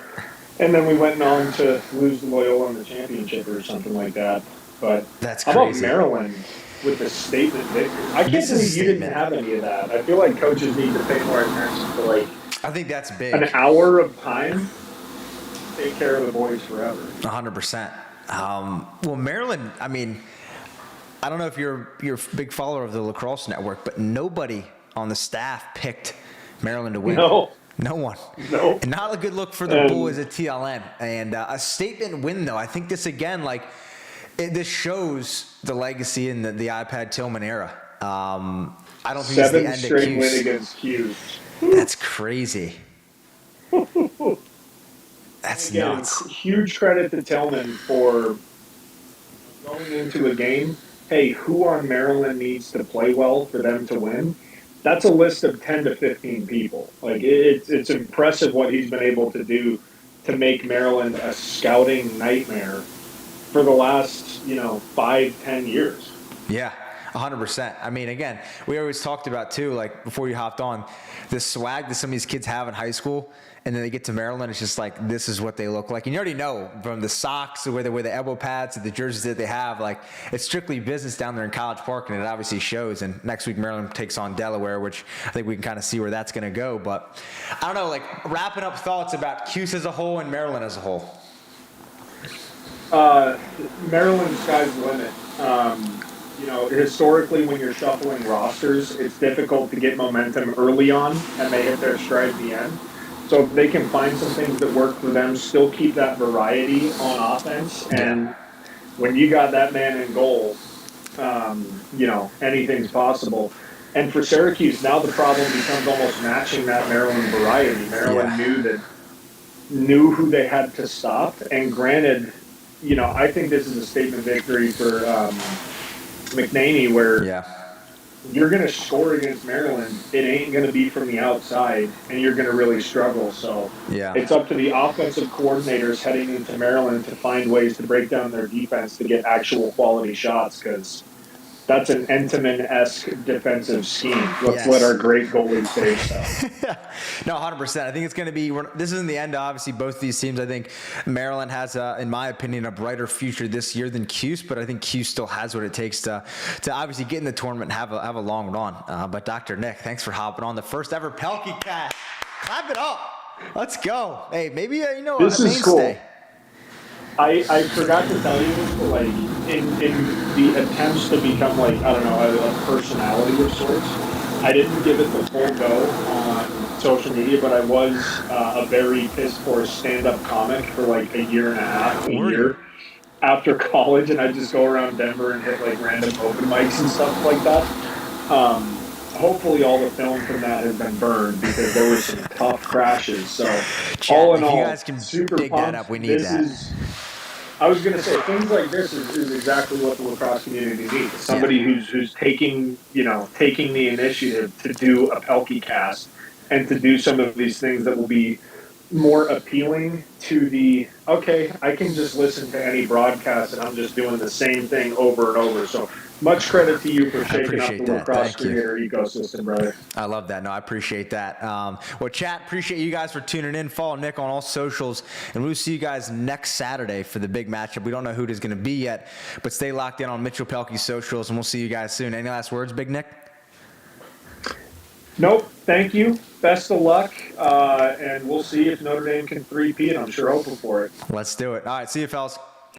And then we went on to lose to Loyola in the championship or something like that. But That's how about crazy. Maryland with the statement victory? I can't This is a believe you didn't statement. have any of that. I feel like coaches need to pay more attention to like I think that's big. an hour of time. Take care of the boys forever. 100%. Well, Maryland, I mean, I don't know if you're a big follower of the Lacrosse Network, but nobody on the staff picked Maryland to win. No. No one. No. And not a good look for the boys at TLN. And a statement win, though. I think this, again, like, this shows the legacy in the iPad Tillman era. I don't think it's the 7 end straight of win Cuse. against Cuse. That's crazy. That's Again, nuts. huge credit to Tillman for going into a game. Hey, who on Maryland needs to play well for them to win? That's a list of 10 to 15 people. Like it's impressive what he's been able to do to make Maryland a scouting nightmare for the last, 5-10 years. Yeah, 100%. I mean, again, we always talked about, too, like, before you hopped on, the swag that some of these kids have in high school, and then they get to Maryland, it's just like, this is what they look like. And you already know, from the socks to where they wear the elbow pads to the jerseys that they have, like, it's strictly business down there in College Park, and it obviously shows. And next week, Maryland takes on Delaware, which I think we can kind of see where that's going to go. But I don't know, like, wrapping up thoughts about Cuse as a whole and Maryland as a whole. Maryland, sky's the limit. Historically, when you're shuffling rosters, it's difficult to get momentum early on, and they hit their stride at the end. So if they can find some things that work for them, still keep that variety on offense, and when you got that man in goal, anything's possible. And for Syracuse, now the problem becomes almost matching that Maryland variety. Maryland knew who they had to stop, and granted, I think this is a statement victory for McNaney, where you're going to score against Maryland. It ain't going to be from the outside, and you're going to really struggle. So it's up to the offensive coordinators heading into Maryland to find ways to break down their defense to get actual quality shots, because that's an Entenmann-esque defensive scheme. Let's let our great goalie say so. No, 100%. I think it's going to be – this isn't the end, obviously, both these teams. I think Maryland has, in my opinion, a brighter future this year than Cuse, but I think Cuse still has what it takes to obviously get in the tournament and have a long run. But Dr. Nick, thanks for hopping on the first ever Pehlke cast. Clap it up. Let's go. Hey, maybe, This a mainstay. is cool. I forgot to tell you this, but like in the attempts to become like, I don't know, a personality of sorts, I didn't give it the full go on social media, but I was a very piss poor stand-up comic for like a year and a half, a Were you? year after college, and I just go around Denver and hit like random open mics and stuff like that. Hopefully, all the film from that has been burned because there were some tough crashes. So, Chat, all in if you all, guys can super dig that pumped. up, we need This that. is. I was going to say things like this is exactly what the lacrosse community needs. Somebody who's taking taking the initiative to do a Pehlke cast and to do some of these things that will be more appealing to the I can just listen to any broadcast and I'm just doing the same thing over and over. So much credit to you for shaking up the appreciate that. lacrosse Thank you. creator ecosystem, brother. I love that. No, I appreciate that. Well, chat, appreciate you guys for tuning in. Follow Nick on all socials, and we'll see you guys next Saturday for the big matchup. We don't know who it is going to be yet, but stay locked in on Mitchell Pehlke's socials, and we'll see you guys soon. Any last words, Big Nick? Nope. Thank you. Best of luck, and we'll see if Notre Dame can three-peat. I'm sure hoping for it. Let's do it. All right, see you, fellas.